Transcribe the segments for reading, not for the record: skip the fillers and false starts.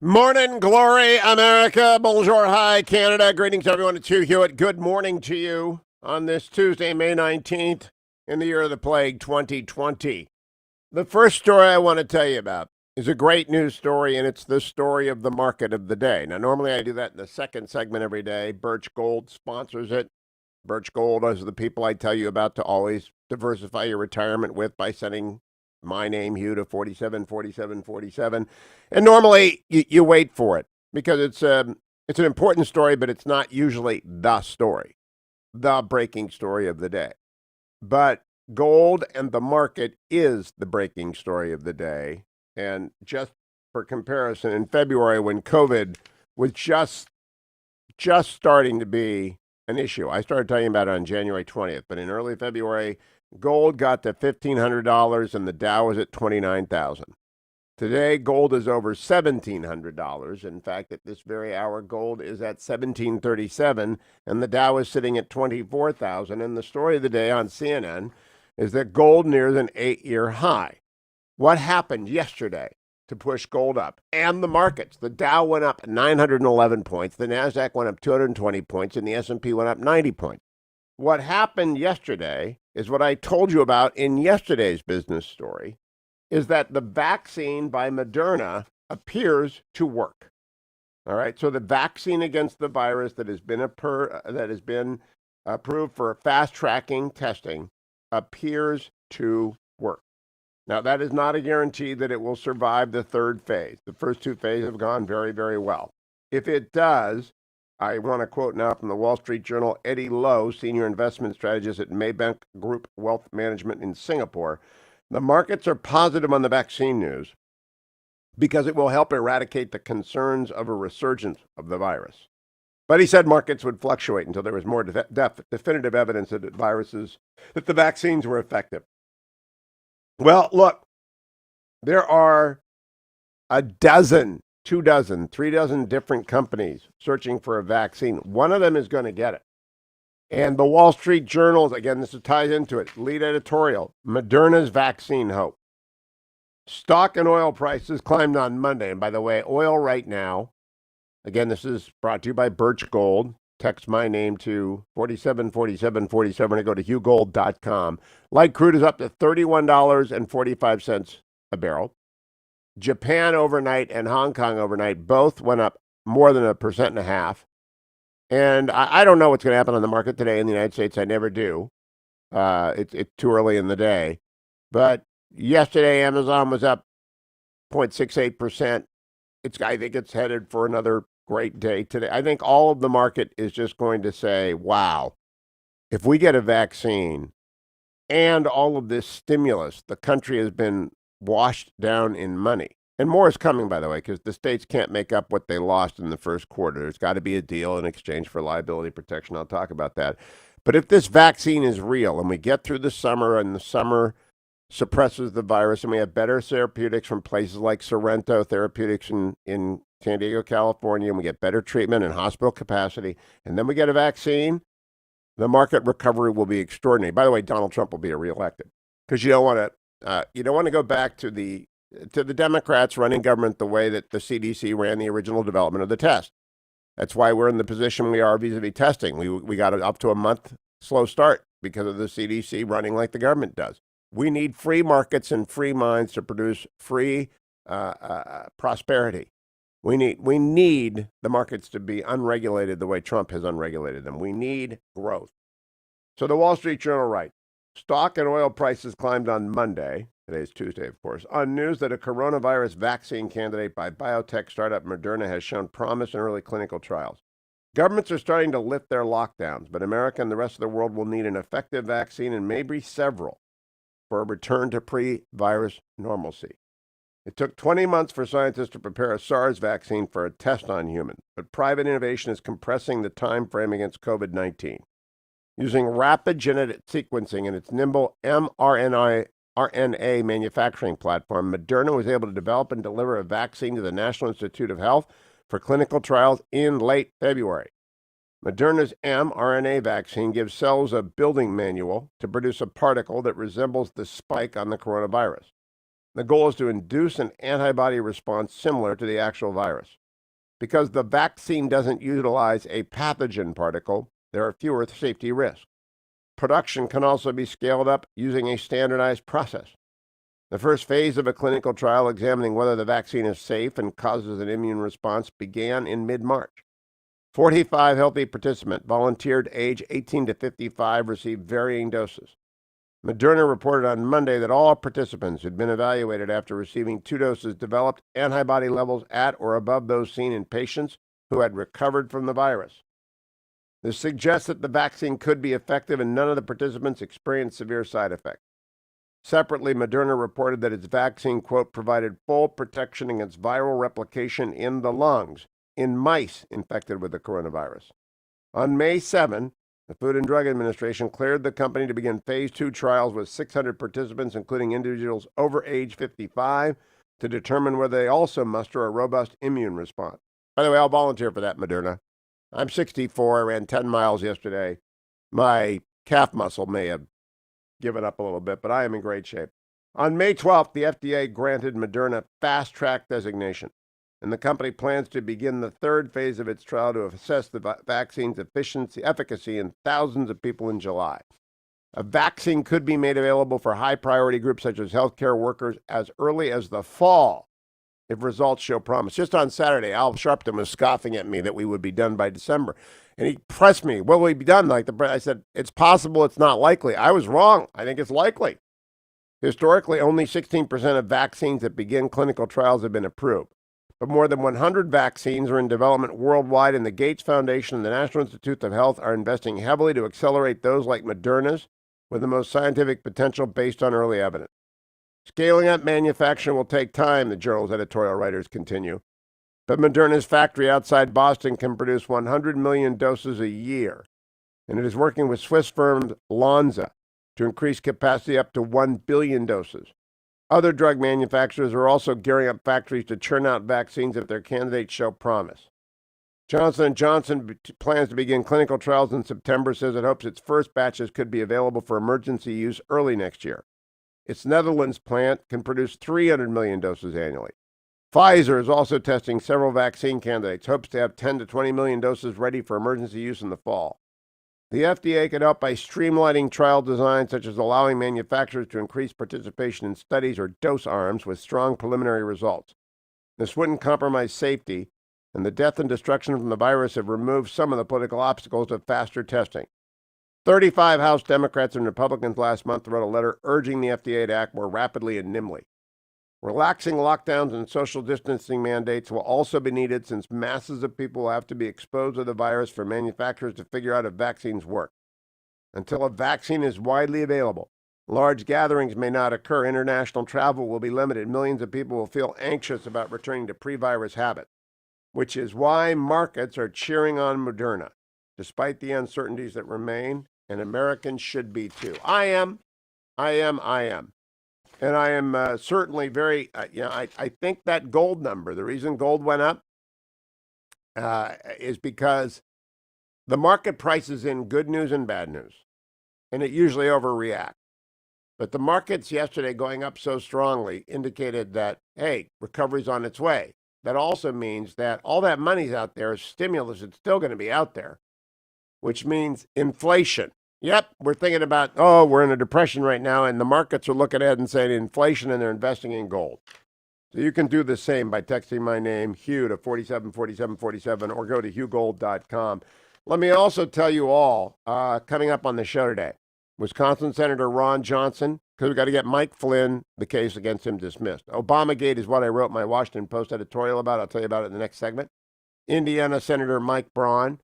Morning, glory, America. Bonjour, hi, Canada. Greetings, everyone. It's Hugh Hewitt. Good morning to you on this Tuesday, May 19th, in the year of the plague, 2020. The first story I want to tell you about is a great news story, and it's the story of the market of the day. Now, normally I do that in the second segment every day. Birch Gold sponsors it. Birch Gold is the people I tell you about to always diversify your retirement with by sending my name, Hugh, to 474747. And normally you wait for it because it's an important story, but it's not usually the story, the breaking story of the day. But gold and the market is the breaking story of the day. And just for comparison, in February, when COVID was just starting to be an issue, I started talking about it on January 20th, but in early February, gold got to $1,500 and the Dow was at 29,000. Today, gold is over $1,700. In fact, at this very hour, gold is at 1737, and the Dow is sitting at 24,000. And the story of the day on CNN is that gold nears an 8-year high. What happened yesterday to push gold up? And the markets. The Dow went up 911 points, the Nasdaq went up 220 points, and the S&P went up 90 points. What happened yesterday is what I told you about in yesterday's business story, is that the vaccine by Moderna appears to work. All right, so the vaccine against the virus that has been approved for fast tracking testing appears to work. Now, that is not a guarantee that it will survive the third phase. The first two phases have gone very, very well. If it does, I want to quote now from the Wall Street Journal, Eddie Lowe, senior investment strategist at Maybank Group Wealth Management in Singapore. The markets are positive on the vaccine news because it will help eradicate the concerns of a resurgence of the virus. But he said markets would fluctuate until there was more definitive evidence that the vaccines were effective. Well, look, there are a dozen, 2 dozen, 3 dozen different companies searching for a vaccine. One of them is going to get it. And the Wall Street Journal, again, this ties into it, lead editorial, Moderna's vaccine hope. Stock and oil prices climbed on Monday. And by the way, oil right now, again, this is brought to you by Birch Gold. Text my name to 474747 and go to hughgold.com. Light crude is up to $31.45 a barrel. Japan overnight and Hong Kong overnight both went up more than 1.5%. And I don't know what's going to happen on the market today in the United States. I never do. It's too early in the day. But yesterday, Amazon was up 0.68%. I think it's headed for another great day today. I think all of the market is just going to say, wow, if we get a vaccine and all of this stimulus, the country has been washed down in money. And more is coming, by the way, because the states can't make up what they lost in the first quarter. There's got to be a deal in exchange for liability protection. I'll talk about that. But if this vaccine is real and we get through the summer and the summer suppresses the virus and we have better therapeutics from places like Sorrento Therapeutics in San Diego, California, and we get better treatment and hospital capacity, and then we get a vaccine, the market recovery will be extraordinary. By the way, Donald Trump will be reelected because you don't want to go back to the Democrats running government the way that the CDC ran the original development of the test. That's why we're in the position we are vis-a-vis testing. We got up to a month slow start because of the CDC running like the government does. We need free markets and free minds to produce free prosperity. We need the markets to be unregulated the way Trump has unregulated them. We need growth. So the Wall Street Journal writes, stock and oil prices climbed on Monday, today's Tuesday, of course, on news that a coronavirus vaccine candidate by biotech startup Moderna has shown promise in early clinical trials. Governments are starting to lift their lockdowns, but America and the rest of the world will need an effective vaccine and maybe several for a return to pre-virus normalcy. It took 20 months for scientists to prepare a SARS vaccine for a test on humans, but private innovation is compressing the time frame against COVID-19. Using rapid genetic sequencing and its nimble mRNA manufacturing platform, Moderna was able to develop and deliver a vaccine to the National Institute of Health for clinical trials in late February. Moderna's mRNA vaccine gives cells a building manual to produce a particle that resembles the spike on the coronavirus. The goal is to induce an antibody response similar to the actual virus. Because the vaccine doesn't utilize a pathogen particle, there are fewer safety risks. Production can also be scaled up using a standardized process. The first phase of a clinical trial examining whether the vaccine is safe and causes an immune response began in mid-March. 45 healthy participants, volunteered age 18 to 55, received varying doses. Moderna reported on Monday that all participants who'd been evaluated after receiving 2 doses developed antibody levels at or above those seen in patients who had recovered from the virus. This suggests that the vaccine could be effective and none of the participants experienced severe side effects. Separately, Moderna reported that its vaccine, quote, provided full protection against viral replication in the lungs in mice infected with the coronavirus. On May 7, the Food and Drug Administration cleared the company to begin phase 2 trials with 600 participants, including individuals over age 55, to determine whether they also muster a robust immune response. By the way, I'll volunteer for that, Moderna. I'm 64, I ran 10 miles yesterday. My calf muscle may have given up a little bit, but I am in great shape. On May 12th, the FDA granted Moderna Fast Track designation, and the company plans to begin the third phase of its trial to assess the vaccine's efficacy in thousands of people in July. A vaccine could be made available for high-priority groups such as healthcare workers as early as the fall, if results show promise. Just on Saturday, Al Sharpton was scoffing at me that we would be done by December. And he pressed me, will we be done? I said, it's possible, it's not likely. I was wrong. I think it's likely. Historically, only 16% of vaccines that begin clinical trials have been approved. But more than 100 vaccines are in development worldwide, and the Gates Foundation and the National Institutes of Health are investing heavily to accelerate those like Moderna's with the most scientific potential based on early evidence. Scaling up manufacturing will take time, the journal's editorial writers continue. But Moderna's factory outside Boston can produce 100 million doses a year, and it is working with Swiss firm Lonza to increase capacity up to 1 billion doses. Other drug manufacturers are also gearing up factories to churn out vaccines if their candidates show promise. Johnson & Johnson plans to begin clinical trials in September, says it hopes its first batches could be available for emergency use early next year. Its Netherlands plant can produce 300 million doses annually. Pfizer is also testing several vaccine candidates, hopes to have 10 to 20 million doses ready for emergency use in the fall. The FDA could help by streamlining trial design, such as allowing manufacturers to increase participation in studies or dose arms with strong preliminary results. This wouldn't compromise safety, and the death and destruction from the virus have removed some of the political obstacles of faster testing. 35 House Democrats and Republicans last month wrote a letter urging the FDA to act more rapidly and nimbly. Relaxing lockdowns and social distancing mandates will also be needed since masses of people will have to be exposed to the virus for manufacturers to figure out if vaccines work. Until a vaccine is widely available, large gatherings may not occur. International travel will be limited. Millions of people will feel anxious about returning to pre-virus habits, which is why markets are cheering on Moderna, despite the uncertainties that remain, and Americans should be too. I am. And I am certainly very, I think that gold number, the reason gold went up is because the market prices in good news and bad news, and it usually overreacts. But the markets yesterday going up so strongly indicated that, hey, recovery's on its way. That also means that all that money's out there, stimulus, it's still going to be out there, which means inflation. Yep, we're thinking about, we're in a depression right now, and the markets are looking ahead and saying inflation, and they're investing in gold. So you can do the same by texting my name, Hugh, to 474747, or go to hughgold.com. Let me also tell you all, coming up on the show today, Wisconsin Senator Ron Johnson, because we've got to get Mike Flynn, the case against him, dismissed. Obamagate is what I wrote my Washington Post editorial about. I'll tell you about it in the next segment. Indiana Senator Mike Braun,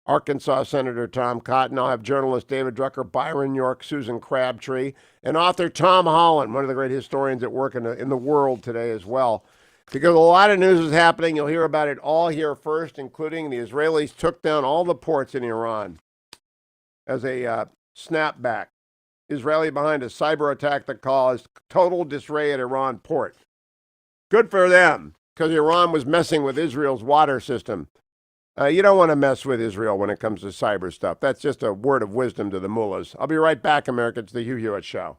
Arkansas Senator Tom Cotton. I'll have journalist David Drucker, Byron, York, Susan Crabtree, and author Tom Holland, one of the great historians at work in the world today as well. Because a lot of news is happening. You'll hear about it all here first, including the Israelis took down all the ports in Iran as a snapback. Israeli behind a cyber attack that caused total disarray at Iran port. Good for them, because Iran was messing with Israel's water system. You don't want to mess with Israel when it comes to cyber stuff. That's just a word of wisdom to the mullahs. I'll be right back, America. It's the Hugh Hewitt Show.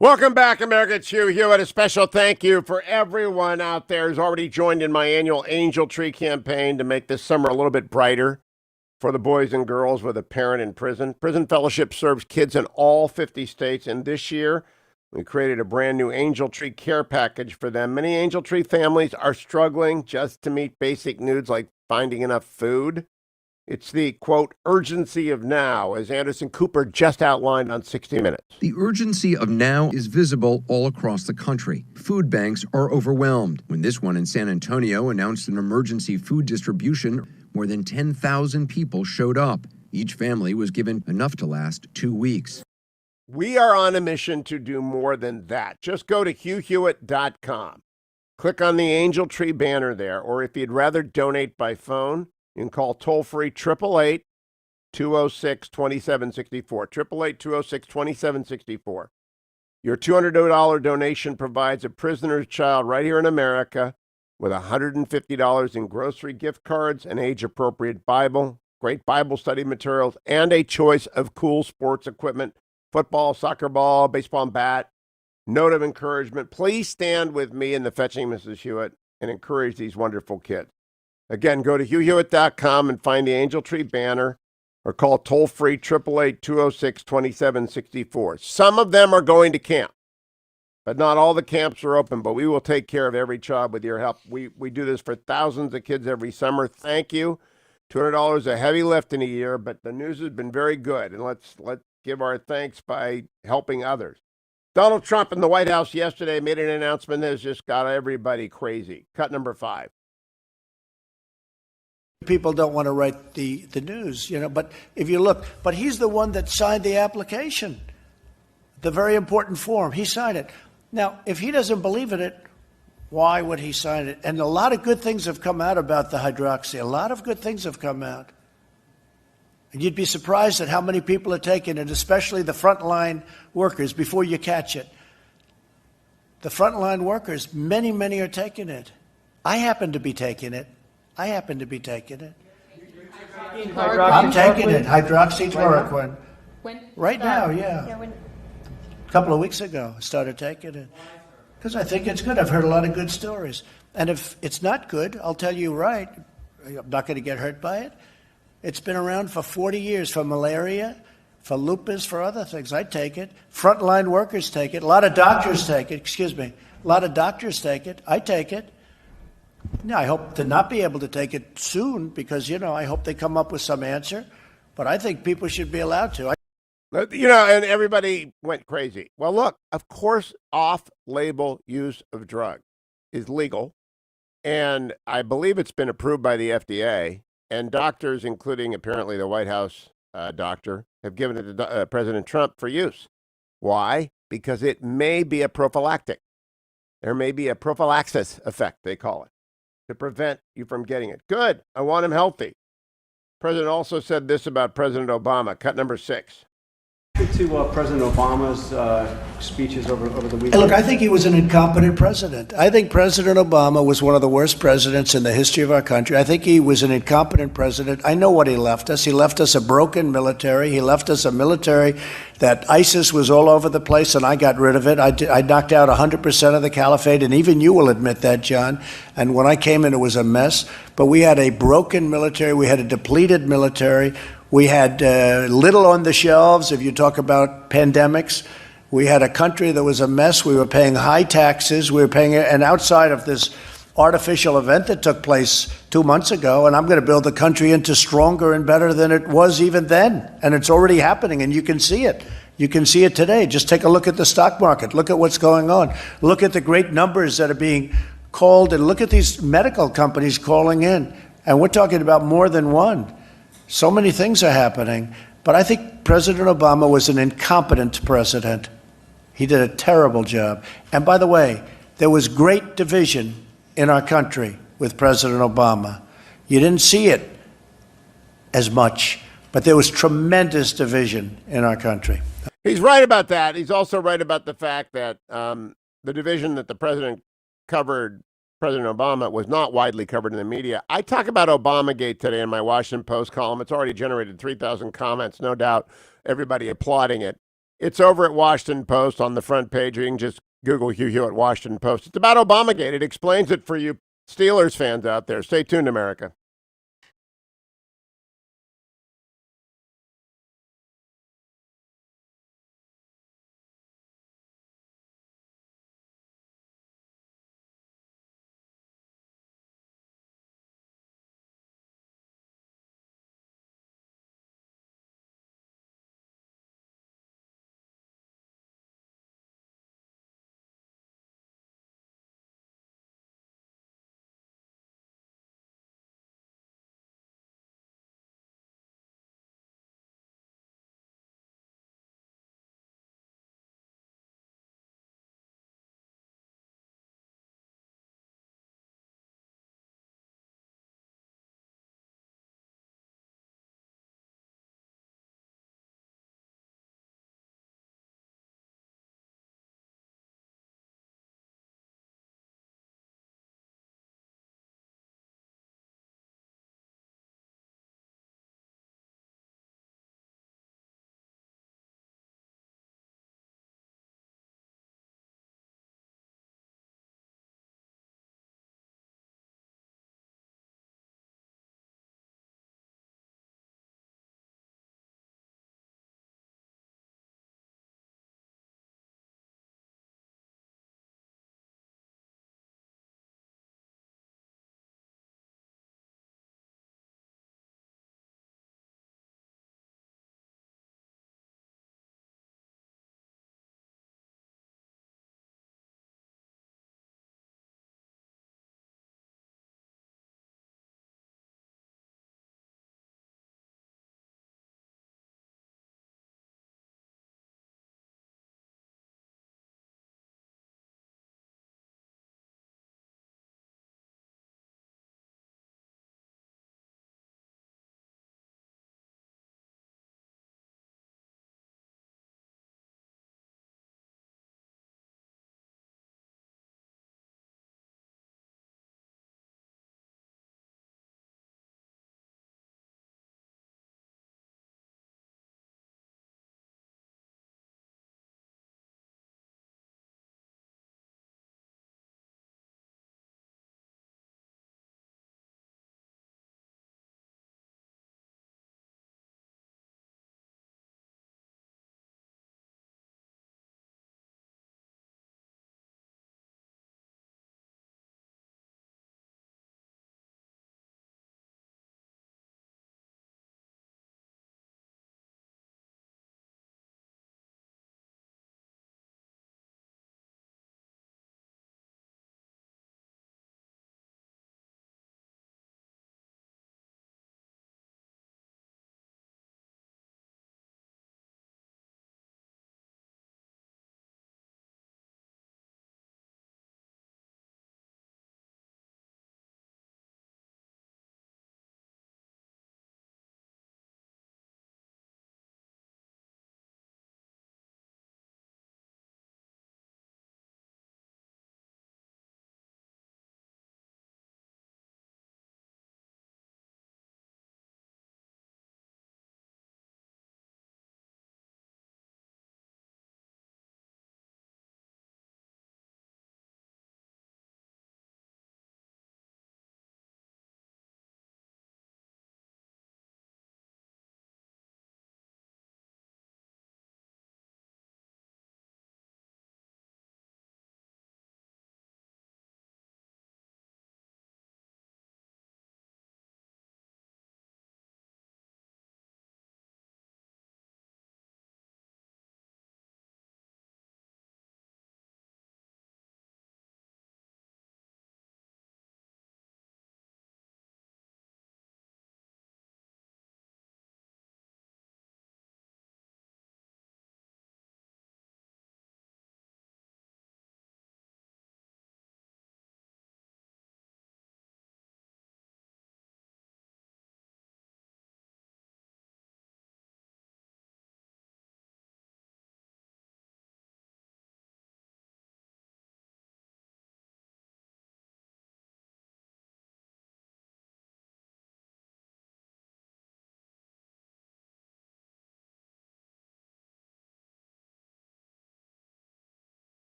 Welcome back, America. It's Hugh Hewitt. A special thank you for everyone out there who's already joined in my annual Angel Tree campaign to make this summer a little bit brighter for the boys and girls with a parent in prison. Prison Fellowship serves kids in all 50 states, and this year we created a brand new Angel Tree care package for them. Many Angel Tree families are struggling just to meet basic needs like finding enough food. It's the, quote, urgency of now, as Anderson Cooper just outlined on 60 Minutes. The urgency of now is visible all across the country. Food banks are overwhelmed. When this one in San Antonio announced an emergency food distribution, more than 10,000 people showed up. Each family was given enough to last 2 weeks. We are on a mission to do more than that. Just go to hughhewitt.com. Click on the Angel Tree banner there, or if you'd rather donate by phone, you can call toll-free 888-206-2764, 888-206-2764. Your $200 donation provides a prisoner's child right here in America with $150 in grocery gift cards, an age-appropriate Bible, great Bible study materials, and a choice of cool sports equipment, football, soccer ball, baseball and bat. Note of encouragement, please stand with me in the Fetching Mrs. Hewitt and encourage these wonderful kids. Again, go to hughhewitt.com and find the Angel Tree banner or call toll-free 888-206-2764. Some of them are going to camp, but not all the camps are open, but we will take care of every child with your help. We do this for thousands of kids every summer. Thank you. $200 is a heavy lift in a year, but the news has been very good, and let's give our thanks by helping others. Donald Trump in the White House yesterday made an announcement that has just got everybody crazy. Cut number 5. People don't want to write the news, but if you look, but he's the one that signed the application, the very important form. He signed it. Now, if he doesn't believe in it, why would he sign it? And a lot of good things have come out about the hydroxy. A lot of good things have come out. And you'd be surprised at how many people are taking it, especially the frontline workers, before you catch it. The frontline workers, many are taking it. I happen to be taking it. I'm taking it, hydroxychloroquine. When? Right now, yeah. A couple of weeks ago, I started taking it. Because I think it's good. I've heard a lot of good stories. And if it's not good, I'll tell you right, I'm not going to get hurt by it. It's been around for 40 years for malaria, for lupus, for other things. I take it. Frontline workers take it. A lot of doctors take it. A lot of doctors take it. I take it. I hope to not be able to take it soon because, I hope they come up with some answer. But I think people should be allowed to. And everybody went crazy. Well, look, of course, off-label use of drugs is legal. And I believe it's been approved by the FDA. And doctors, including apparently the White House doctor, have given it to President Trump for use. Why? Because it may be a prophylactic. There may be a prophylaxis effect, they call it, to prevent you from getting it. Good. I want him healthy. The president also said this about President Obama. Cut number 6. To President Obama's speeches over the weekend. Look, I think he was an incompetent president. I think President Obama was one of the worst presidents in the history of our country. I think he was an incompetent president. I know what he left us. He left us a broken military. He left us a military that ISIS was all over the place, and I got rid of it. I knocked out 100% of the caliphate, and even you will admit that, John. And when I came in, it was a mess. But we had a broken military. We had a depleted military. We had little on the shelves. If you talk about pandemics, we had a country that was a mess. We were paying high taxes. We were paying, and outside of this artificial event that took place 2 months ago, and I'm going to build the country into stronger and better than it was even then. And it's already happening, and you can see it. You can see it today. Just take a look at the stock market. Look at what's going on. Look at the great numbers that are being called, and look at these medical companies calling in. And we're talking about more than one. So many things are happening, but I think President Obama was an incompetent president. He did a terrible job. And by the way, there was great division in our country with President Obama. You didn't see it as much, but there was tremendous division in our country. He's right about that. He's also right about the fact that the division that the president covered, President Obama, was not widely covered in the media. I talk about Obamagate today in my Washington Post column. It's already generated 3,000 comments, no doubt everybody applauding it. It's over at Washington Post on the front page. You can just Google Hugh Hewitt Washington Post. It's about Obamagate. It explains it for you Steelers fans out there. Stay tuned, America.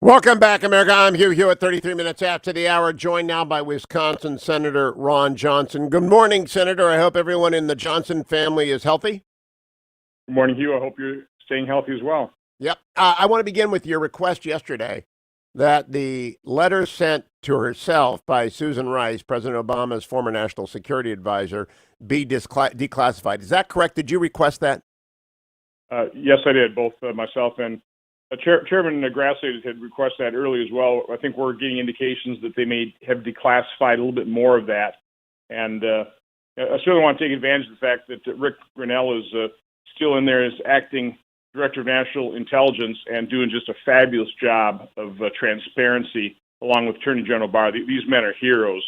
Welcome back, America. I'm Hugh Hewitt, 33 minutes after the hour, joined now by Wisconsin Senator Ron Johnson. Good morning, Senator. I hope everyone in the Johnson family is healthy. Good morning, Hugh. I hope you're staying healthy as well. Yep. I want to begin with your request yesterday that the letter sent to herself by Susan Rice, President Obama's former national security advisor, be declassified. Is that correct? Did you request that? Yes, I did. Both myself and Chairman Grassley had requested that early as well. I think we're getting indications that they may have declassified a little bit more of that. And I certainly want to take advantage of the fact that Rick Grinnell is still in there as acting Director of National Intelligence and doing just a fabulous job of transparency, along with Attorney General Barr. These men are heroes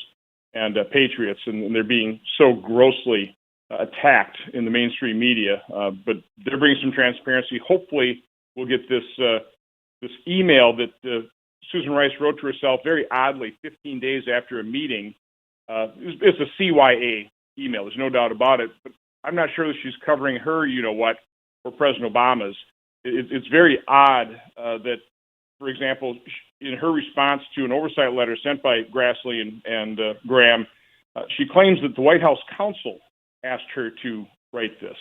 and patriots, and they're being so grossly attacked in the mainstream media. But they're bringing some transparency. Hopefully, we'll get this email that Susan Rice wrote to herself very oddly 15 days after a meeting. It's a CYA email. There's no doubt about it. But I'm not sure that she's covering her, you-know-what, for President Obama's. It's very odd that, for example, in her response to an oversight letter sent by Grassley and Graham, she claims that the White House counsel asked her to write this.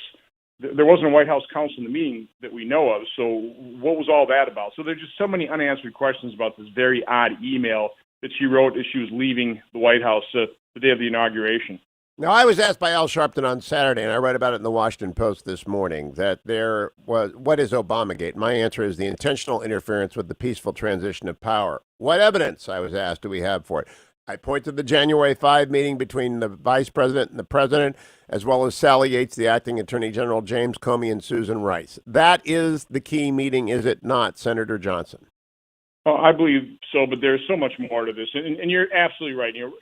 There wasn't a White House counsel in the meeting that we know of, so what was all that about? So there's just so many unanswered questions about this very odd email that she wrote as she was leaving the White House the day of the inauguration. Now, I was asked by Al Sharpton on Saturday, and I read about it in the Washington Post this morning, that there was, what is Obamagate? My answer is the intentional interference with the peaceful transition of power. What evidence, I was asked, do we have for it? I point to the January 5 meeting between the vice president and the president, as well as Sally Yates, the acting attorney general, James Comey, and Susan Rice. That is the key meeting, is it not, Senator Johnson? Well, I believe so, but there's so much more to this. And you're absolutely right. You know,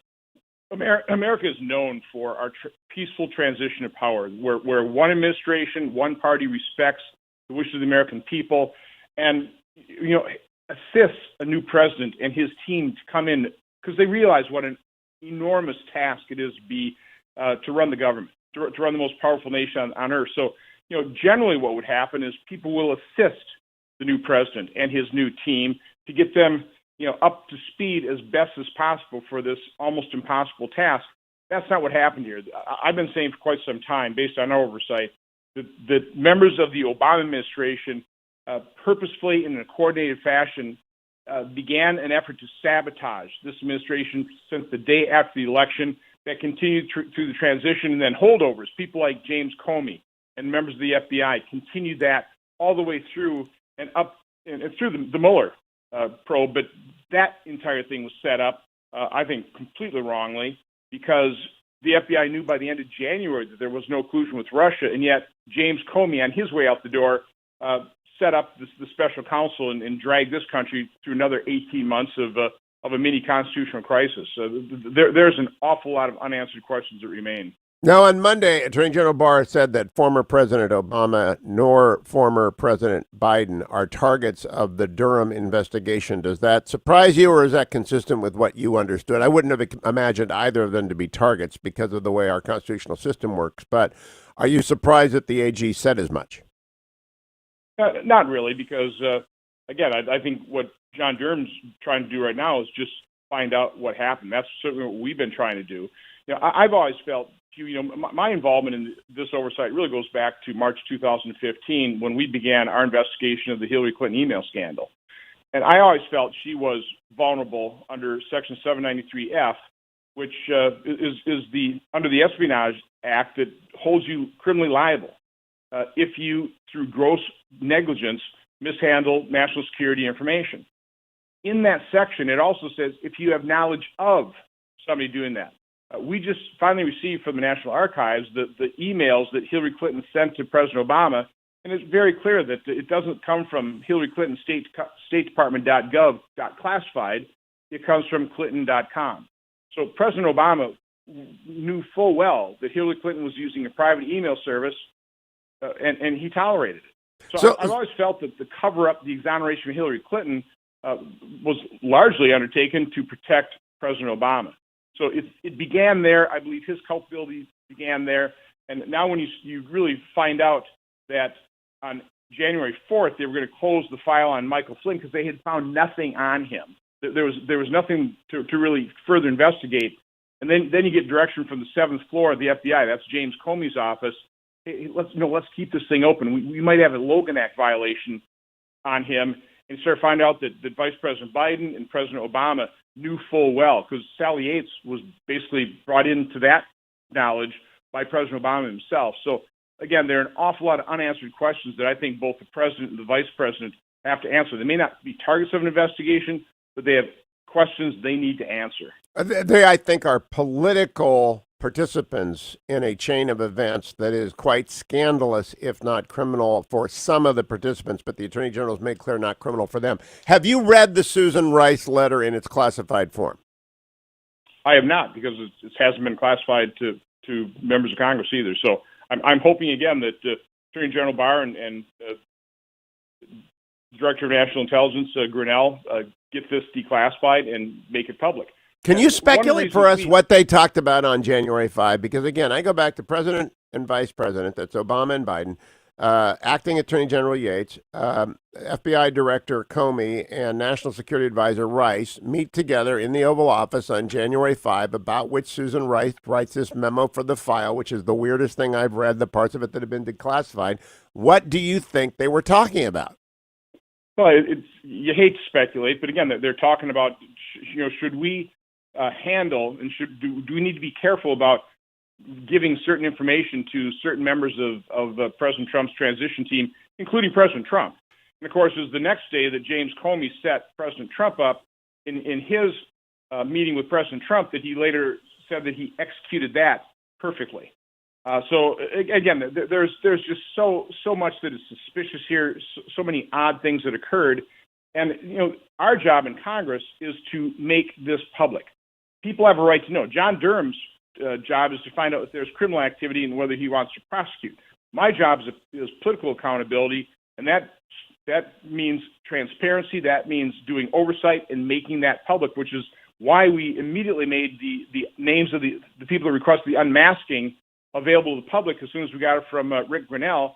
America is known for our peaceful transition of power, where one administration, one party respects the wishes of the American people and, you know, assists a new president and his team to come in because they realize what an enormous task it is to run the government, to run the most powerful nation on earth. So, you know, generally what would happen is people will assist the new president and his new team to get them, you know, up to speed as best as possible for this almost impossible task. That's not what happened here. I've been saying for quite some time, based on our oversight, that members of the Obama administration purposefully and in a coordinated fashion began an effort to sabotage this administration since the day after the election that continued through the transition, and then holdovers, people like James Comey and members of the FBI continued that all the way through and up and through the Mueller probe. But that entire thing was set up, I think, completely wrongly, because the FBI knew by the end of January that there was no collusion with Russia, and yet James Comey, on his way out the door, set up the special counsel and dragged this country through another 18 months of a mini constitutional crisis. There's an awful lot of unanswered questions that remain. Now, on Monday, Attorney General Barr said that former President Obama nor former President Biden are targets of the Durham investigation. Does that surprise you, or is that consistent with what you understood? I wouldn't have imagined either of them to be targets because of the way our constitutional system works, but are you surprised that the AG said as much? Not really, because, again, I think what John Durham's trying to do right now is just find out what happened. That's certainly what we've been trying to do. You know, I've always felt, you know, my involvement in this oversight really goes back to March 2015 when we began our investigation of the Hillary Clinton email scandal. And I always felt she was vulnerable under Section 793F, which is under the Espionage Act that holds you criminally liable if you, through gross negligence, mishandle national security information. In that section, it also says if you have knowledge of somebody doing that. We just finally received from the National Archives the emails that Hillary Clinton sent to President Obama, and it's very clear that it doesn't come from Hillary Clinton State Department.gov classified. It comes from Clinton.com. So President Obama knew full well that Hillary Clinton was using a private email service, and he tolerated it. So I've always felt that the cover-up, the exoneration of Hillary Clinton, was largely undertaken to protect President Obama. So it began there. I believe his culpability began there. And now when you really find out that on January 4th, they were going to close the file on Michael Flynn because they had found nothing on him. There was nothing to really further investigate. And then you get direction from the 7th floor of the FBI. That's James Comey's office. Hey, let's keep this thing open. We might have a Logan Act violation on him, and start finding out that Vice President Biden and President Obama knew full well, because Sally Yates was basically brought into that knowledge by President Obama himself. So again, there are an awful lot of unanswered questions that I think both the president and the vice president have to answer. They may not be targets of an investigation, but they have questions they need to answer. They, I think, are political participants in a chain of events that is quite scandalous, if not criminal, for some of the participants, but the Attorney General has made clear not criminal for them. Have you read the Susan Rice letter in its classified form? I have not, because it hasn't been classified to members of Congress either. So I'm hoping, again, that Attorney General Byron and Director of National Intelligence, Grinnell, get this declassified and make it public. Can you speculate for us what they talked about on January 5? Because, again, I go back to President and Vice President, that's Obama and Biden, Acting Attorney General Yates, FBI Director Comey, and National Security Advisor Rice meet together in the Oval Office on January 5, about which Susan Rice writes this memo for the file, which is the weirdest thing I've read, the parts of it that have been declassified. What do you think they were talking about? Well, you hate to speculate, but again, they're talking about, should we handle and do we need to be careful about giving certain information to certain members of President Trump's transition team, including President Trump. And of course, it was the next day that James Comey set President Trump up in his meeting with President Trump, that he later said that he executed that perfectly. So again, there's just so much that is suspicious here, so many odd things that occurred. And, our job in Congress is to make this public. People have a right to know. John Durham's job is to find out if there's criminal activity and whether he wants to prosecute. My job is political accountability, and that means transparency. That means doing oversight and making that public, which is why we immediately made the names of the people that requested the unmasking available to the public as soon as we got it from Rick Grinnell,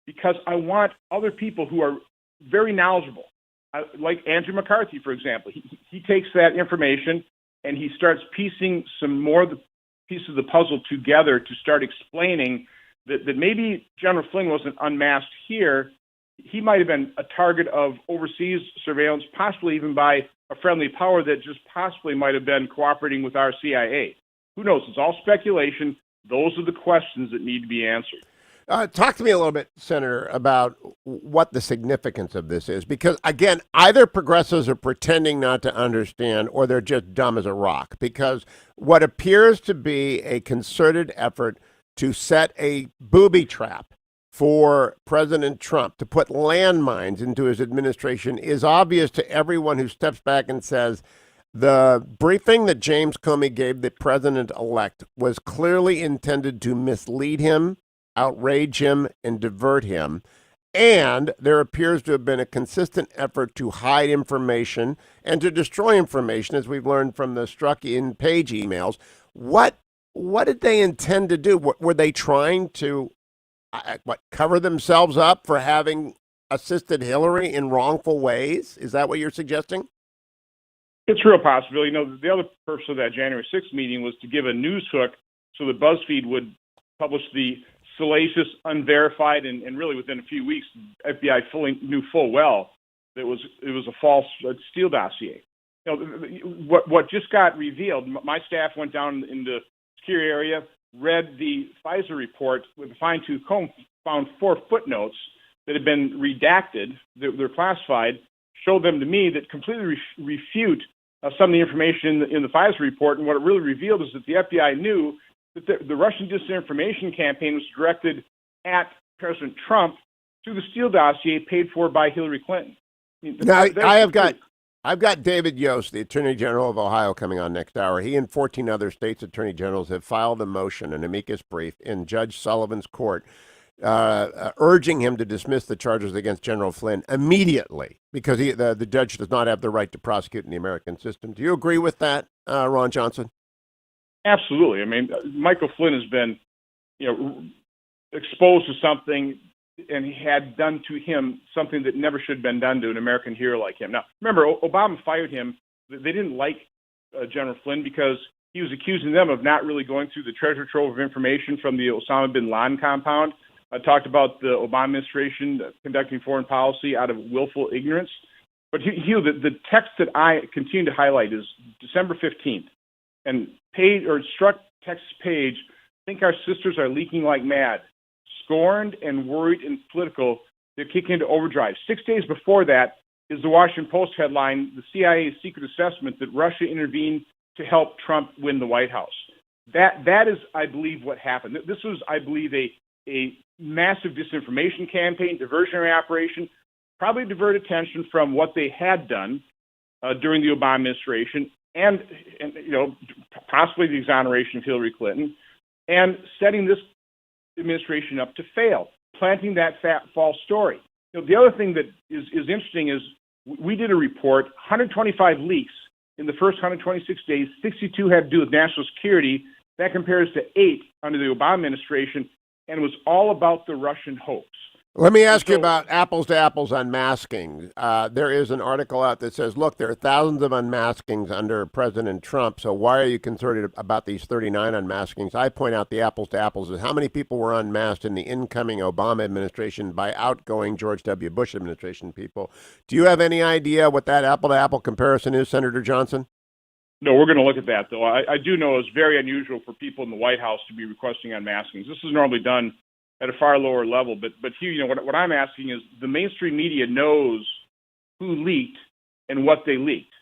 because I want other people who are very knowledgeable, like Andrew McCarthy, for example. He takes that information and he starts piecing some more of the pieces of the puzzle together to start explaining that maybe General Flynn wasn't unmasked here. He might have been a target of overseas surveillance, possibly even by a friendly power that just possibly might have been cooperating with our CIA. Who knows? It's all speculation. Those are the questions that need to be answered. Talk to me a little bit, Senator, about what the significance of this is. Because, again, either progressives are pretending not to understand or they're just dumb as a rock. Because what appears to be a concerted effort to set a booby trap for President Trump, to put landmines into his administration, is obvious to everyone who steps back and says, the briefing that James Comey gave the president-elect was clearly intended to mislead him, outrage him, and divert him. And there appears to have been a consistent effort to hide information and to destroy information, as we've learned from the struck-in page emails. What did they intend to do? Were they trying to cover themselves up for having assisted Hillary in wrongful ways? Is that what you're suggesting? It's a real possibility. The other purpose of that January 6th meeting was to give a news hook so that BuzzFeed would publish the salacious, unverified, and really within a few weeks, FBI knew full well that it was a false Steele dossier. What just got revealed, my staff went down in the security area, read the FISA report with a fine-tooth comb, found 4 footnotes that had been redacted, they're classified, showed them to me that completely refute some of the information in the FISA report. And what it really revealed is that the FBI knew that the Russian disinformation campaign was directed at President Trump through the Steele dossier paid for by Hillary Clinton. Now, I've got David Yost, the Attorney General of Ohio, coming on next hour. He and 14 other states' attorney generals have filed a motion, an amicus brief, in Judge Sullivan's court, urging him to dismiss the charges against General Flynn immediately, because the judge does not have the right to prosecute in the American system. Do you agree with that, Ron Johnson? Absolutely. I mean, Michael Flynn has been, exposed to something, and he had done to him something that never should have been done to an American hero like him. Now, remember, Obama fired him. They didn't like General Flynn because he was accusing them of not really going through the treasure trove of information from the Osama bin Laden compound. I talked about the Obama administration conducting foreign policy out of willful ignorance. But Hugh, the text that I continue to highlight is December 15th. And struck text page, think our sisters are leaking like mad. Scorned and worried and political, they're kicking into overdrive. 6 days before that is the Washington Post headline, the CIA's secret assessment that Russia intervened to help Trump win the White House. That is, I believe, what happened. This was, I believe, a massive disinformation campaign, diversionary operation, probably divert attention from what they had done during the Obama administration and possibly the exoneration of Hillary Clinton, and setting this administration up to fail, planting that false story. The other thing that is interesting is we did a report, 125 leaks in the first 126 days, 62 had to do with national security. That compares to 8 under the Obama administration, and it was all about the Russian hoax. Let me ask you about apples to apples unmasking. There is an article out that says, look, there are thousands of unmaskings under President Trump, so why are you concerned about these 39 unmaskings? I point out the apples to apples is how many people were unmasked in the incoming Obama administration by outgoing George W. Bush administration people. Do you have any idea what that apple to apple comparison is, Senator Johnson? No, we're going to look at that, though. I do know it's very unusual for people in the White House to be requesting unmaskings. This is normally done at a far lower level. But Hugh, what I'm asking is the mainstream media knows who leaked and what they leaked.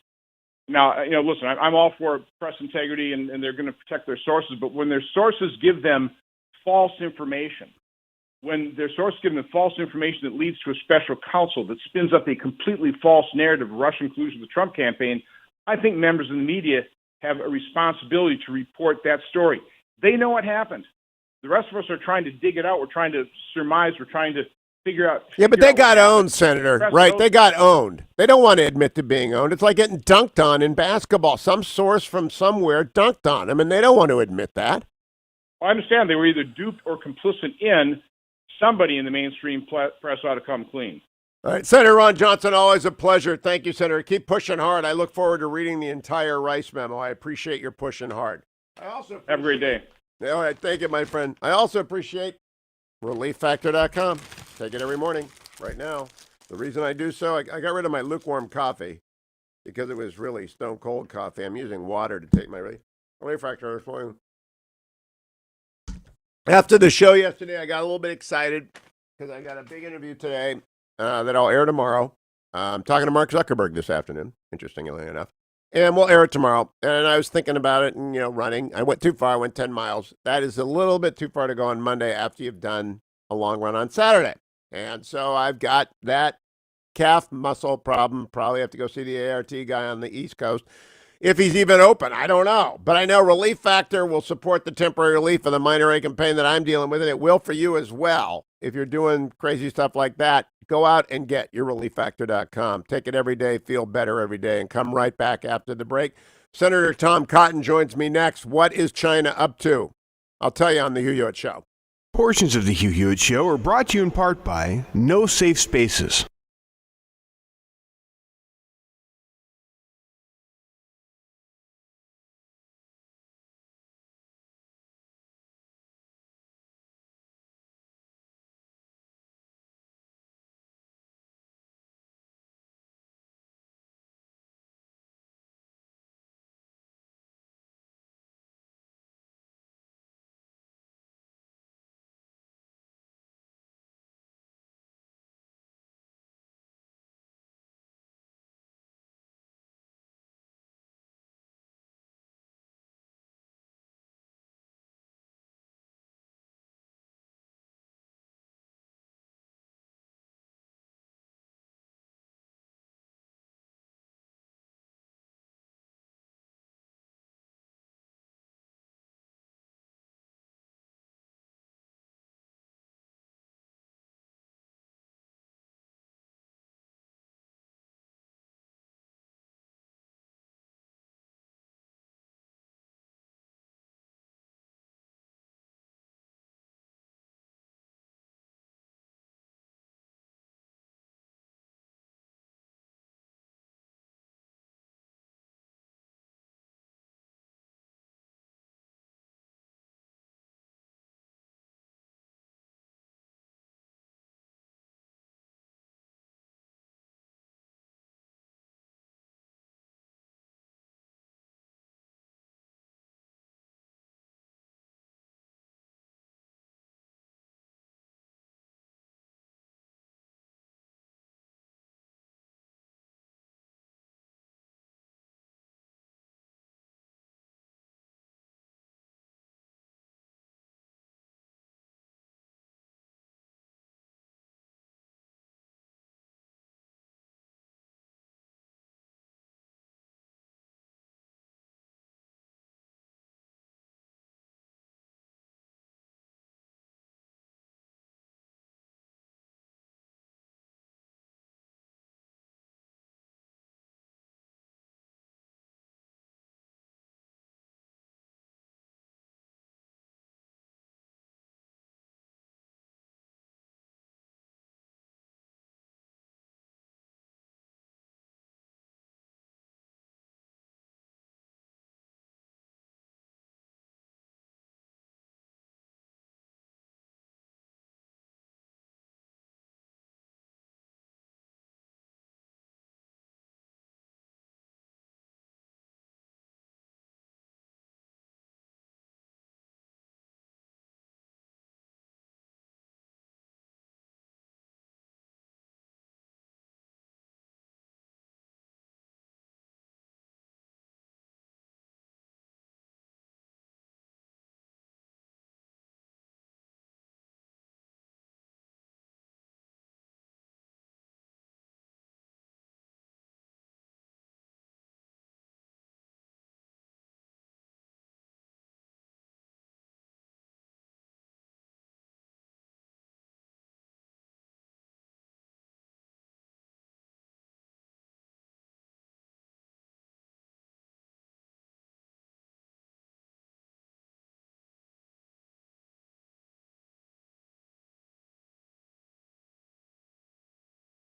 Now, listen, I'm all for press integrity and they're going to protect their sources, but when their sources give them false information, when their sources give them false information that leads to a special counsel that spins up a completely false narrative of Russian collusion with the Trump campaign, I think members of the media have a responsibility to report that story. They know what happened. The rest of us are trying to dig it out. We're trying to surmise. We're trying to figure out. Yeah, but they got owned, Senator. Right? They got owned. They don't want to admit to being owned. It's like getting dunked on in basketball. Some source from somewhere dunked on them, and they don't want to admit that. Well, I understand they were either duped or complicit in. Somebody in the mainstream press ought to come clean. All right, Senator Ron Johnson, always a pleasure. Thank you, Senator. Keep pushing hard. I look forward to reading the entire Rice memo. I appreciate your pushing hard. Have a great day. All right, thank you, my friend. I also appreciate ReliefFactor.com. Take it every morning, right now. The reason I do so, I got rid of my lukewarm coffee because it was really stone cold coffee. I'm using water to take my Relief Factor this morning. After the show yesterday, I got a little bit excited because I got a big interview today that I'll air tomorrow. I'm talking to Mark Zuckerberg this afternoon, interestingly enough. And we'll air it tomorrow. And I was thinking about it and, running. I went too far. I went 10 miles. That is a little bit too far to go on Monday after you've done a long run on Saturday. And so I've got that calf muscle problem. Probably have to go see the ART guy on the East Coast. If he's even open, I don't know. But I know Relief Factor will support the temporary relief of the minor ache and pain that I'm dealing with, and it will for you as well. If you're doing crazy stuff like that, go out and get your ReliefFactor.com. Take it every day, feel better every day, and come right back after the break. Senator Tom Cotton joins me next. What is China up to? I'll tell you on the Hugh Hewitt Show. Portions of the Hugh Hewitt Show are brought to you in part by No Safe Spaces.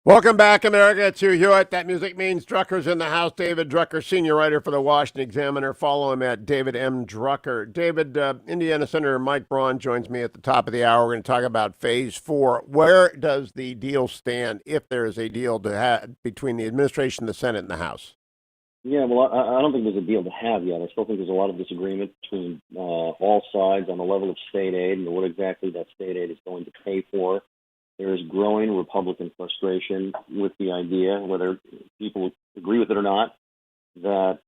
Welcome back, America. It's Hugh Hewitt. That music means Drucker's in the house. David Drucker, senior writer for the Washington Examiner. Follow him at David M. Drucker. David, Indiana Senator Mike Braun joins me at the top of the hour. We're going to talk about Phase 4. Where does the deal stand, if there is a deal to have between the administration, the Senate, and the House? Yeah, well, I don't think there's a deal to have yet. I still think there's a lot of disagreement between all sides on the level of state aid and what exactly that state aid is going to pay for. There is growing Republican frustration with the idea, whether people agree with it or not, that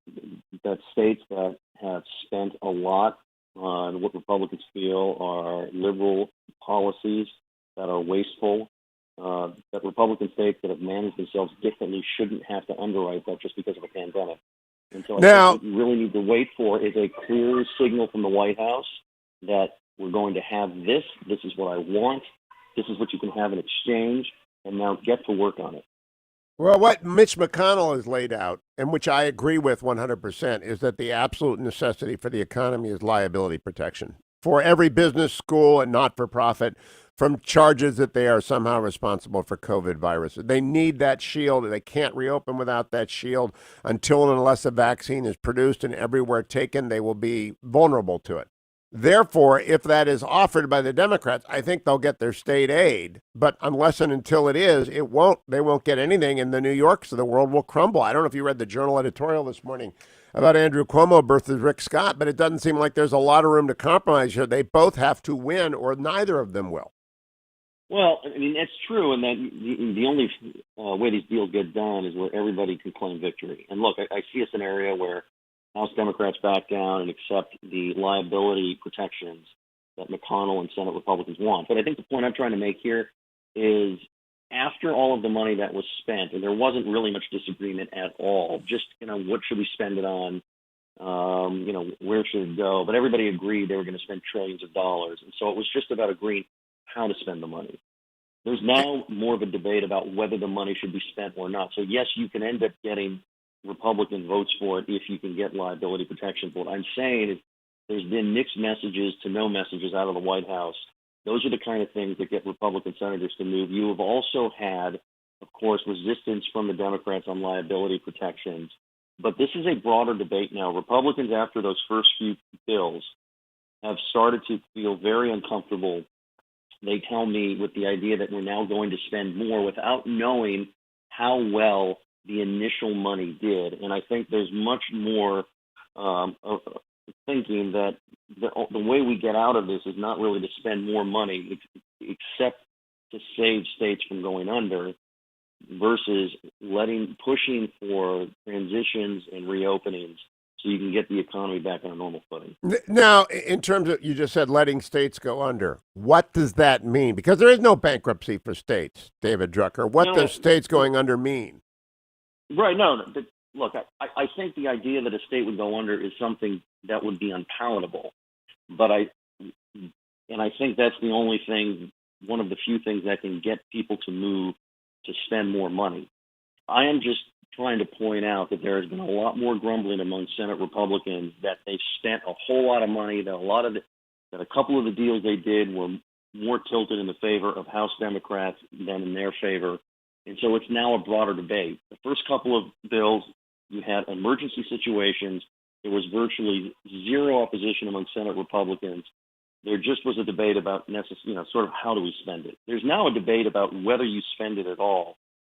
states that have spent a lot on what Republicans feel are liberal policies that are wasteful, that Republican states that have managed themselves differently shouldn't have to underwrite that just because of a pandemic. And so I think what we really need to wait for is a clear signal from the White House that we're going to have this is what I want, this is what you can have in exchange, and now get to work on it. Well, what Mitch McConnell has laid out, and which I agree with 100%, is that the absolute necessity for the economy is liability protection for every business, school, and not-for-profit from charges that they are somehow responsible for COVID viruses. They need that shield. They can't reopen without that shield. Until and unless a vaccine is produced and everywhere taken, they will be vulnerable to it. Therefore, if that is offered by the Democrats, I think they'll get their state aid. But unless and until it is, they won't get anything, and the New Yorks of the world will crumble. I don't know if you read the Journal editorial this morning about Andrew Cuomo versus Rick Scott, but it doesn't seem like there's a lot of room to compromise here. They both have to win, or neither of them will. Well, I mean, that's true, and that the only way these deals get done is where everybody can claim victory. And look, I see a scenario where House Democrats back down and accept the liability protections that McConnell and Senate Republicans want. But I think the point I'm trying to make here is after all of the money that was spent, and there wasn't really much disagreement at all, just, what should we spend it on? Where should it go? But everybody agreed they were going to spend trillions of dollars. And so it was just about agreeing how to spend the money. There's now more of a debate about whether the money should be spent or not. So yes, you can end up getting Republican votes for it if you can get liability protection. But what I'm saying is there's been mixed messages to no messages out of the White House. Those are the kind of things that get Republican senators to move. You have also had, of course, resistance from the Democrats on liability protections. But this is a broader debate now. Republicans, after those first few bills, have started to feel very uncomfortable. They tell me with the idea that we're now going to spend more without knowing how well the initial money did. And I think there's much more thinking that the way we get out of this is not really to spend more money, except to save states from going under, versus pushing for transitions and reopenings so you can get the economy back on a normal footing. Now, in terms of, you just said letting states go under, what does that mean? Because there is no bankruptcy for states, David Drucker. What does states going under mean? Right, no, look, I think the idea that a state would go under is something that would be unpalatable. But I think that's the only thing, one of the few things that can get people to move to spend more money. I am just trying to point out that there has been a lot more grumbling among Senate Republicans that they've spent a whole lot of money, that a couple of the deals they did were more tilted in the favor of House Democrats than in their favor. And so it's now a broader debate. The first couple of bills, you had emergency situations. There was virtually zero opposition among Senate Republicans. There just was a debate about sort of how do we spend it. There's now a debate about whether you spend it at all.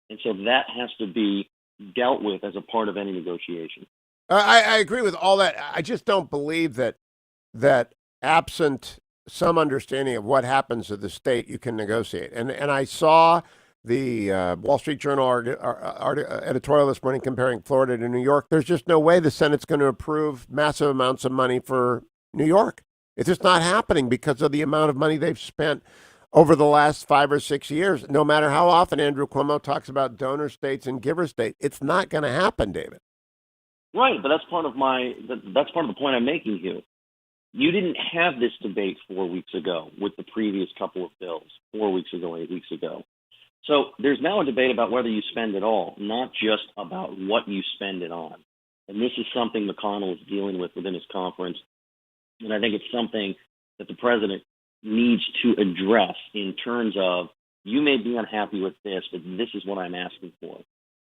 And so that has to be dealt with as a part of any negotiation. I agree with all that. I just don't believe that absent some understanding of what happens to the state, you can negotiate. And I saw the Wall Street Journal editorial this morning comparing Florida to New York. There's just no way the Senate's going to approve massive amounts of money for New York. It's just not happening because of the amount of money they've spent over the last 5 or 6 years. No matter how often Andrew Cuomo talks about donor states and giver states, it's not going to happen, David. Right, but that's part of the point I'm making, Hugh. You didn't have this debate 4 weeks ago with the previous couple of bills, 4 weeks ago, 8 weeks ago. So there's now a debate about whether you spend it all, not just about what you spend it on. And this is something McConnell is dealing with within his conference. And I think it's something that the president needs to address in terms of you may be unhappy with this, but this is what I'm asking for.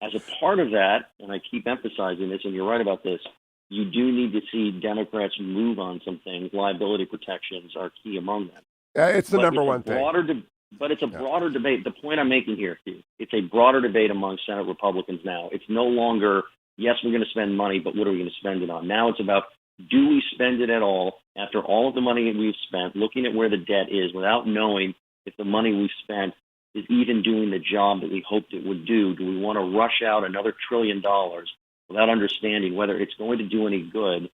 As a part of that, and I keep emphasizing this, and you're right about this, you do need to see Democrats move on some things. Liability protections are key among them. It's the number one thing. But it's a broader debate. The point I'm making here, Hugh, it's a broader debate among Senate Republicans now. It's no longer, yes, we're going to spend money, but what are we going to spend it on? Now it's about, do we spend it at all after all of the money that we've spent, looking at where the debt is without knowing if the money we've spent is even doing the job that we hoped it would do? Do we want to rush out another $1 trillion without understanding whether it's going to do any good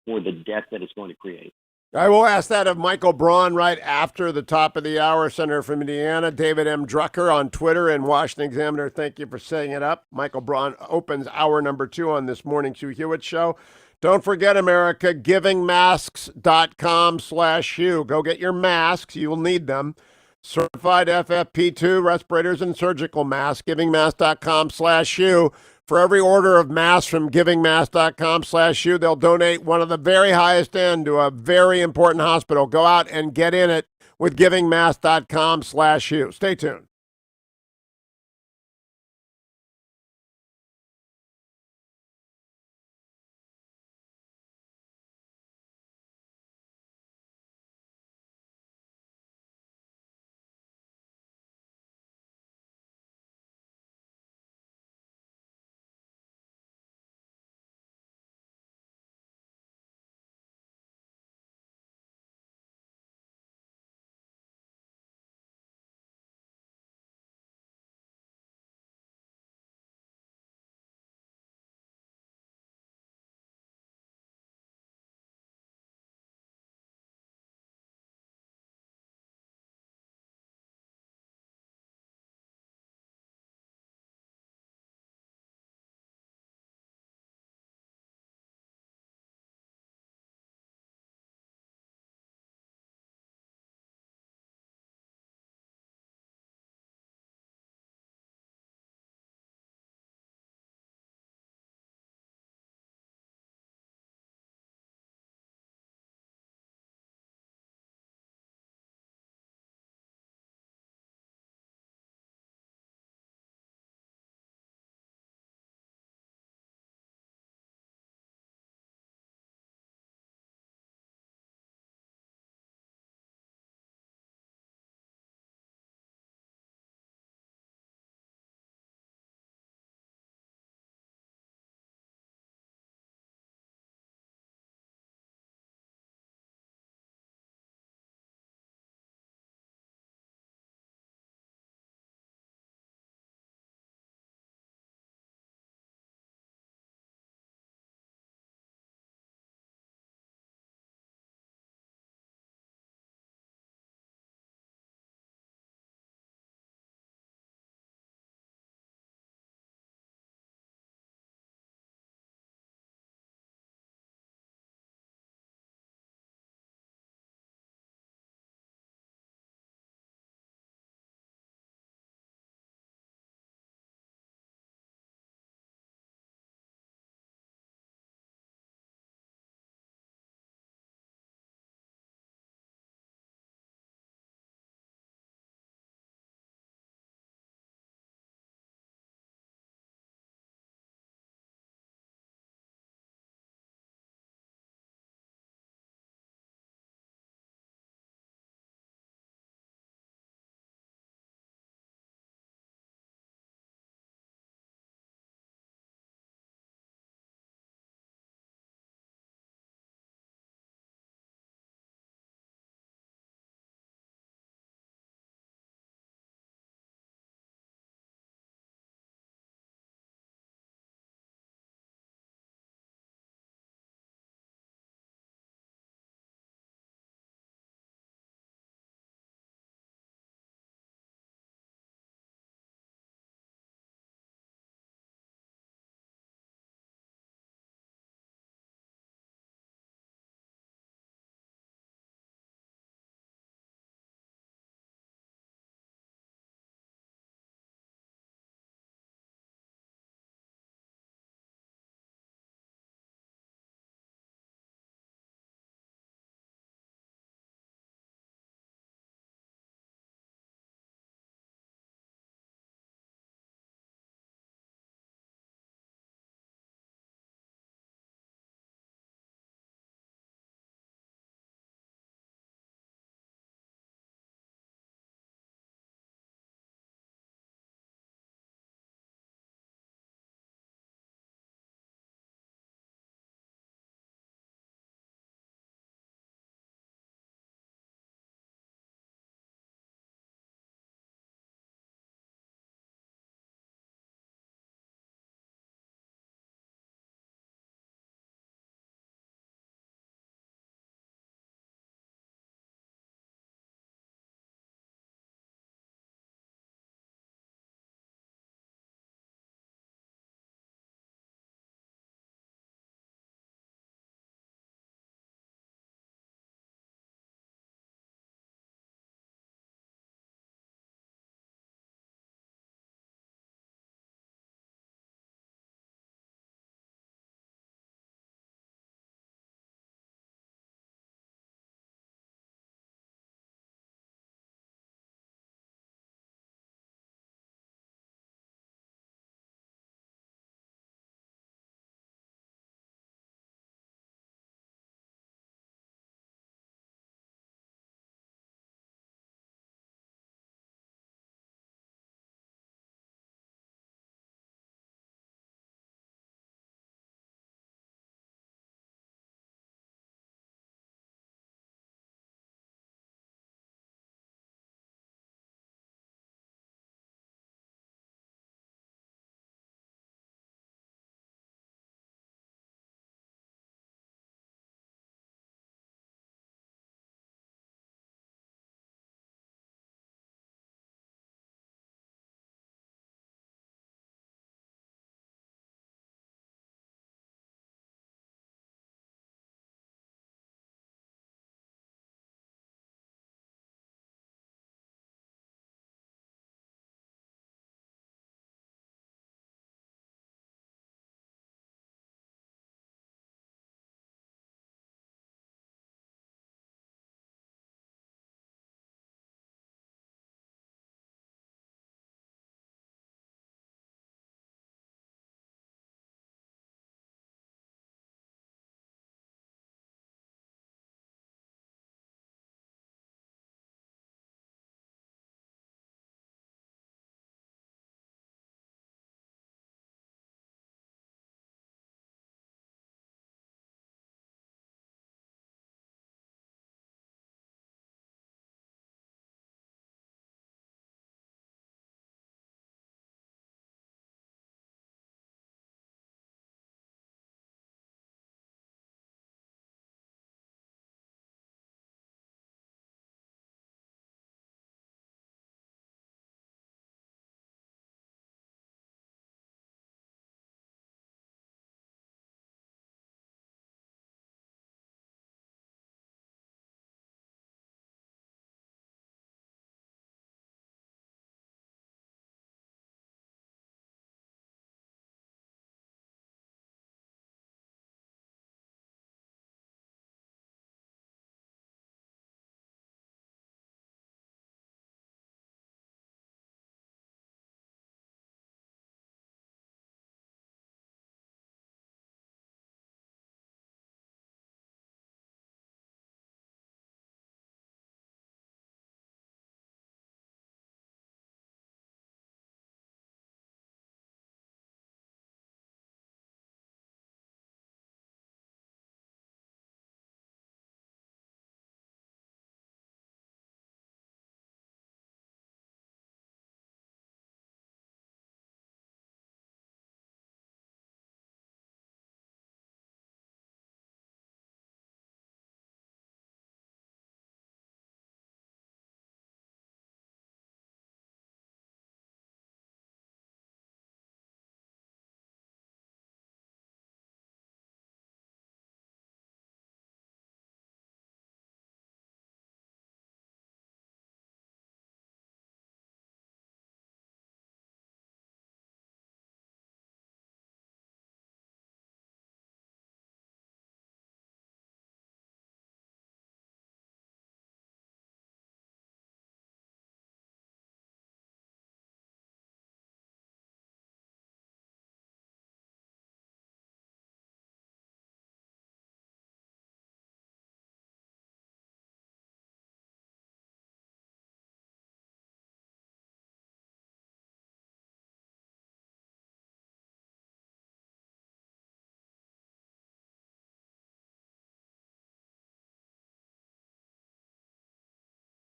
or the debt that it's going to create? I will ask that of Michael Braun right after the top of the hour. Senator from Indiana, David M. Drucker on Twitter and Washington Examiner. Thank you for setting it up. Michael Braun opens hour number 2 on this morning's Hugh Hewitt Show. Don't forget, America, givingmasks.com/Hugh. Go get your masks. You will need them. Certified FFP2 respirators and surgical masks, givingmask.com/Hugh. For every order of masks from givingmask.com/Hugh, they'll donate one of the very highest end to a very important hospital. Go out and get in it with givingmask.com/Hugh. Stay tuned.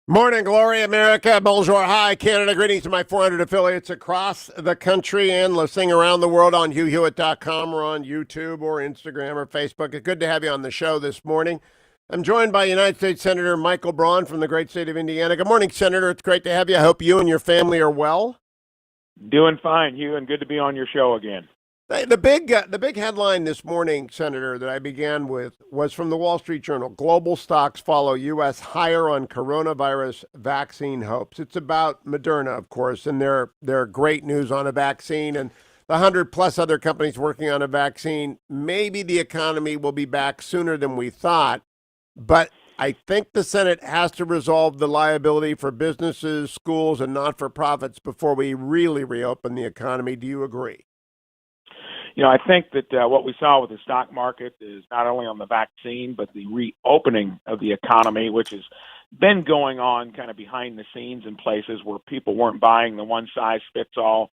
Morning, glory, America. Bonjour, hi, Canada. Greetings to my 400 affiliates across the country and listening around the world on HughHewitt.com or on YouTube or Instagram or Facebook. It's good to have you on the show this morning. I'm joined by United States Senator Michael Braun from the great state of Indiana. Good morning, Senator. It's great to have you. I hope you and your family are well. Doing fine, Hugh, and good to be on your show again. The big headline this morning, Senator, that I began with was from the Wall Street Journal. Global stocks follow U.S. higher on coronavirus vaccine hopes. It's about Moderna, of course, and their great news on a vaccine and the 100+ other companies working on a vaccine. Maybe the economy will be back sooner than we thought, but I think the Senate has to resolve the liability for businesses, schools, and not-for-profits before we really reopen the economy. Do you agree? You know, I think that what we saw with the stock market is not only on the vaccine, but the reopening of the economy, which has been going on kind of behind the scenes in places where people weren't buying the one-size-fits-all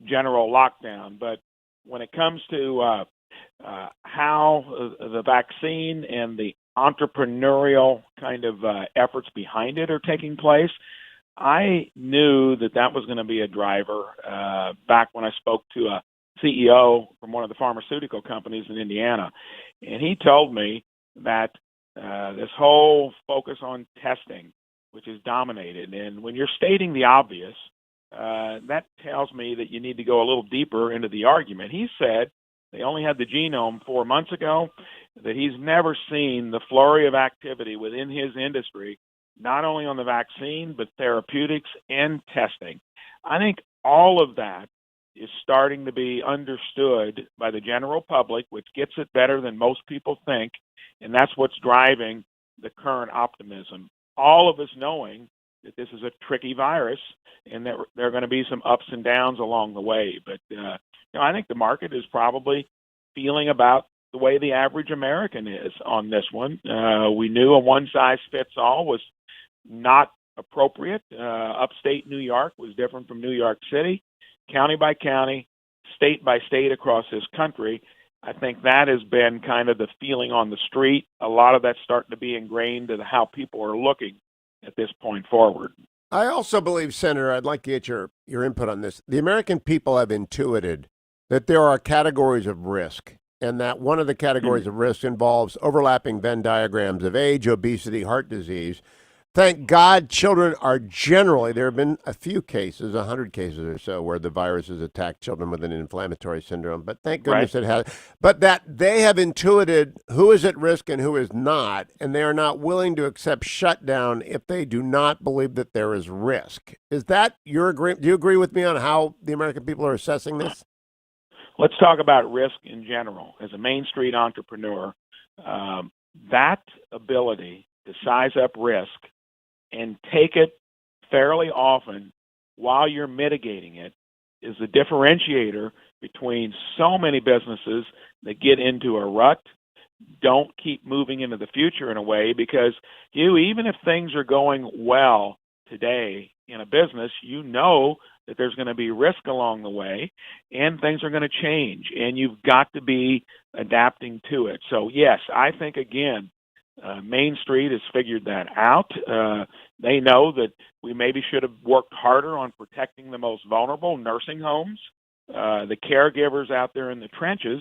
general lockdown. But when it comes to how the vaccine and the entrepreneurial kind of efforts behind it are taking place, I knew that was going to be a driver back when I spoke to a CEO from one of the pharmaceutical companies in Indiana. And he told me that this whole focus on testing, which is dominated, and when you're stating the obvious, that tells me that you need to go a little deeper into the argument. He said they only had the genome 4 months ago, that he's never seen the flurry of activity within his industry, not only on the vaccine, but therapeutics and testing. I think all of that is starting to be understood by the general public, which gets it better than most people think, and that's what's driving the current optimism. All of us knowing that this is a tricky virus and that there are going to be some ups and downs along the way. But I think the market is probably feeling about the way the average American is on this one. We knew a one-size-fits-all was not appropriate. Upstate New York was different from New York City. County by county, state by state across this country, I think that has been kind of the feeling on the street. A lot of that's starting to be ingrained in how people are looking at this point forward. I also believe, Senator, I'd like to get your input on this. The American people have intuited that there are categories of risk, and that one of the categories of risk involves overlapping Venn diagrams of age, obesity, heart disease. Thank God children are generally, there have been a few cases, 100 cases or so, where the virus has attacked children with an inflammatory syndrome, but thank goodness it has. But that they have intuited who is at risk and who is not, and they are not willing to accept shutdown if they do not believe that there is risk. Is that your agreement? Do you agree with me on how the American people are assessing this? Let's talk about risk in general. As a Main Street entrepreneur, that ability to size up risk and take it fairly often while you're mitigating it is the differentiator between so many businesses that get into a rut, don't keep moving into the future in a way, because even if things are going well today in a business, you know that there's going to be risk along the way and things are going to change, and you've got to be adapting to it. So yes, I think again, Main Street has figured that out. They know that we maybe should have worked harder on protecting the most vulnerable, nursing homes, the caregivers out there in the trenches,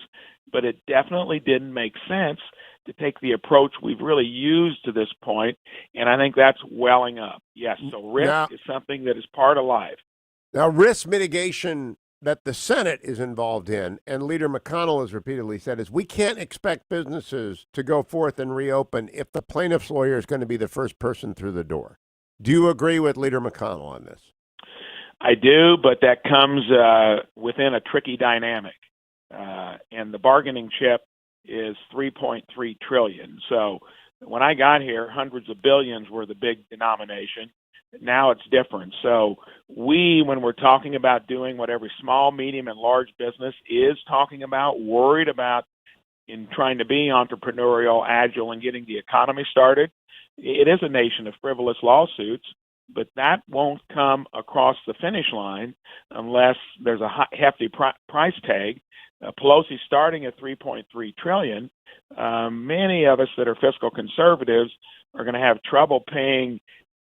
but it definitely didn't make sense to take the approach we've really used to this point, and I think that's welling up. Yes, so risk is something that is part of life. Now, risk mitigation that the Senate is involved in, and Leader McConnell has repeatedly said, is we can't expect businesses to go forth and reopen if the plaintiff's lawyer is going to be the first person through the door. Do you agree with Leader McConnell on this? I do, but that comes within a tricky dynamic. And the bargaining chip is $3.3 trillion. So when I got here, hundreds of billions were the big denomination. Now it's different. So when we're talking about doing what every small, medium, and large business is talking about, worried about in trying to be entrepreneurial, agile, and getting the economy started, it is a nation of frivolous lawsuits, but that won't come across the finish line unless there's a hefty price tag. Pelosi starting at $3.3 trillion. Many of us that are fiscal conservatives are going to have trouble paying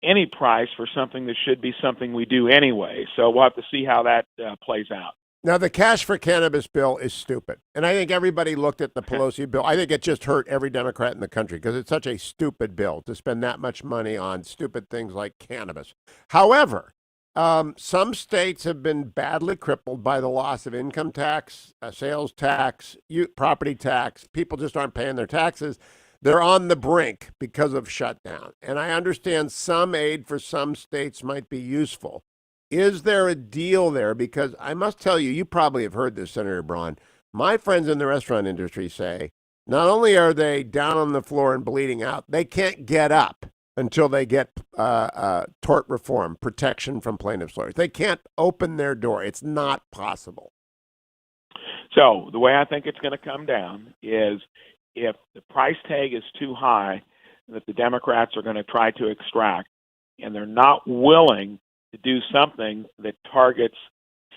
any price for something that should be something we do anyway. So we'll have to see how that plays out. Now, the cash for cannabis bill is stupid. And I think everybody looked at the Pelosi bill. I think it just hurt every Democrat in the country because it's such a stupid bill to spend that much money on stupid things like cannabis. However, some states have been badly crippled by the loss of income tax, sales tax, property tax. People just aren't paying their taxes. They're on the brink because of shutdown. And I understand some aid for some states might be useful. Is there a deal there? Because I must tell you, you probably have heard this, Senator Braun. My friends in the restaurant industry say not only are they down on the floor and bleeding out, they can't get up until they get tort reform, protection from plaintiffs' lawyers. They can't open their door. It's not possible. So the way I think it's going to come down is if the price tag is too high that the Democrats are going to try to extract, and they're not willing to do something that targets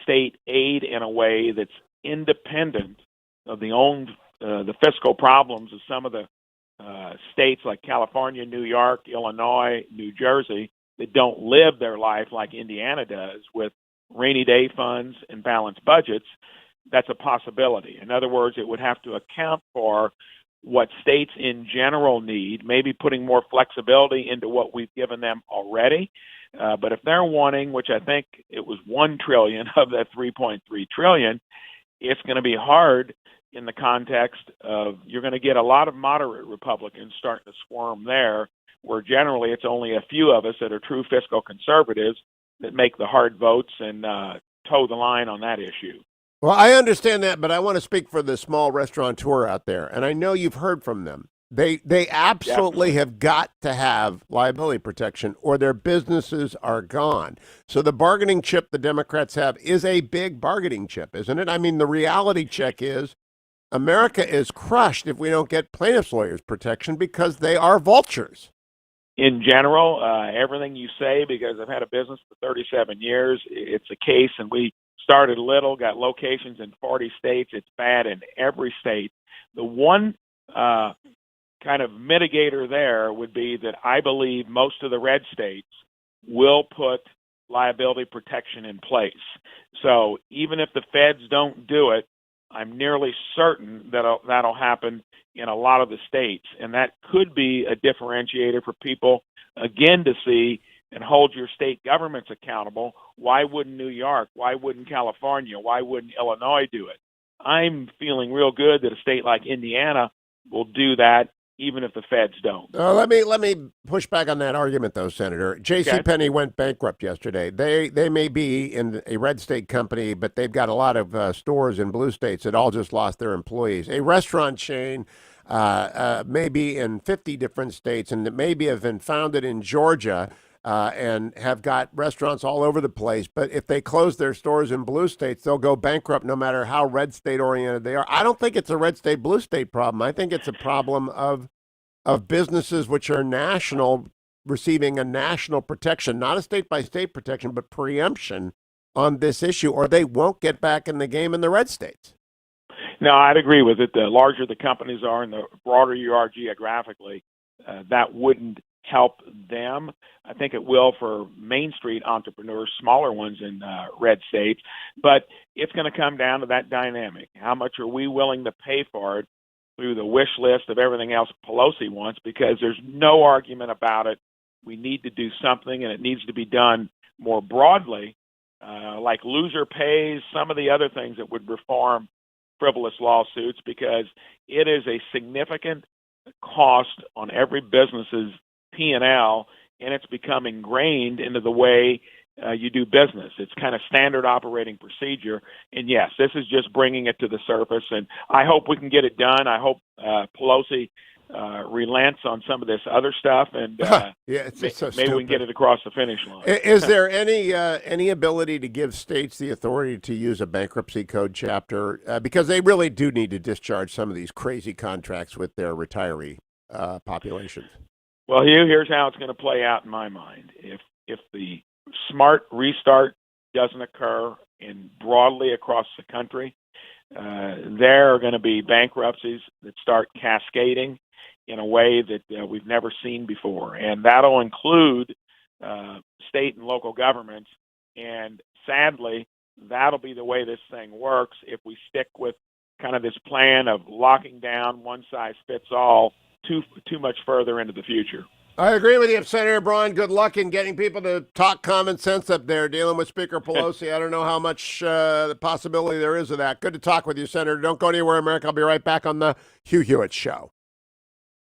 state aid in a way that's independent of the fiscal problems of some of the states like California, New York, Illinois, New Jersey that don't live their life like Indiana does with rainy day funds and balanced budgets. That's a possibility. In other words, it would have to account for what states in general need, maybe putting more flexibility into what we've given them already. But if they're wanting, which I think it was $1 trillion of that $3.3 trillion, it's going to be hard in the context of you're going to get a lot of moderate Republicans starting to squirm there, where generally it's only a few of us that are true fiscal conservatives that make the hard votes and toe the line on that issue. Well, I understand that, but I want to speak for the small restaurateur out there, and I know you've heard from them. They absolutely have got to have liability protection or their businesses are gone. So the bargaining chip the Democrats have is a big bargaining chip, isn't it? I mean, the reality check is America is crushed if we don't get plaintiffs' lawyers protection because they are vultures. In general, everything you say, because I've had a business for 37 years, it's a case, and we started little, got locations in 40 states. It's bad in every state. The one kind of mitigator there would be that I believe most of the red states will put liability protection in place. So even if the feds don't do it, I'm nearly certain that that'll happen in a lot of the states. And that could be a differentiator for people, again, to see and hold your state governments accountable. Why wouldn't New York? Why wouldn't California? Why wouldn't Illinois do it? I'm feeling real good that a state like Indiana will do that, even if the feds don't. Let me push back on that argument, though, Senator. JCPenney went bankrupt yesterday. They may be in a red state company, but they've got a lot of stores in blue states that all just lost their employees. A restaurant chain may be in 50 different states, and it maybe have been founded in Georgia and have got restaurants all over the place. But if they close their stores in blue states, they'll go bankrupt no matter how red state oriented they are. I don't think it's a red state, blue state problem. I think it's a problem of businesses which are national receiving a national protection, not a state by state protection, but preemption on this issue, or they won't get back in the game in the red states. No, I'd agree with it. The larger the companies are and the broader you are geographically, that wouldn't help them. I think it will for Main Street entrepreneurs, smaller ones in red states. But it's going to come down to that dynamic. How much are we willing to pay for it through the wish list of everything else Pelosi wants? Because there's no argument about it. We need to do something, and it needs to be done more broadly, like loser pays, some of the other things that would reform frivolous lawsuits, because it is a significant cost on every business's P&L, and it's become ingrained into the way you do business. It's kind of standard operating procedure. And yes, this is just bringing it to the surface, and I hope we can get it done. I hope Pelosi relents on some of this other stuff, and it's so maybe we can get it across the finish line. Is there any ability to give states the authority to use a bankruptcy code chapter? Because they really do need to discharge some of these crazy contracts with their retiree populations. Well, Hugh, here's how it's going to play out in my mind. If the smart restart doesn't occur and broadly across the country, there are going to be bankruptcies that start cascading in a way that we've never seen before. And that'll include state and local governments. And sadly, that'll be the way this thing works if we stick with kind of this plan of locking down one size fits all too much further into the future. I agree with you, Senator Braun. Good luck in getting people to talk common sense up there dealing with Speaker Pelosi. I don't know how much the possibility there is of that. Good to talk with you, Senator. Don't go anywhere, America. I'll be right back on the Hugh Hewitt Show.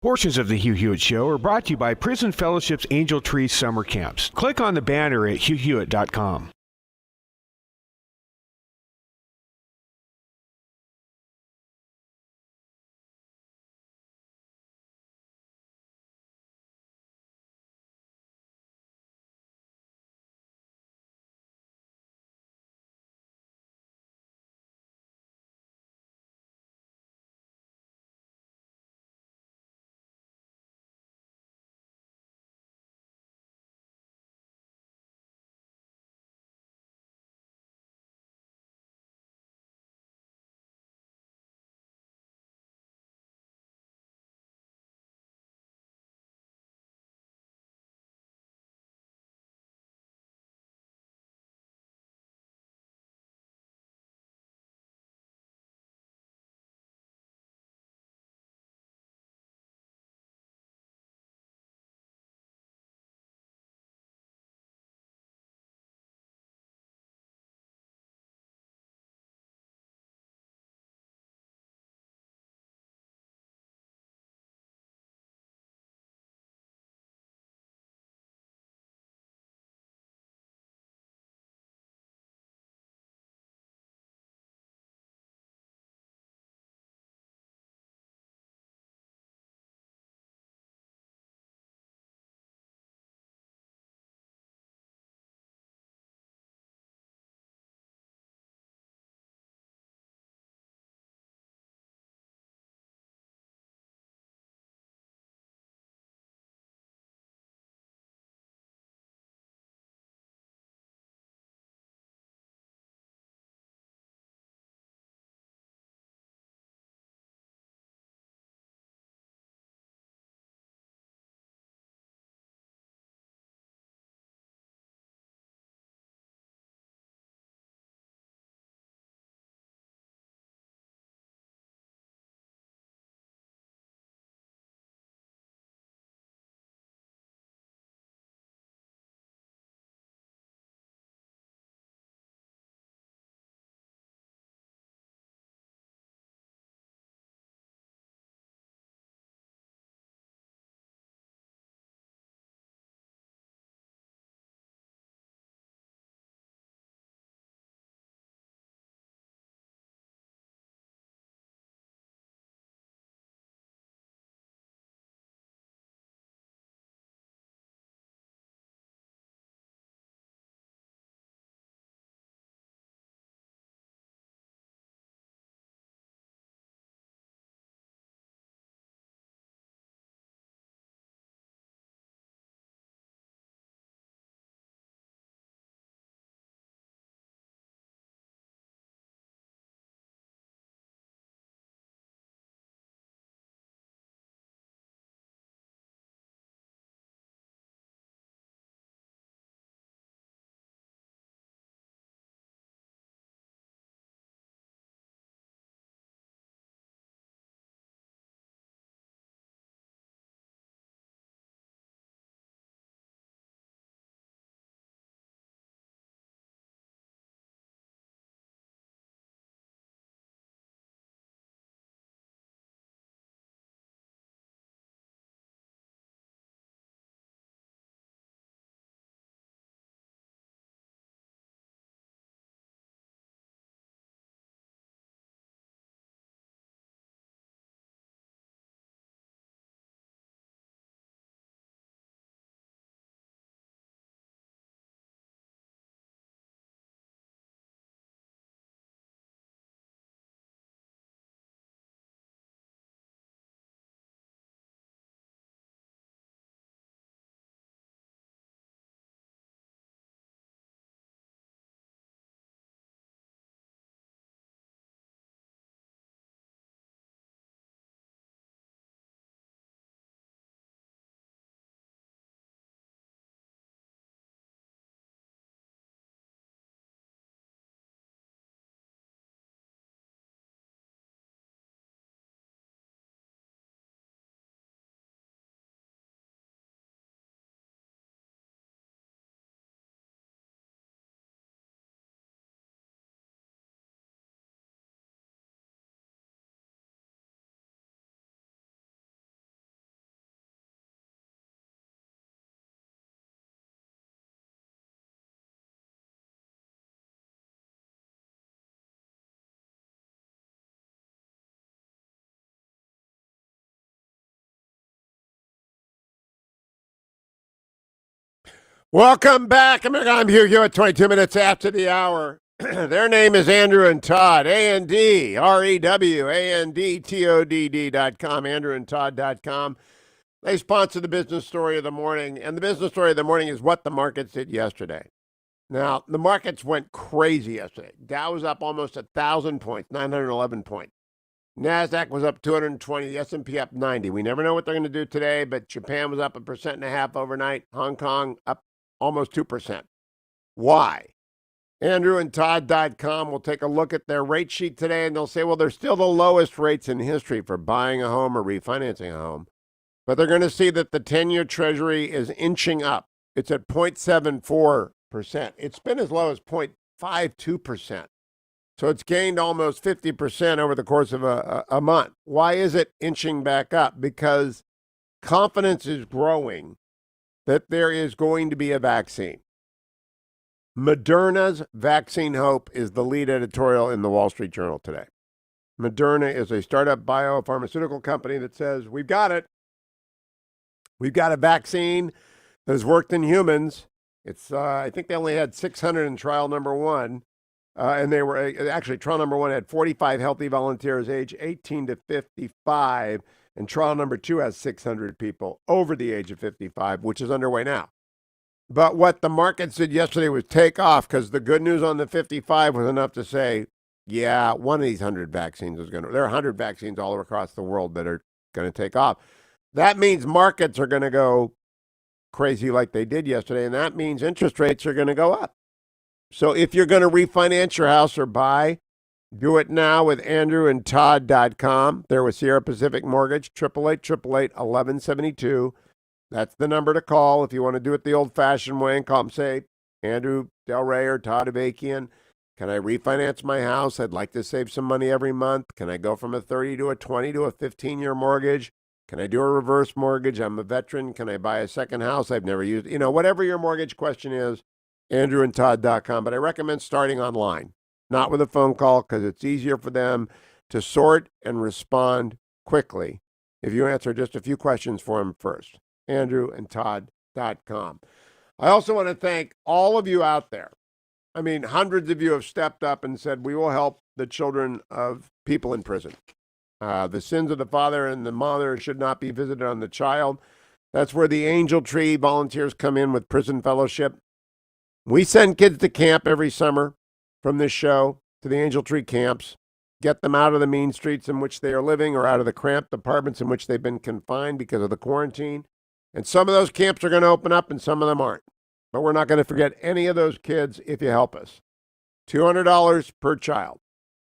Portions of the Hugh Hewitt Show are brought to you by Prison Fellowship's Angel Tree Summer Camps. Click on the banner at hughhewitt.com. Welcome back, America. I'm Hugh Hewitt, 22 minutes after the hour. Their name is Andrew and Todd, AndRew, AndTodd.com, AndrewandTodd.com. They sponsor the business story of the morning, and the business story of the morning is what the markets did yesterday. Now, the markets went crazy yesterday. Dow was up almost 1,000 points, 911 points. NASDAQ was up 220, the S&P up 90. We never know what they're going to do today, but Japan was up 1.5% overnight. Hong Kong up almost 2%. Why? AndrewandTodd.com will take a look at their rate sheet today, and they'll say, well, they're still the lowest rates in history for buying a home or refinancing a home. But they're going to see that the 10-year Treasury is inching up. It's at 0.74%. It's been as low as 0.52%. So it's gained almost 50% over the course of a month. Why is it inching back up? Because confidence is growing that there is going to be a vaccine. Moderna's vaccine hope is the lead editorial in the Wall Street Journal today. Moderna is a startup biopharmaceutical company that says, we've got it. We've got a vaccine that has worked in humans. It's I think they only had 600 in trial number one. And they were actually, trial number one had 45 healthy volunteers age 18 to 55. And trial number two has 600 people over the age of 55, which is underway now. But what the markets did yesterday was take off because the good news on the 55 was enough to say, yeah, one of these 100 vaccines is going to, there are 100 vaccines all across the world that are going to take off. That means markets are going to go crazy like they did yesterday, and that means interest rates are going to go up. So if you're going to refinance your house or buy, do it now with AndrewandTodd.com. They're with Sierra Pacific Mortgage, 888-888-1172. That's the number to call if you want to do it the old-fashioned way and call them, say, Andrew Del Rey or Todd Avakian, can I refinance my house? I'd like to save some money every month. Can I go from a 30 to a 20 to a 15-year mortgage? Can I do a reverse mortgage? I'm a veteran. Can I buy a second house? I've never used, whatever your mortgage question is, AndrewandTodd.com. But I recommend starting online, not with a phone call, because it's easier for them to sort and respond quickly if you answer just a few questions for them first. AndrewandTodd.com. I also want to thank all of you out there. I mean, hundreds of you have stepped up and said, we will help the children of people in prison. The sins of the father and the mother should not be visited on the child. That's where the Angel Tree volunteers come in with Prison Fellowship. We send kids to camp every summer from this show to the Angel Tree camps, get them out of the mean streets in which they are living or out of the cramped apartments in which they've been confined because of the quarantine. And some of those camps are going to open up and some of them aren't. But we're not going to forget any of those kids if you help us. $200 per child.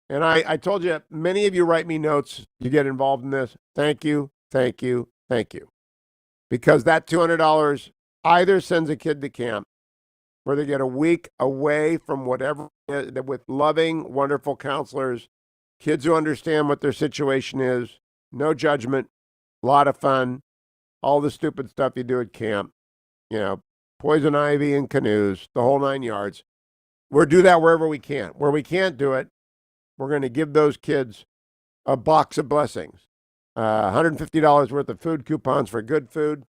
And I told you, many of you write me notes. You get involved in this. Thank you, thank you, thank you. Because that $200 either sends a kid to camp where they get a week away from whatever, with loving, wonderful counselors, kids who understand what their situation is, no judgment, a lot of fun, all the stupid stuff you do at camp, poison ivy and canoes, the whole 9 yards. We'll do that wherever we can. Where we can't do it, we're going to give those kids a box of blessings, $150 worth of food coupons for good food.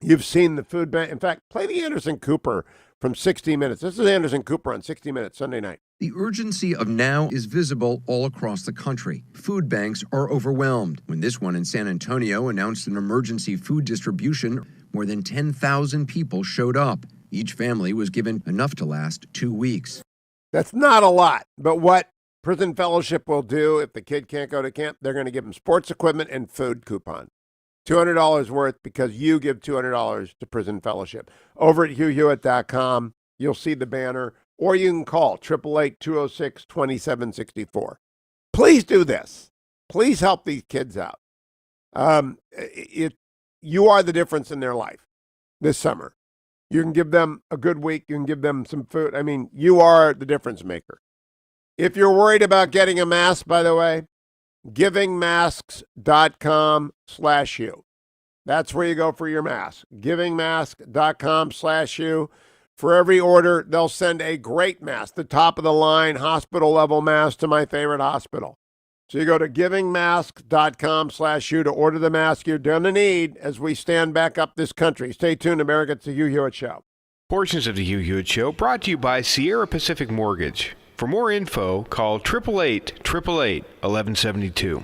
You've seen the food bank. In fact, play the Anderson Cooper from 60 Minutes. This is Anderson Cooper on 60 Minutes, Sunday night. The urgency of now is visible all across the country. Food banks are overwhelmed. When this one in San Antonio announced an emergency food distribution, more than 10,000 people showed up. Each family was given enough to last 2 weeks. That's not a lot, but what Prison Fellowship will do if the kid can't go to camp, they're going to give him sports equipment and food coupons. $200 worth because you give $200 to Prison Fellowship. Over at HughHewitt.com, you'll see the banner, or you can call 888-206-2764. Please do this. Please help these kids out. You are the difference in their life this summer. You can give them a good week. You can give them some food. I mean, you are the difference maker. If you're worried about getting a mask, by the way, givingmasks.com/you. That's where you go for your mask. Givingmask.com/you. For every order, they'll send a great mask, the top of the line, hospital level mask to my favorite hospital. So you go to givingmask.com/you to order the mask you're going to need as we stand back up this country. Stay tuned, America. It's the Hugh Hewitt Show. Portions of the Hugh Hewitt Show brought to you by Sierra Pacific Mortgage. For more info, call 888-888-1172.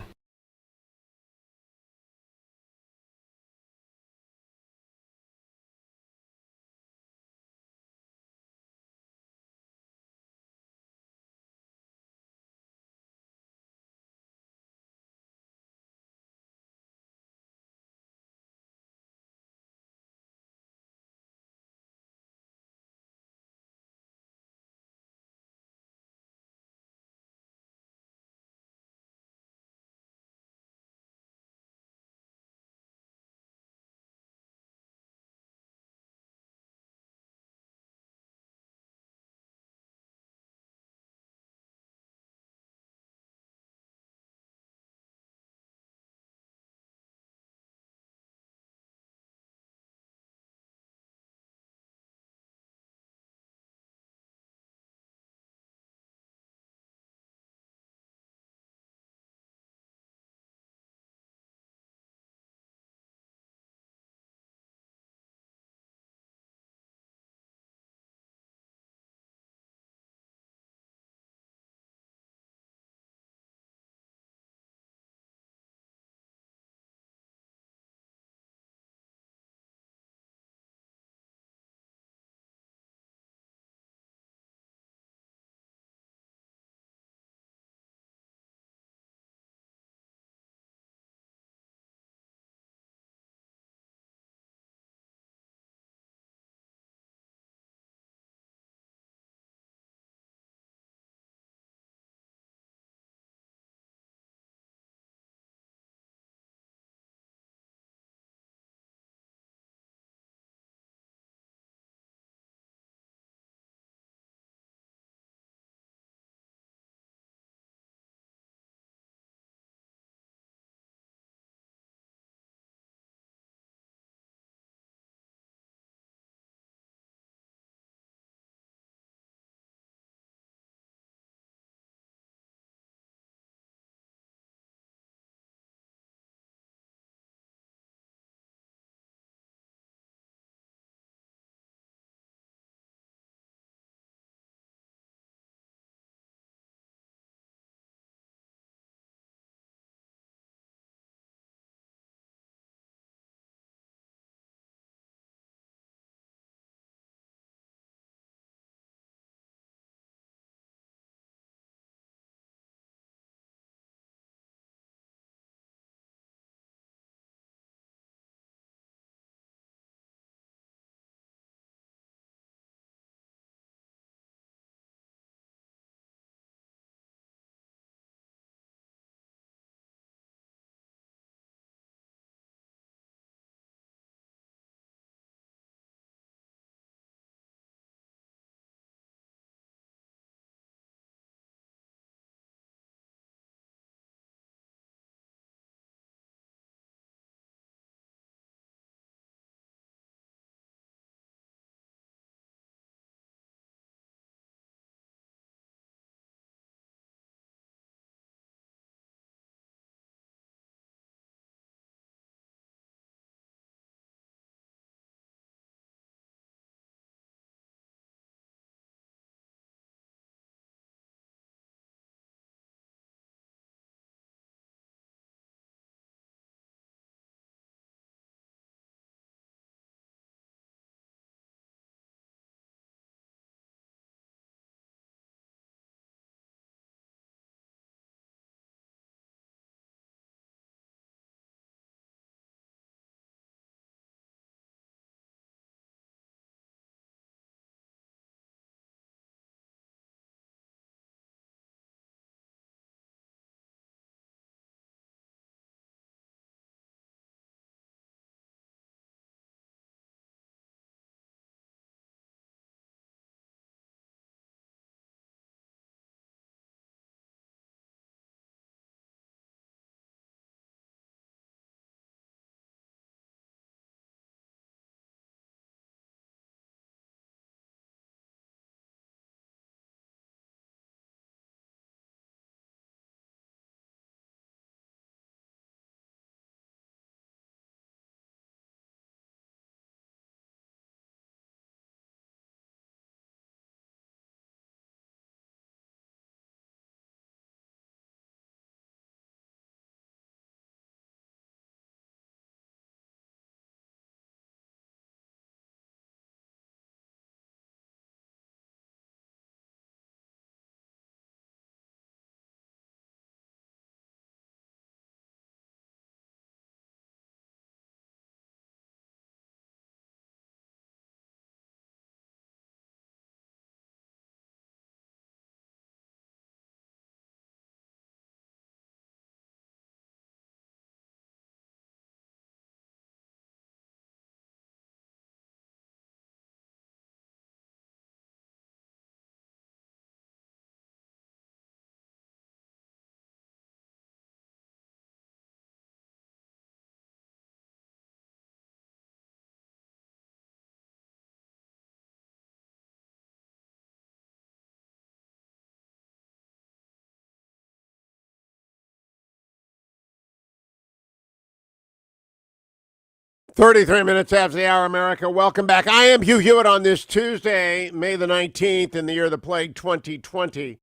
33 minutes after the hour, America. Welcome back. I am Hugh Hewitt on this Tuesday, May the 19th, in the year of the plague 2020.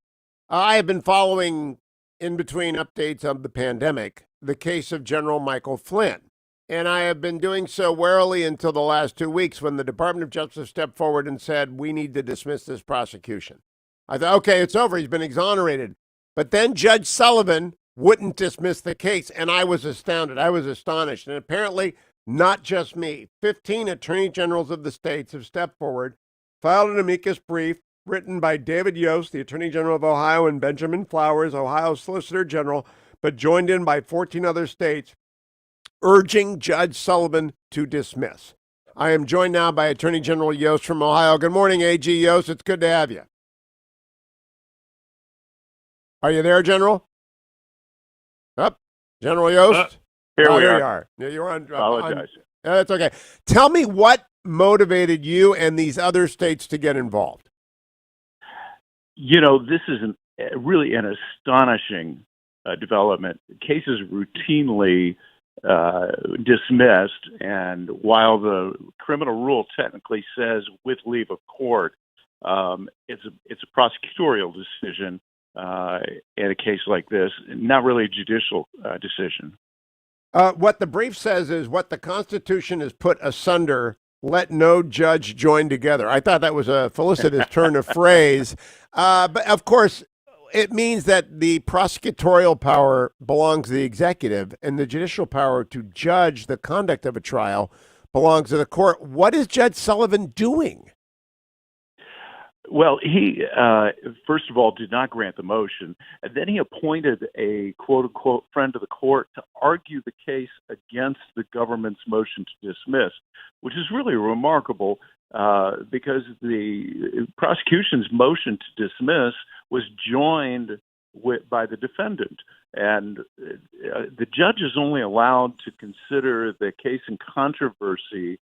I have been following, in between updates of the pandemic, the case of General Michael Flynn. And I have been doing so warily until the last 2 weeks when the Department of Justice stepped forward and said, we need to dismiss this prosecution. I thought, okay, it's over. He's been exonerated. But then Judge Sullivan wouldn't dismiss the case, and I was astounded. I was astonished. And apparently, not just me. 15 attorney generals of the states have stepped forward, filed an amicus brief written by David Yost, the Attorney General of Ohio, and Benjamin Flowers, Ohio's Solicitor General, but joined in by 14 other states, urging Judge Sullivan to dismiss. I am joined now by Attorney General Yost from Ohio. Good morning, AG Yost. It's good to have you. Are you there, General? Up, General Yost? Here we there are. You are. Yeah, you're on. Apologize. That's okay. Tell me what motivated you and these other states to get involved. You know, this is really an astonishing development. Cases routinely dismissed, and while the criminal rule technically says with leave of court, it's a prosecutorial decision in a case like this, not really a judicial decision. What the brief says is what the Constitution has put asunder, let no judge join together. I thought that was a felicitous turn of phrase. But of course, it means that the prosecutorial power belongs to the executive and the judicial power to judge the conduct of a trial belongs to the court. What is Judge Sullivan doing? Well, he, first of all, did not grant the motion, and then he appointed a quote-unquote friend of the court to argue the case against the government's motion to dismiss, which is really remarkable because the prosecution's motion to dismiss was joined by the defendant. And the judge is only allowed to consider the case in controversy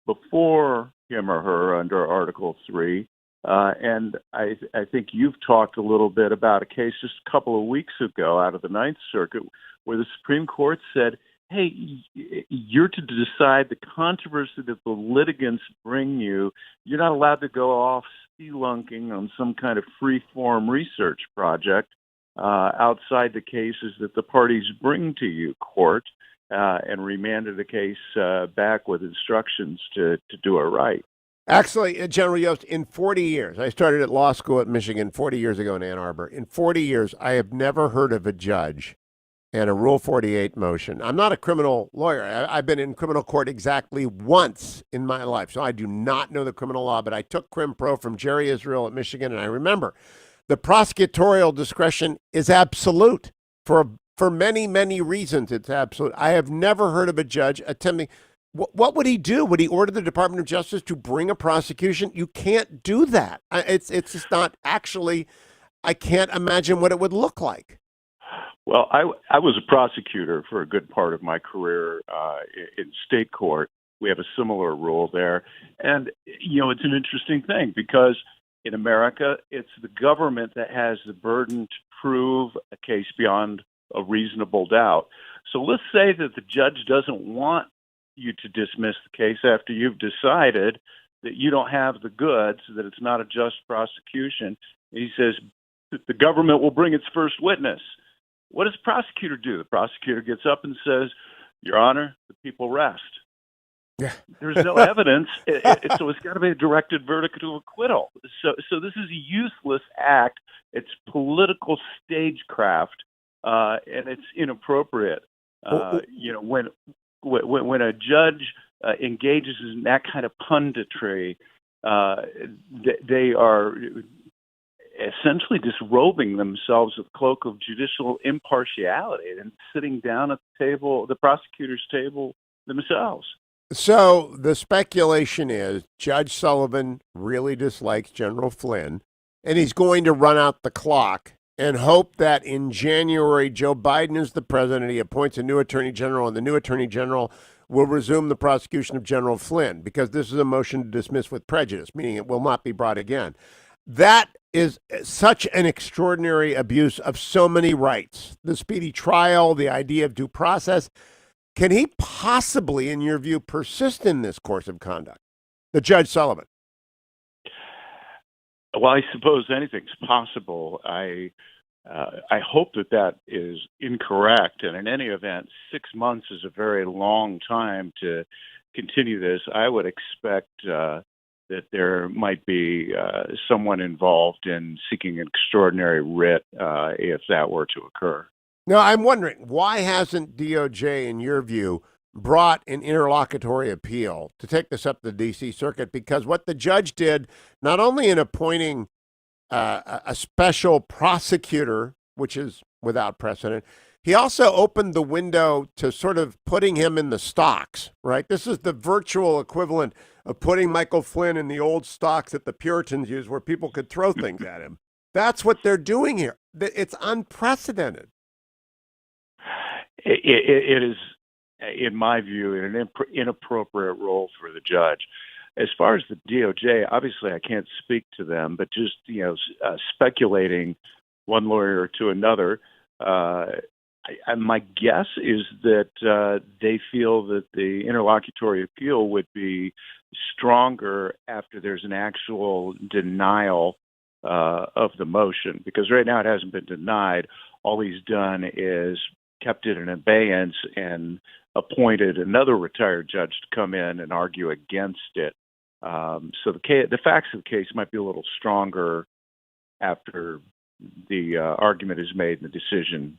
before him or her under Article 3. And I think you've talked a little bit about a case just a couple of weeks ago out of the Ninth Circuit where the Supreme Court said, hey, you're to decide the controversy that the litigants bring you. You're not allowed to go off spelunking on some kind of free-form research project outside the cases that the parties bring to you, court, and remanded the case back with instructions to do it right. Actually, General Yost, in 40 years, I started at law school at Michigan 40 years ago in Ann Arbor. In 40 years, I have never heard of a judge and a Rule 48 motion. I'm not a criminal lawyer. I've been in criminal court exactly once in my life, so I do not know the criminal law, but I took Crim Pro from Jerry Israel at Michigan, and I remember the prosecutorial discretion is absolute. For many, many reasons, it's absolute. I have never heard of a judge attempting. What would he do? Would he order the Department of Justice to bring a prosecution? You can't do that. It's just not actually, I can't imagine what it would look like. Well, I was a prosecutor for a good part of my career in state court. We have a similar rule there. And, you know, it's an interesting thing because in America, it's the government that has the burden to prove a case beyond a reasonable doubt. So let's say that the judge doesn't want you to dismiss the case after you've decided that you don't have the goods, that it's not a just prosecution. He says the government will bring its first witness. What does the prosecutor do? The prosecutor gets up and says, Your Honor, the people rest. Yeah. There's no evidence, so it's got to be a directed verdict of acquittal. So this is a useless act. It's political stagecraft, and it's inappropriate. You know, when a judge engages in that kind of punditry, they are essentially disrobing themselves with the cloak of judicial impartiality and sitting down at the table, the prosecutor's table themselves. So the speculation is Judge Sullivan really dislikes General Flynn, and he's going to run out the clock and hope that in January, Joe Biden is the president. He appoints a new attorney general, and the new attorney general will resume the prosecution of General Flynn because this is a motion to dismiss with prejudice, meaning it will not be brought again. That is such an extraordinary abuse of so many rights. The speedy trial, the idea of due process. Can he possibly, in your view, persist in this course of conduct? The Judge Sullivan. Well, I suppose anything's possible. I hope that is incorrect. And in any event, 6 months is a very long time to continue this. I would expect that there might be someone involved in seeking an extraordinary writ if that were to occur. Now, I'm wondering, why hasn't DOJ, in your view, brought an interlocutory appeal to take this up to the D.C. Circuit? Because what the judge did, not only in appointing a special prosecutor, which is without precedent, he also opened the window to sort of putting him in the stocks, right? This is the virtual equivalent of putting Michael Flynn in the old stocks that the Puritans used where people could throw things at him. That's what they're doing here. It's unprecedented. It is, in my view, an inappropriate role for the judge. As far as the DOJ, obviously I can't speak to them, but just speculating one lawyer to another, my guess is that they feel that the interlocutory appeal would be stronger after there's an actual denial of the motion, because right now it hasn't been denied. All he's done is kept it in abeyance and appointed another retired judge to come in and argue against it. So the facts of the case might be a little stronger after the argument is made and the decision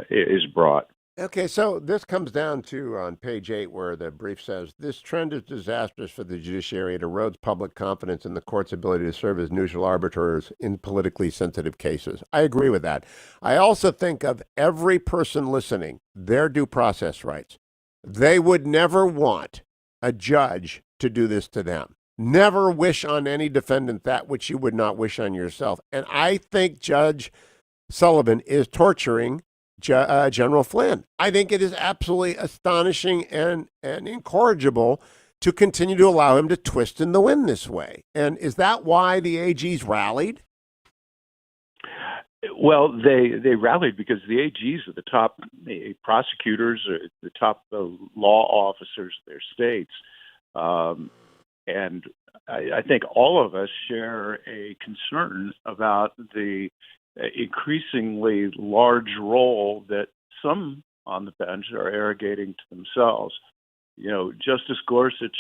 is brought. Okay, so this comes down to on page 8 where the brief says, this trend is disastrous for the judiciary. It erodes public confidence in the court's ability to serve as neutral arbiters in politically sensitive cases. I agree with that. I also think of every person listening, their due process rights. They would never want a judge to do this to them. Never wish on any defendant that which you would not wish on yourself. And I think Judge Sullivan is torturing General Flynn. I think it is absolutely astonishing and incorrigible to continue to allow him to twist in the wind this way. And is that why the AGs rallied? Well, they rallied because the AGs are the top prosecutors, or the top law officers of their states. And I think all of us share a concern about the increasingly large role that some on the bench are arrogating to themselves. Justice Gorsuch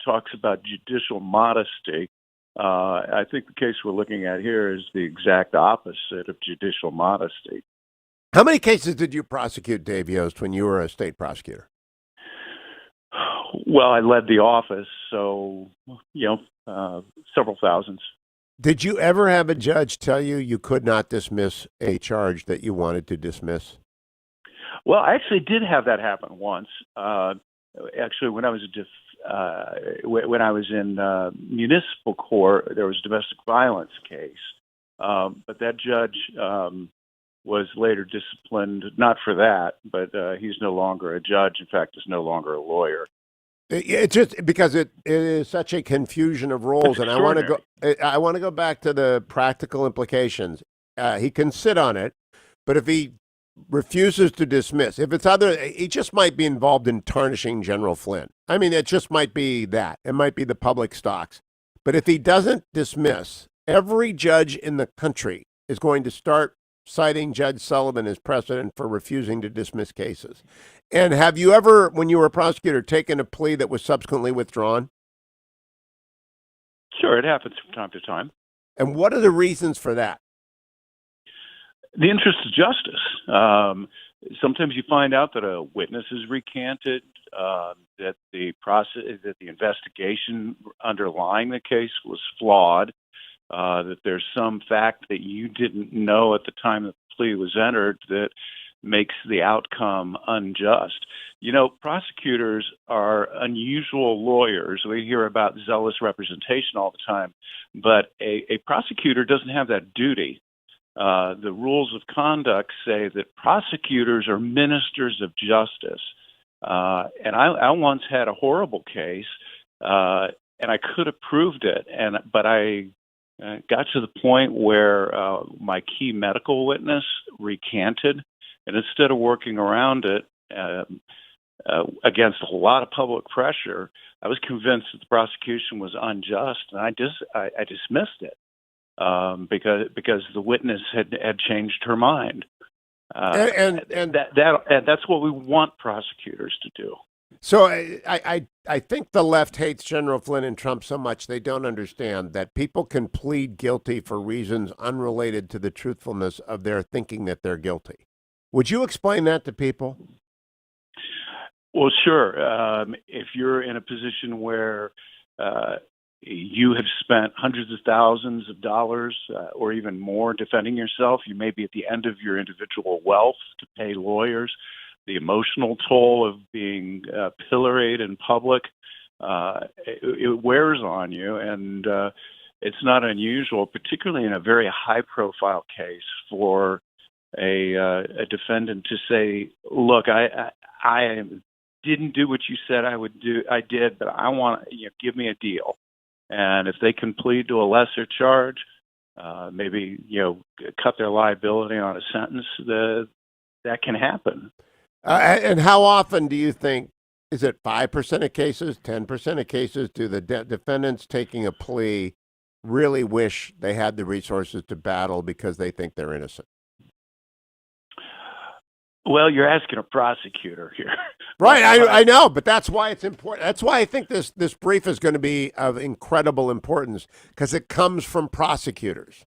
talks about judicial modesty. I think the case we're looking at here is the exact opposite of judicial modesty. How many cases did you prosecute, Dave Yost, when you were a state prosecutor? Well, I led the office, so, several thousands. Did you ever have a judge tell you you could not dismiss a charge that you wanted to dismiss? Well, I actually did have that happen once. Actually, when I was in municipal court, there was a domestic violence case, but that judge was later disciplined, not for that, but he's no longer a judge. In fact, is no longer a lawyer. It's just because it is such a confusion of roles, and I want to go back to the practical implications. He can sit on it, but if he refuses to dismiss, if it's he just might be involved in tarnishing General Flynn. I mean, it just might be that. It might be the public stocks. But if he doesn't dismiss, every judge in the country is going to start citing Judge Sullivan as precedent for refusing to dismiss cases. And have you ever, when you were a prosecutor, taken a plea that was subsequently withdrawn? Sure, it happens from time to time. And what are the reasons for that? The interest of justice. Sometimes you find out that a witness is recanted, that the investigation underlying the case was flawed, that there's some fact that you didn't know at the time that the plea was entered that makes the outcome unjust. Prosecutors are unusual lawyers. We hear about zealous representation all the time, but a prosecutor doesn't have that duty. The rules of conduct say that prosecutors are ministers of justice. And I once had a horrible case, and I could have proved it, but I got to the point where my key medical witness recanted, and instead of working around it, against a lot of public pressure, I was convinced that the prosecution was unjust, and I dismissed it because the witness had changed her mind. And that's what we want prosecutors to do. So I think the left hates General Flynn and Trump so much they don't understand that people can plead guilty for reasons unrelated to the truthfulness of their thinking that they're guilty. Would you explain that to people? Well, sure. If you're in a position where you have spent hundreds of thousands of dollars or even more defending yourself, you may be at the end of your individual wealth to pay lawyers. The emotional toll of being pilloried in public, it wears on you, and it's not unusual, particularly in a very high-profile case, for a defendant to say, "Look, I didn't do what you said I would do. I did, but I want give me a deal." And if they can plead to a lesser charge, maybe cut their liability on a sentence, that can happen. And how often do you think, is it 5% of cases, 10% of cases, do the defendants taking a plea really wish they had the resources to battle because they think they're innocent? Well, you're asking a prosecutor here. Right, I know, but that's why it's important. That's why I think this brief is going to be of incredible importance, because it comes from prosecutors.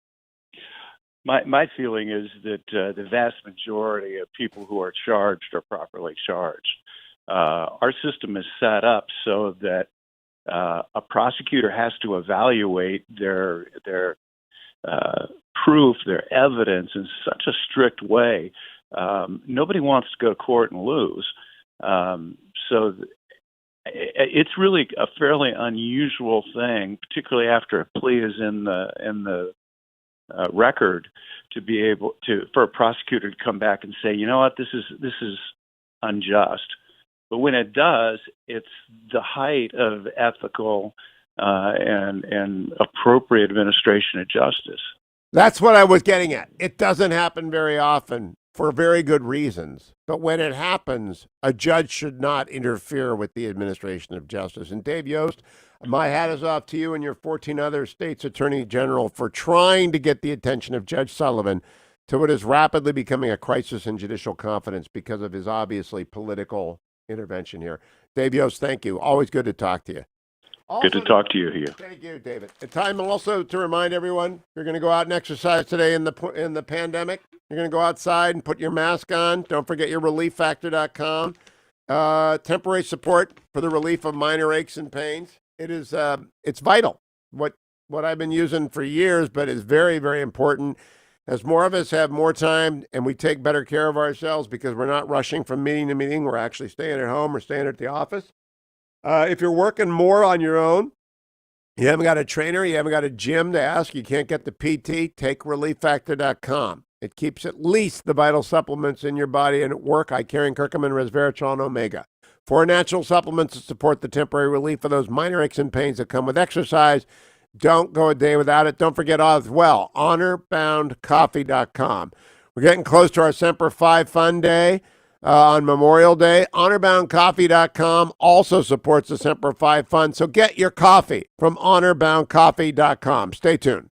My feeling is that the vast majority of people who are charged are properly charged. Our system is set up so that a prosecutor has to evaluate their proof, their evidence in such a strict way. Nobody wants to go to court and lose. So it's really a fairly unusual thing, particularly after a plea is in the record, to be able for a prosecutor to come back and say, you know what, this is unjust. But when it does, it's the height of ethical and appropriate administration of justice. That's what I was getting at. It doesn't happen very often for very good reasons. But when it happens, a judge should not interfere with the administration of justice. And Dave Yost, my hat is off to you and your 14 other states' attorney general for trying to get the attention of Judge Sullivan to what is rapidly becoming a crisis in judicial confidence because of his obviously political intervention here. Dave Yost, thank you. Always good to talk to you. Good to talk to you here. Thank you, David. The time also to remind everyone, you're going to go out and exercise today in the pandemic. You're going to go outside and put your mask on. Don't forget your relieffactor.com. Temporary support for the relief of minor aches and pains. It is it's vital. What I've been using for years, but is very, very important. As more of us have more time and we take better care of ourselves because we're not rushing from meeting to meeting, we're actually staying at home or staying at the office. If you're working more on your own, you haven't got a trainer, you haven't got a gym to ask, you can't get the PT, take relieffactor.com. It keeps at least the vital supplements in your body, and at work, I carry curcumin, resveratrol, and omega. 4 natural supplements to support the temporary relief of those minor aches and pains that come with exercise. Don't go a day without it. Don't forget as well, honorboundcoffee.com. We're getting close to our Semper Fi Fun Day. On Memorial Day, honorboundcoffee.com also supports the Semper Fi Fund. So get your coffee from honorboundcoffee.com. Stay tuned.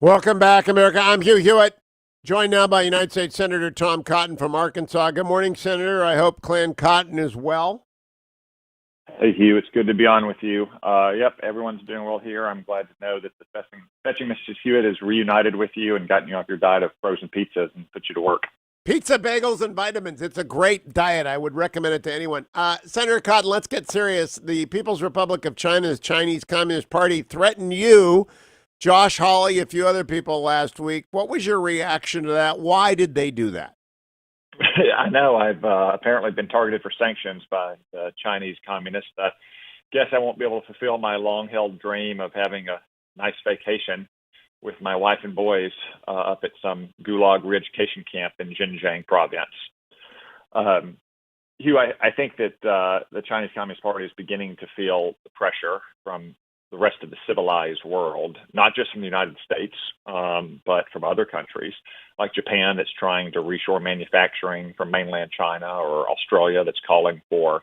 Welcome back, America. I'm Hugh Hewitt, joined now by United States Senator Tom Cotton from Arkansas. Good morning, Senator. I hope Clan Cotton is well. Hey, Hugh. It's good to be on with you. Yep, everyone's doing well here. I'm glad to know that the fetching Mrs. Hewitt has reunited with you and gotten you off your diet of frozen pizzas and put you to work. Pizza, bagels, and vitamins. It's a great diet. I would recommend it to anyone. Senator Cotton, let's get serious. The People's Republic of China's Chinese Communist Party threatened you, Josh Hawley, a few other people last week. What was your reaction to that? Why did they do that? I know I've apparently been targeted for sanctions by the Chinese communists. I guess I won't be able to fulfill my long-held dream of having a nice vacation with my wife and boys up at some gulag re-education camp in Xinjiang province. Hugh, I think that the Chinese Communist Party is beginning to feel the pressure from the rest of the civilized world, not just from the United States, but from other countries like Japan that's trying to reshore manufacturing from mainland China, or Australia that's calling for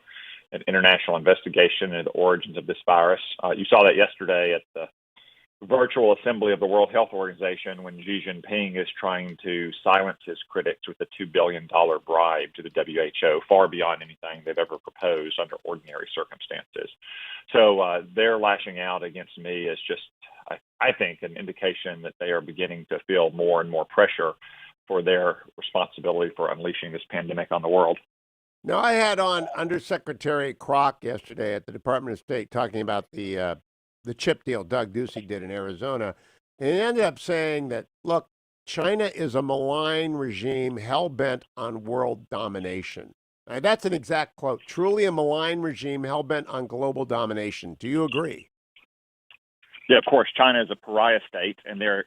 an international investigation into the origins of this virus. You saw that yesterday at the virtual assembly of the World Health Organization when Xi Jinping is trying to silence his critics with a $2 billion bribe to the WHO, far beyond anything they've ever proposed under ordinary circumstances. So their lashing out against me is just, I think, an indication that they are beginning to feel more and more pressure for their responsibility for unleashing this pandemic on the world. Now, I had on Undersecretary Kroc yesterday at the Department of State talking about the chip deal Doug Ducey did in Arizona. And he ended up saying that, look, China is a malign regime hell-bent on world domination. Now, that's an exact quote. Truly a malign regime hell-bent on global domination. Do you agree? Yeah, of course. China is a pariah state, and their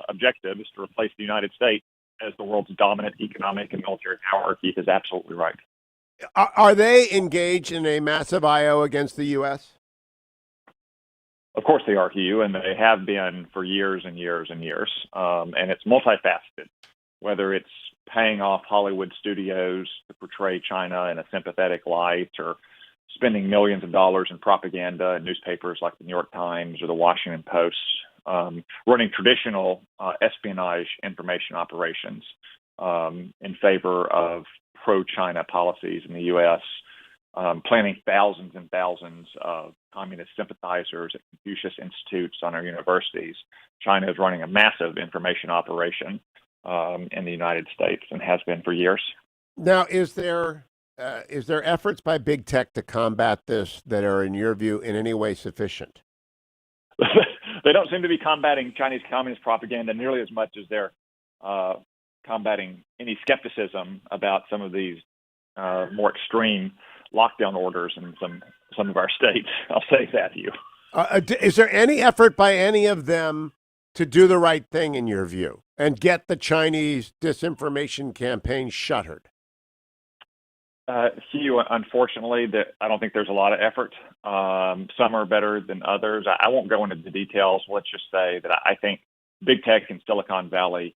objective is to replace the United States as the world's dominant economic and military power. He is absolutely right. Are they engaged in a massive I.O. against the U.S.? Of course they are, Hugh, and they have been for years and years and years. And it's multifaceted, whether it's paying off Hollywood studios to portray China in a sympathetic light, or spending millions of dollars in propaganda in newspapers like the New York Times or the Washington Post, running traditional espionage information operations in favor of pro-China policies in the U.S., planting thousands and thousands of communist sympathizers at Confucius Institutes on our universities. China is running a massive information operation in the United States and has been for years. Now, is there efforts by big tech to combat this that are, in your view, in any way sufficient? They don't seem to be combating Chinese communist propaganda nearly as much as they're combating any skepticism about some of these more extreme lockdown orders in some of our states. I'll say that to you. Is there any effort by any of them to do the right thing, in your view, and get the Chinese disinformation campaign shuttered? Hugh, unfortunately, I don't think there's a lot of effort. Some are better than others. I won't go into the details. Let's just say that I think big tech in Silicon Valley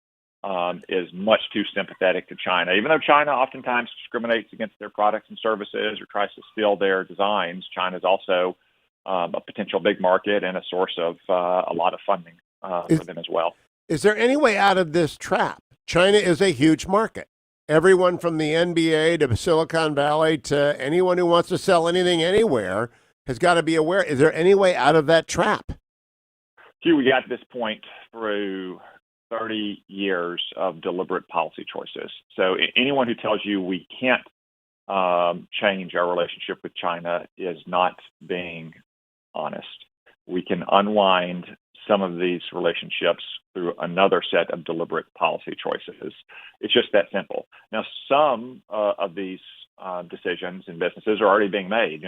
is much too sympathetic to China. Even though China oftentimes discriminates against their products and services or tries to steal their designs, China is also a potential big market and a source of a lot of funding for them as well. Is there any way out of this trap? China is a huge market. Everyone from the NBA to Silicon Valley to anyone who wants to sell anything anywhere has got to be aware. Is there any way out of that trap? Hugh, we got to this point through 30 years of deliberate policy choices. So anyone who tells you we can't change our relationship with China is not being honest. We can unwind some of these relationships through another set of deliberate policy choices. It's just that simple. Now, some of these decisions in businesses are already being made.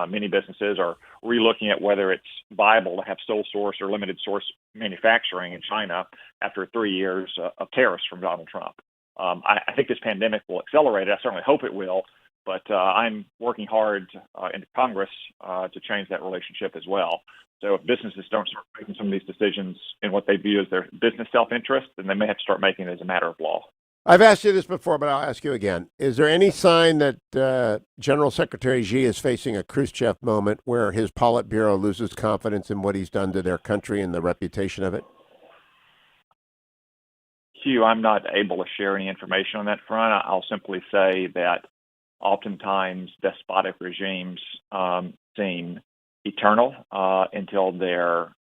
Many businesses are relooking at whether it's viable to have sole source or limited source manufacturing in China after 3 years of tariffs from Donald Trump. I think this pandemic will accelerate it. I certainly hope it will, but I'm working hard in Congress to change that relationship as well. So if businesses don't start making some of these decisions in what they view as their business self-interest, then they may have to start making it as a matter of law. I've asked you this before, but I'll ask you again. Is there any sign that General Secretary Xi is facing a Khrushchev moment where his Politburo loses confidence in what he's done to their country and the reputation of it? Hugh, I'm not able to share any information on that front. I'll simply say that oftentimes despotic regimes seem eternal until their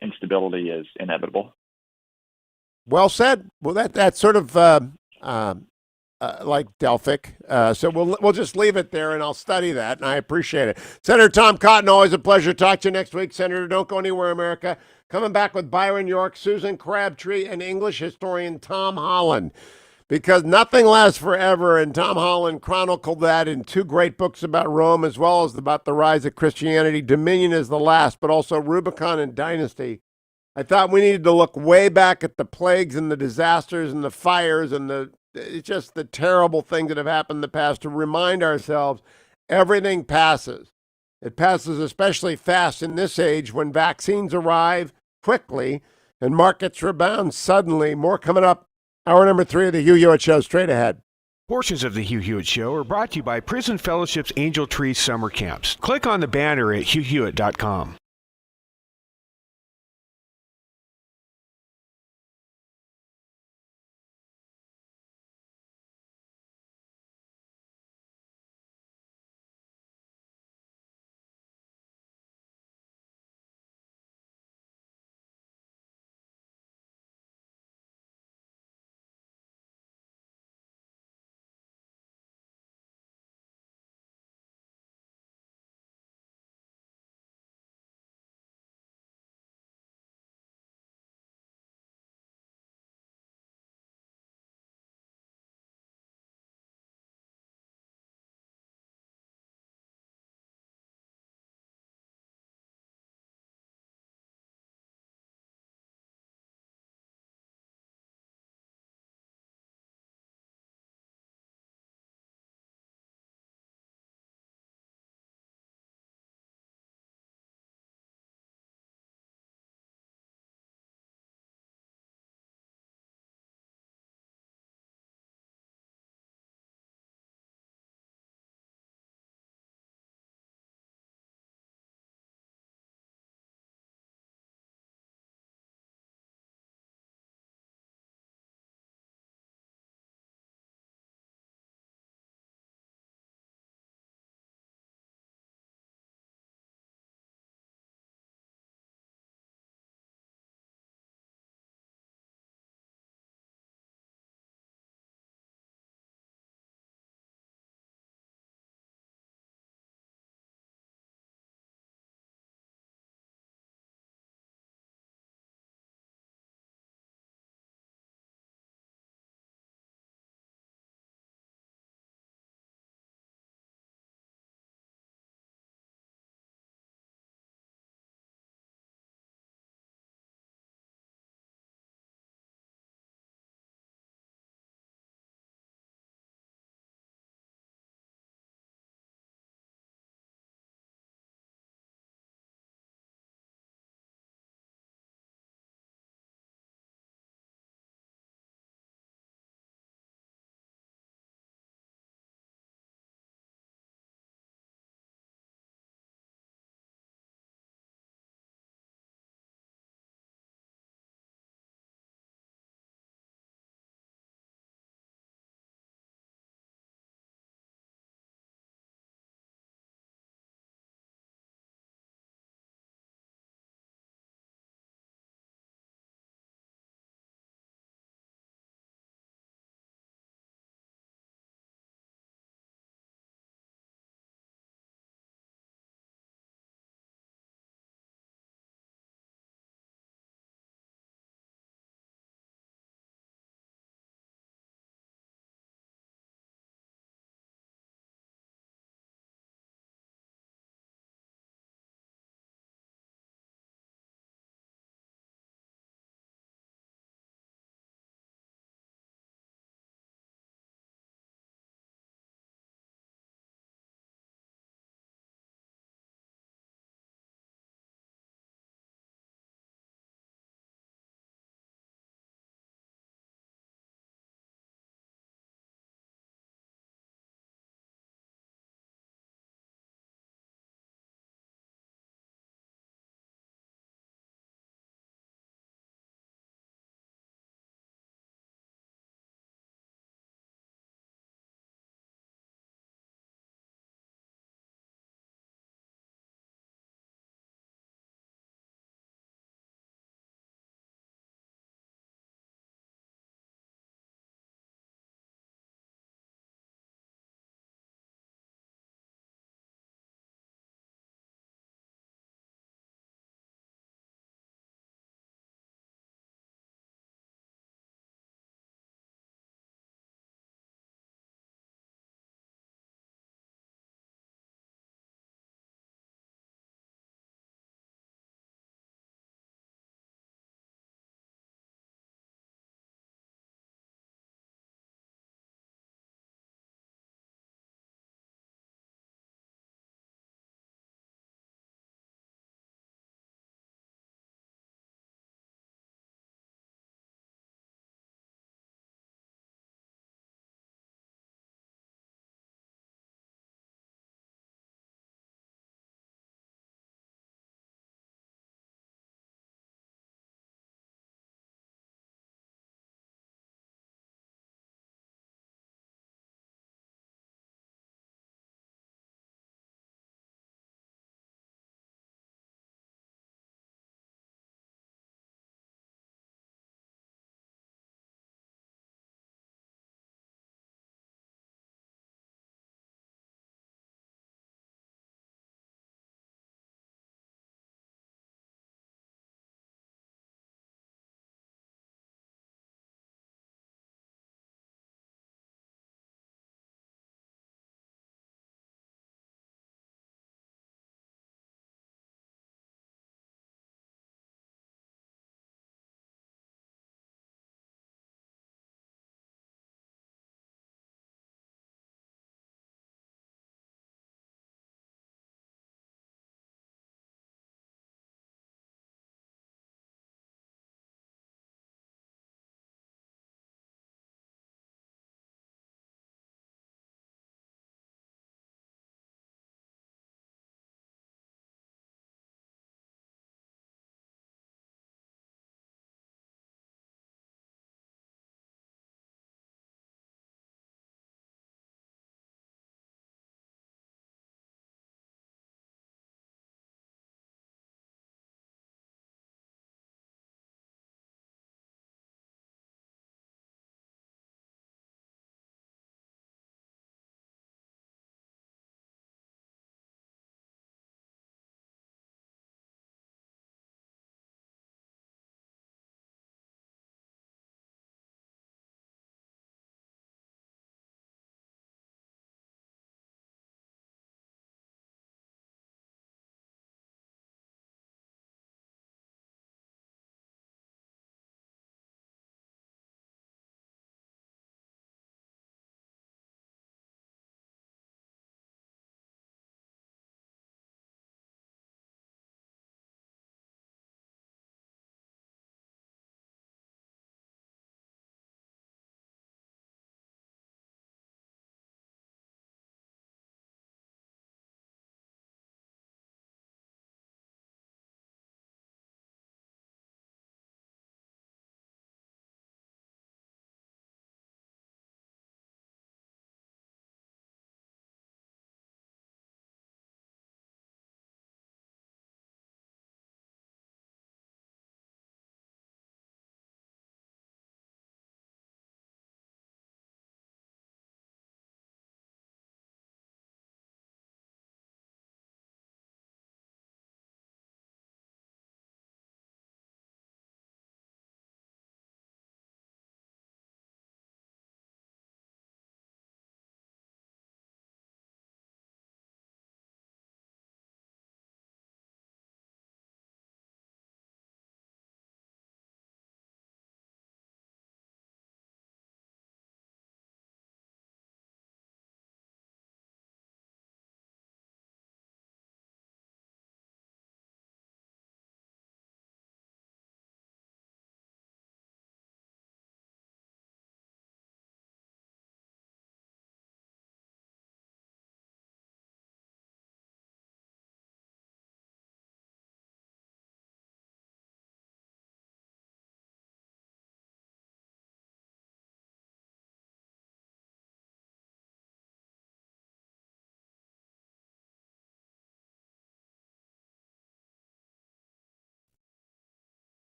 instability is inevitable. Well said. Well, that's sort of like Delphic. So we'll just leave it there, and I'll study that, and I appreciate it. Senator Tom Cotton, always a pleasure. Talk to you next week, Senator. Don't go anywhere, America. Coming back with Byron York, Susan Crabtree, and English historian Tom Holland. Because nothing lasts forever, and Tom Holland chronicled that in two great books about Rome, as well as about the rise of Christianity. Dominion is the last, but also Rubicon and Dynasty. I thought we needed to look way back at the plagues and the disasters and the fires and it's just the terrible things that have happened in the past to remind ourselves everything passes. It passes especially fast in this age when vaccines arrive quickly and markets rebound suddenly. More coming up. Hour number 3 of the Hugh Hewitt Show, straight ahead. Portions of the Hugh Hewitt Show are brought to you by Prison Fellowship's Angel Tree Summer Camps. Click on the banner at hughhewitt.com.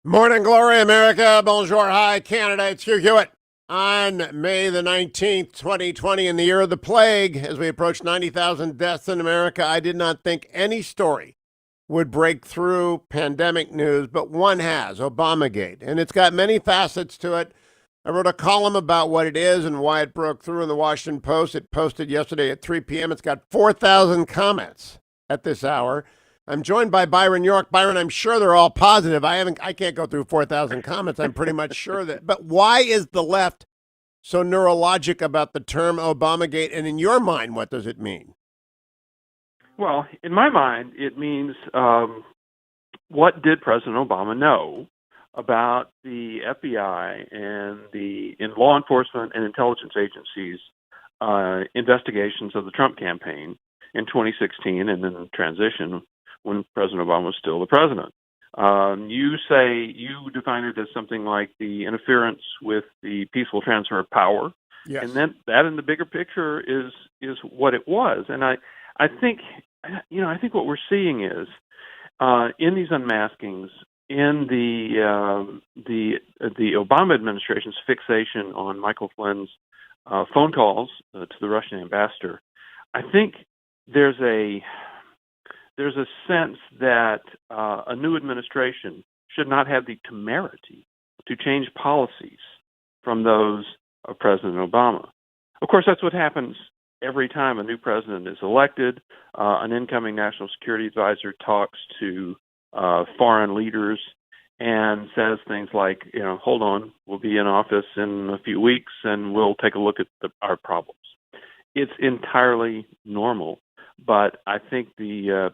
Morning glory, America. Bonjour, hi, Canada. It's Hugh Hewitt. On May the 19th, 2020, in the year of the plague, as we approach 90,000 deaths in America, I did not think any story would break through pandemic news, but one has, Obamagate. And it's got many facets to it. I wrote a column about what it is and why it broke through in the Washington Post. It posted yesterday at 3 p.m. It's got 4,000 comments at this hour. I'm joined by Byron York. Byron, I'm sure they're all positive. I can't go through 4,000 comments. I'm pretty much sure that. But why is the left so neurologic about the term Obamagate? And in your mind, what does it mean? Well, in my mind, it means what did President Obama know about the FBI and the law enforcement and intelligence agencies' investigations of the Trump campaign in 2016 and then the transition when President Obama was still the president. You define it as something like the interference with the peaceful transfer of power. Yes. And then that in the bigger picture is what it was. And I think what we're seeing is in these unmaskings, in the Obama administration's fixation on Michael Flynn's phone calls to the Russian ambassador, I think there's a sense that a new administration should not have the temerity to change policies from those of President Obama. Of course, that's what happens every time a new president is elected. An incoming national security advisor talks to foreign leaders and says things like, hold on, we'll be in office in a few weeks and we'll take a look at our problems. It's entirely normal. But I think the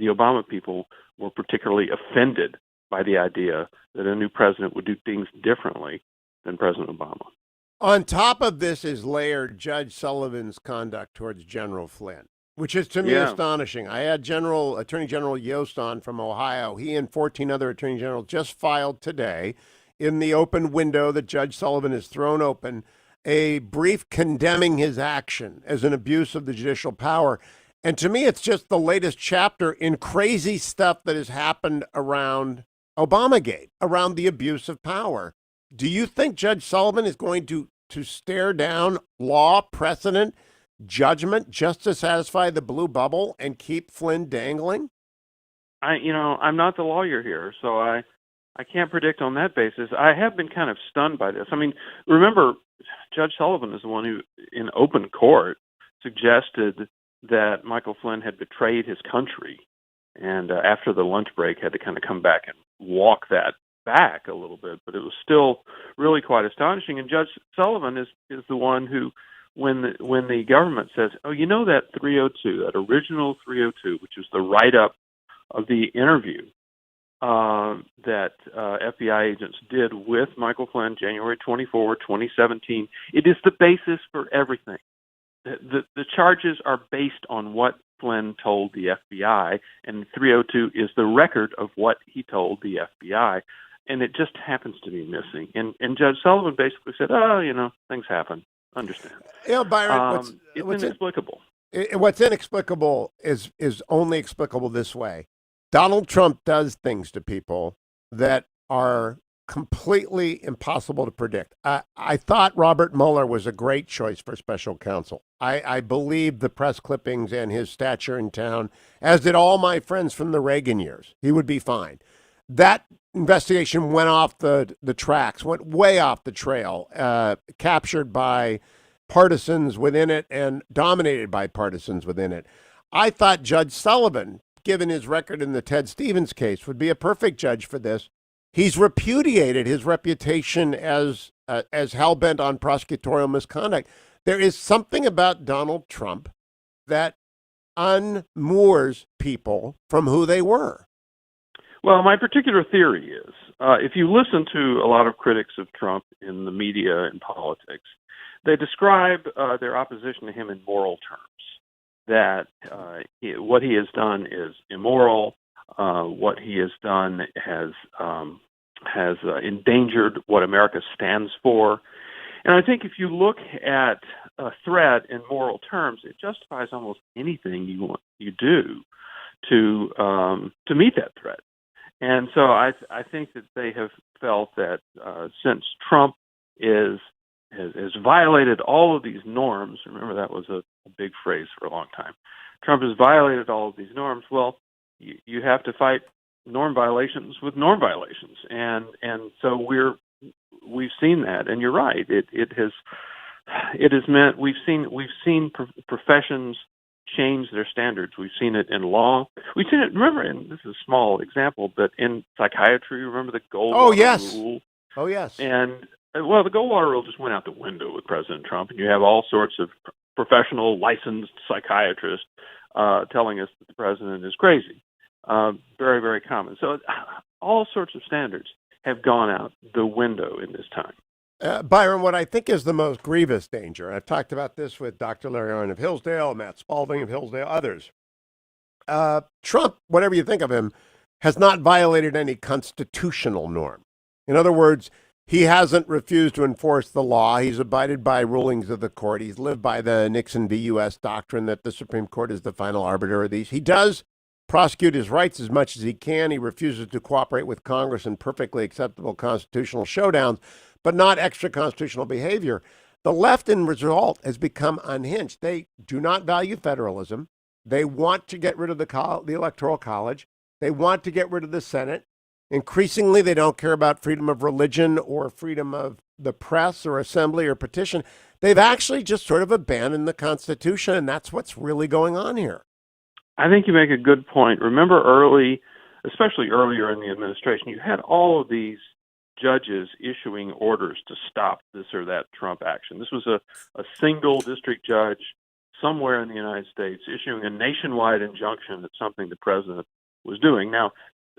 Obama people, were particularly offended by the idea that a new president would do things differently than President Obama. On top of this is layered Judge Sullivan's conduct towards General Flynn, which is to me astonishing. I had Attorney General Yost on from Ohio. He and 14 other attorney generals just filed today in the open window that Judge Sullivan has thrown open a brief condemning his action as an abuse of the judicial power. And to me, it's just the latest chapter in crazy stuff that has happened around Obamagate, around the abuse of power. Do you think Judge Sullivan is going to stare down law, precedent, judgment just to satisfy the blue bubble and keep Flynn dangling? I'm not the lawyer here, so I can't predict on that basis. I have been kind of stunned by this. I mean, remember, Judge Sullivan is the one who, in open court, suggested that Michael Flynn had betrayed his country, and after the lunch break had to kind of come back and walk that back a little bit. But it was still really quite astonishing. And Judge Sullivan is the one who, when the government says, oh, that 302, that original 302, which was the write-up of the interview that FBI agents did with Michael Flynn, January 24, 2017. It is the basis for everything. The charges are based on what Flynn told the FBI, and 302 is the record of what he told the FBI, and it just happens to be missing. And Judge Sullivan basically said, things happen. Understand. Byron, it's inexplicable. What's inexplicable is only explicable this way. Donald Trump does things to people that are completely impossible to predict. I thought Robert Mueller was a great choice for special counsel. I believed the press clippings and his stature in town, as did all my friends from the Reagan years. He would be fine. That investigation went off the tracks, went way off the trail, captured by partisans within it and dominated by partisans within it. I thought Judge Sullivan, given his record in the Ted Stevens case, would be a perfect judge for this. He's repudiated his reputation as hell-bent on prosecutorial misconduct. There is something about Donald Trump that unmoors people from who they were. Well, my particular theory is, if you listen to a lot of critics of Trump in the media and politics, they describe their opposition to him in moral terms. That what he has done is immoral. What he has done has endangered what America stands for. And I think if you look at a threat in moral terms, it justifies almost anything you do to meet that threat. And so I think that they have felt that since Trump has violated all of these norms, remember that was a big phrase for a long time, Trump has violated all of these norms, well, you have to fight norm violations with norm violations. And so we've seen that, and you're right. It has meant we've seen professions change their standards. We've seen it in law. We've seen it. Remember, and this is a small example, but in psychiatry, remember the Goldwater rule? Oh yes. And well, the Goldwater rule just went out the window with President Trump, and you have all sorts of professional, licensed psychiatrists telling us that the president is crazy. Very, very common. So all sorts of standards have gone out the window in this time. Byron, what I think is the most grievous danger, I've talked about this with Dr. Larry Arnn of Hillsdale, Matt Spalding of Hillsdale, others. Trump, whatever you think of him, has not violated any constitutional norm. In other words, he hasn't refused to enforce the law. He's abided by rulings of the court. He's lived by the Nixon v. U.S. doctrine that the Supreme Court is the final arbiter of these. He does prosecute his rights as much as he can. He refuses to cooperate with Congress in perfectly acceptable constitutional showdowns, but not extra constitutional behavior. The left, in result, has become unhinged. They do not value federalism. They want to get rid of the Electoral College. They want to get rid of the Senate. Increasingly, they don't care about freedom of religion or freedom of the press or assembly or petition. They've actually just sort of abandoned the Constitution, and that's what's really going on here. I think you make a good point. Remember especially earlier in the administration, you had all of these judges issuing orders to stop this or that Trump action. This was a single district judge somewhere in the United States issuing a nationwide injunction that something the president was doing. Now,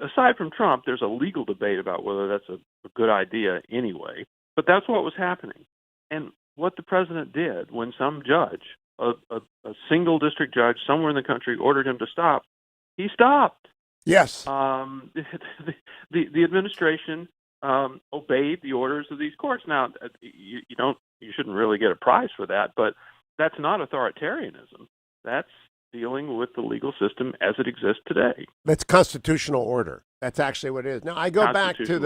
aside from Trump, there's a legal debate about whether that's a good idea anyway, but that's what was happening. And what the president did when some judge, a single district judge somewhere in the country, ordered him to stop, he stopped. Yes. The administration obeyed the orders of these courts. Now, you shouldn't really get a prize for that, but that's not authoritarianism. That's dealing with the legal system as it exists today. That's constitutional order. That's actually what it is. Now, I go back to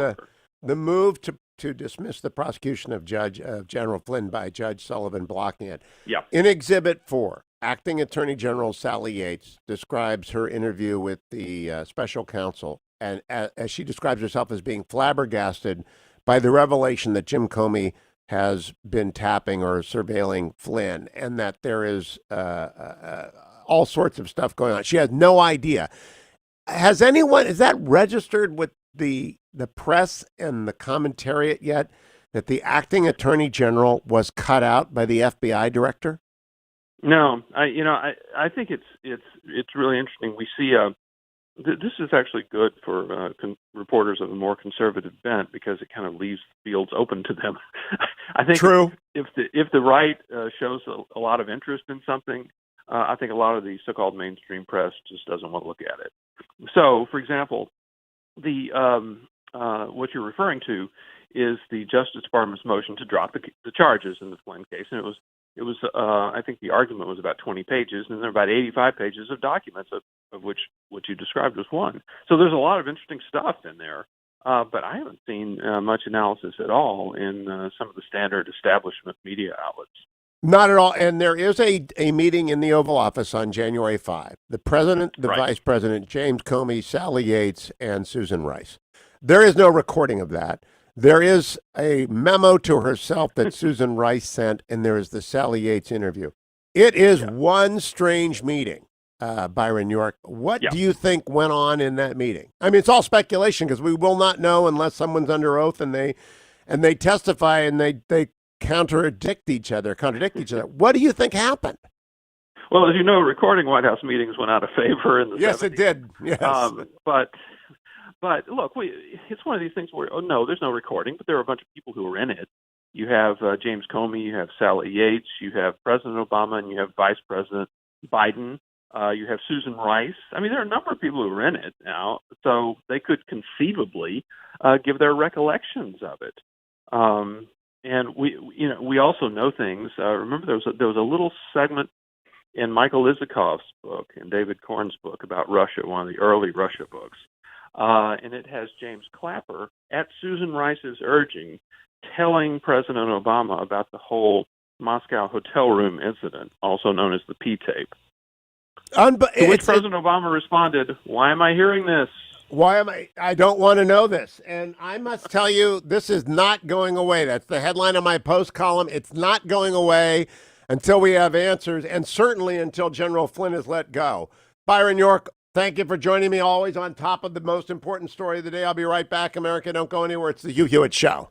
the move to dismiss the prosecution of General Flynn by Judge Sullivan blocking it. Yeah. In Exhibit 4, Acting Attorney General Sally Yates describes her interview with the special counsel, and as she describes herself as being flabbergasted by the revelation that Jim Comey has been tapping or surveilling Flynn, and that there is all sorts of stuff going on. She has no idea. Is that registered with the press and the commentariat yet, that the acting attorney general was cut out by the FBI director? No, I think it's really interesting. We see this is actually good for reporters of a more conservative bent because it kind of leaves fields open to them. I think True. If the right shows a lot of interest in something, I think a lot of the so-called mainstream press just doesn't want to look at it. So, for example, what you're referring to is the Justice Department's motion to drop the charges in the Flynn case, and it was I think the argument was about 20 pages, and there are about 85 pages of documents, of which what you described was one. So there's a lot of interesting stuff in there, but I haven't seen much analysis at all in some of the standard establishment media outlets. Not at all. And there is a meeting in the Oval Office on January 5. The president, the vice president, James Comey, Sally Yates, and Susan Rice. There is no recording of that. There is a memo to herself that Susan Rice sent, and there is the Sally Yates interview. It is one strange meeting, Byron York. What do you think went on in that meeting? I mean, it's all speculation because we will not know unless someone's under oath and they testify and they contradict each other. What do you think happened? Well, as you know, recording White House meetings went out of favor in the 70s. It did. Yes. But look, it's one of these things where, there's no recording, but there are a bunch of people who were in it. You have James Comey, you have Sally Yates, you have President Obama, and you have Vice President Biden. You have Susan Rice. I mean, there are a number of people who are in it now, so they could conceivably give their recollections of it. And we also know things. Remember, there was a little segment in Michael Isakov's book and David Korn's book about Russia, one of the early Russia books, and it has James Clapper at Susan Rice's urging telling President Obama about the whole Moscow hotel room incident, also known as the P-tape. To which President Obama responded, "Why am I hearing this? Why am I don't want to know this." And I must tell you, this is not going away. That's the headline of my post column. It's not going away until we have answers, and certainly until General Flynn is let go. Byron York, thank you for joining me, always on top of the most important story of the day. I'll be right back, America. Don't go anywhere. It's the Hugh Hewitt Show.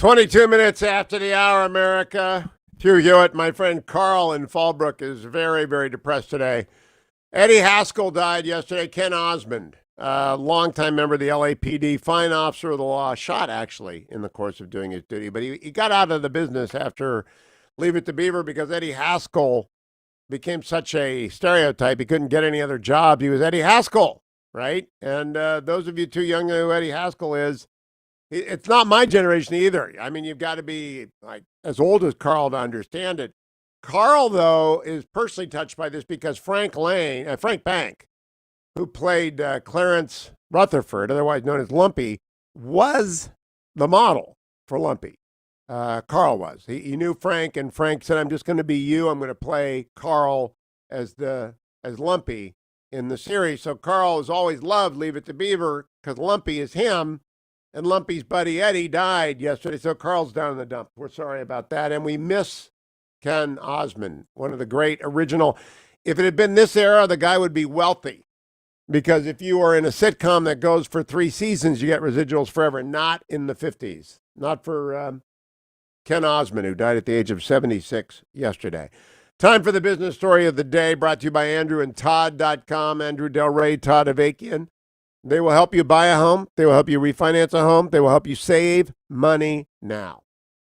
22 minutes after the hour, America. Hugh Hewitt, my friend Carl in Fallbrook, is very, very depressed today. Eddie Haskell died yesterday. Ken Osmond, longtime member of the LAPD, fine officer of the law, shot actually in the course of doing his duty. But he got out of the business after Leave It to Beaver because Eddie Haskell became such a stereotype. He couldn't get any other job. He was Eddie Haskell, right? And those of you too young to know who Eddie Haskell is, it's not my generation either. I mean, you've got to be like as old as Carl to understand it. Carl, though, is personally touched by this because Frank Bank, who played Clarence Rutherford, otherwise known as Lumpy, was the model for Lumpy. Carl was. He knew Frank, and Frank said, "I'm just going to be you. I'm going to play Carl as Lumpy in the series." So Carl has always loved Leave It to Beaver because Lumpy is him. And Lumpy's buddy Eddie died yesterday, so Carl's down in the dump. We're sorry about that. And we miss Ken Osmond, one of the great original. If it had been this era, the guy would be wealthy. Because if you are in a sitcom that goes for 3 seasons, you get residuals forever. Not in the 50s. Not for Ken Osmond, who died at the age of 76 yesterday. Time for the business story of the day, brought to you by AndrewandTodd.com. Andrew Del Rey, Todd Avakian. They will help you buy a home. They will help you refinance a home. They will help you save money now.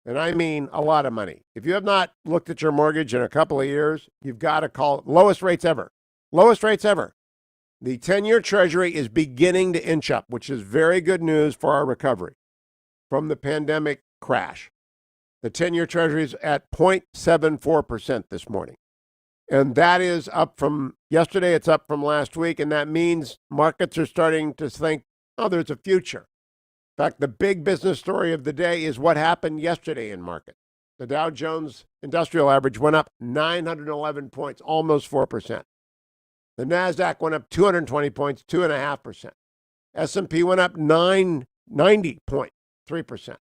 And I mean a lot of money. If you have not looked at your mortgage in a couple of years, you've got to call it. Lowest rates ever. Lowest rates ever. The 10-year Treasury is beginning to inch up, which is very good news for our recovery from the pandemic crash. The 10-year Treasury is at 0.74% this morning. And that is up from yesterday. It's up from last week. And that means markets are starting to think, oh, there's a future. In fact, the big business story of the day is what happened yesterday in market. The Dow Jones Industrial Average went up 911 points, almost 4%. The NASDAQ went up 220 points, 2.5%. S&P went up 90.3%.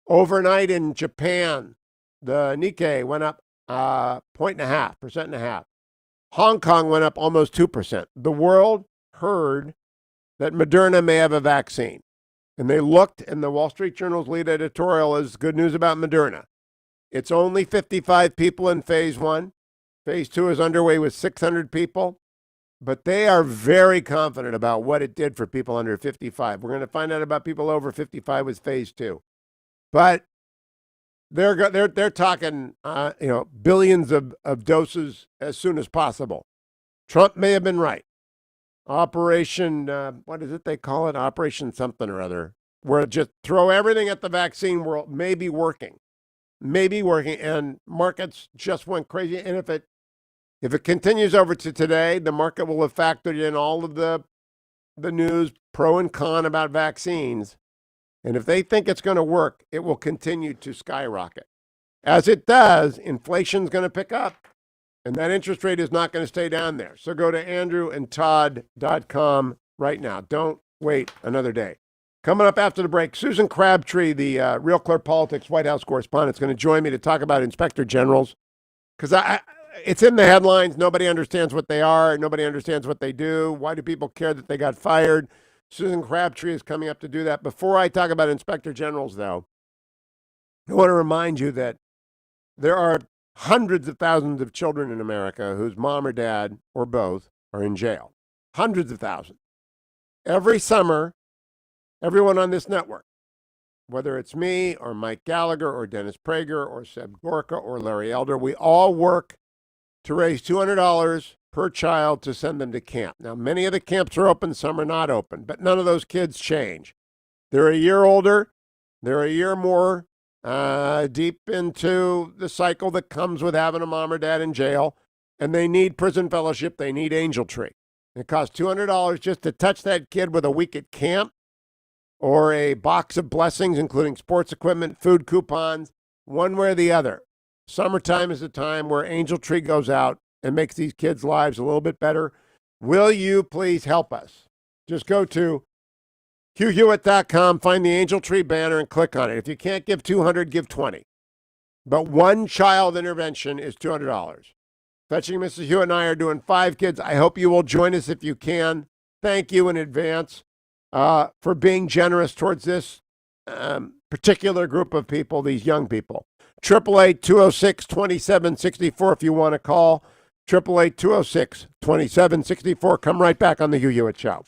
Overnight in Japan, the Nikkei went up 1.5%. Hong Kong went up almost 2%. The world heard that Moderna may have a vaccine. And they looked, and the Wall Street Journal's lead editorial is good news about Moderna. It's only 55 people in phase 1. Phase 2 is underway with 600 people. But they are very confident about what it did for people under 55. We're going to find out about people over 55 with phase 2. But they're talking, billions of doses as soon as possible. Trump may have been right. Operation, what is it they call it? Operation something or other, where just throw everything at the vaccine world, may be working, and markets just went crazy. And if it continues over to today, the market will have factored in all of the news, pro and con about vaccines. And if they think it's going to work, it will continue to skyrocket. As it does, inflation's going to pick up, and that interest rate is not going to stay down there. So go to AndrewandTodd.com right now. Don't wait another day. Coming up after the break, Susan Crabtree, the Real Clear Politics White House correspondent, is going to join me to talk about inspector generals. Because it's in the headlines. Nobody understands what they are. Nobody understands what they do. Why do people care that they got fired? Susan Crabtree is coming up to do that. Before I talk about inspector generals, though, I want to remind you that there are hundreds of thousands of children in America whose mom or dad or both are in jail. Hundreds of thousands. Every summer, everyone on this network, whether it's me or Mike Gallagher or Dennis Prager or Seb Gorka or Larry Elder, we all work to raise $200 per child to send them to camp. Now, many of the camps are open, some are not open, but none of those kids change. They're a year older. They're a year more deep into the cycle that comes with having a mom or dad in jail, and they need prison fellowship. They need Angel Tree. It costs $200 just to touch that kid with a week at camp or a box of blessings, including sports equipment, food coupons, one way or the other. Summertime is the time where Angel Tree goes out and makes these kids' lives a little bit better. Will you please help us? Just go to HughHewitt.com, find the Angel Tree banner, and click on it. If you can't give $200, give $20. But one child intervention is $200. Fetching Mrs. Hewitt and I are doing 5 kids. I hope you will join us if you can. Thank you in advance for being generous towards this. particular group of people, these young people. 888-206-2764 if you want to call. 888-206-2764. Come right back on the Hugh Hewitt Show.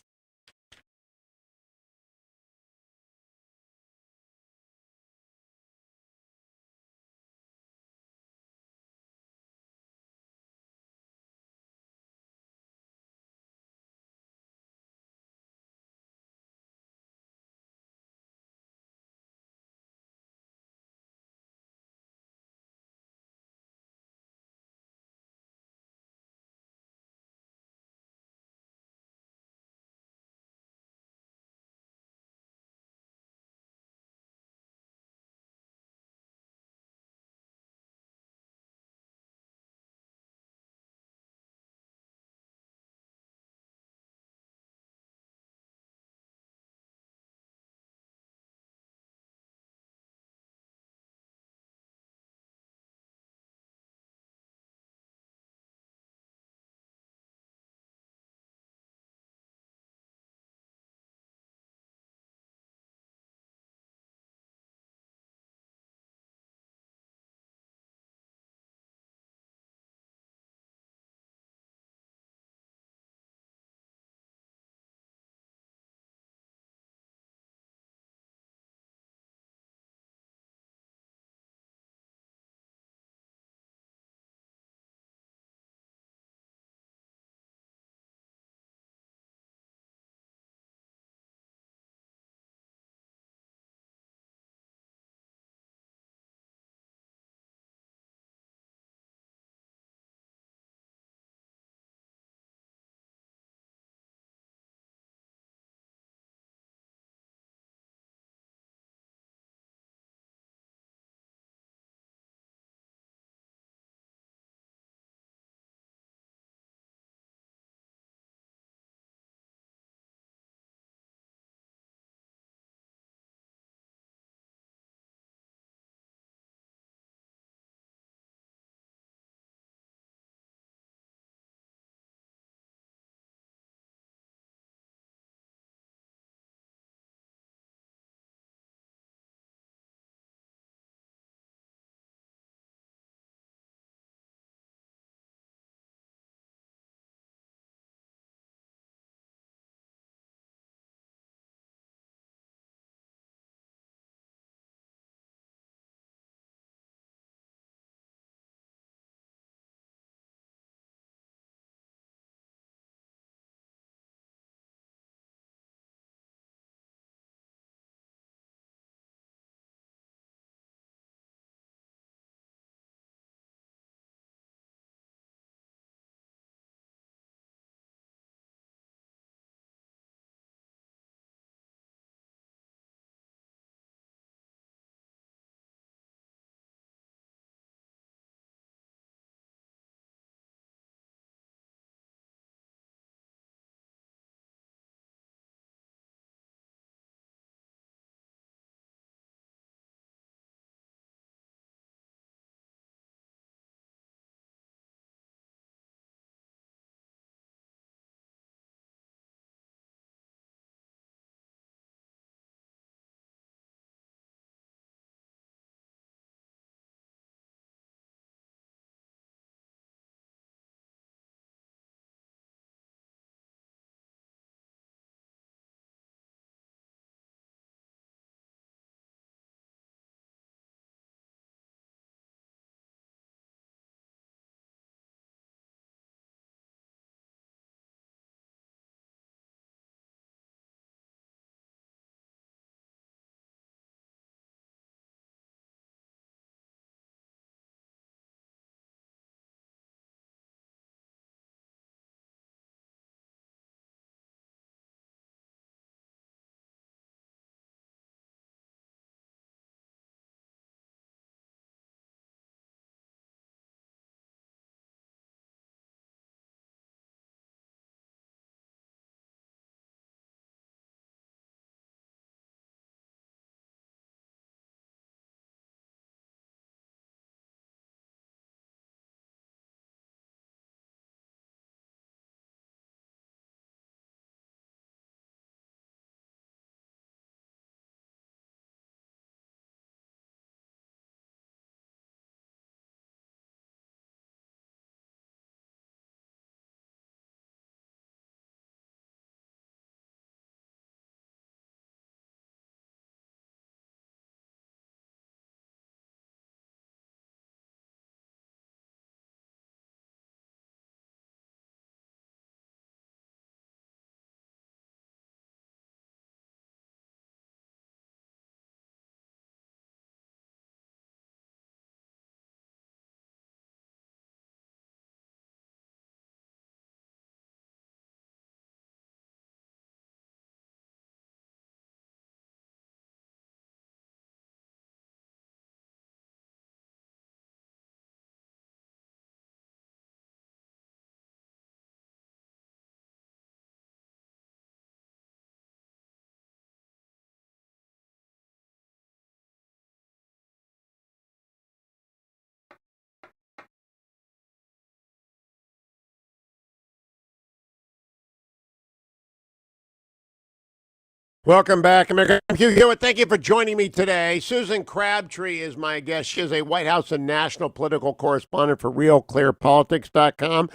Welcome back, America. I'm Hugh Hewitt. Thank you for joining me today. Susan Crabtree is my guest. She is a White House and national political correspondent for RealClearPolitics.com.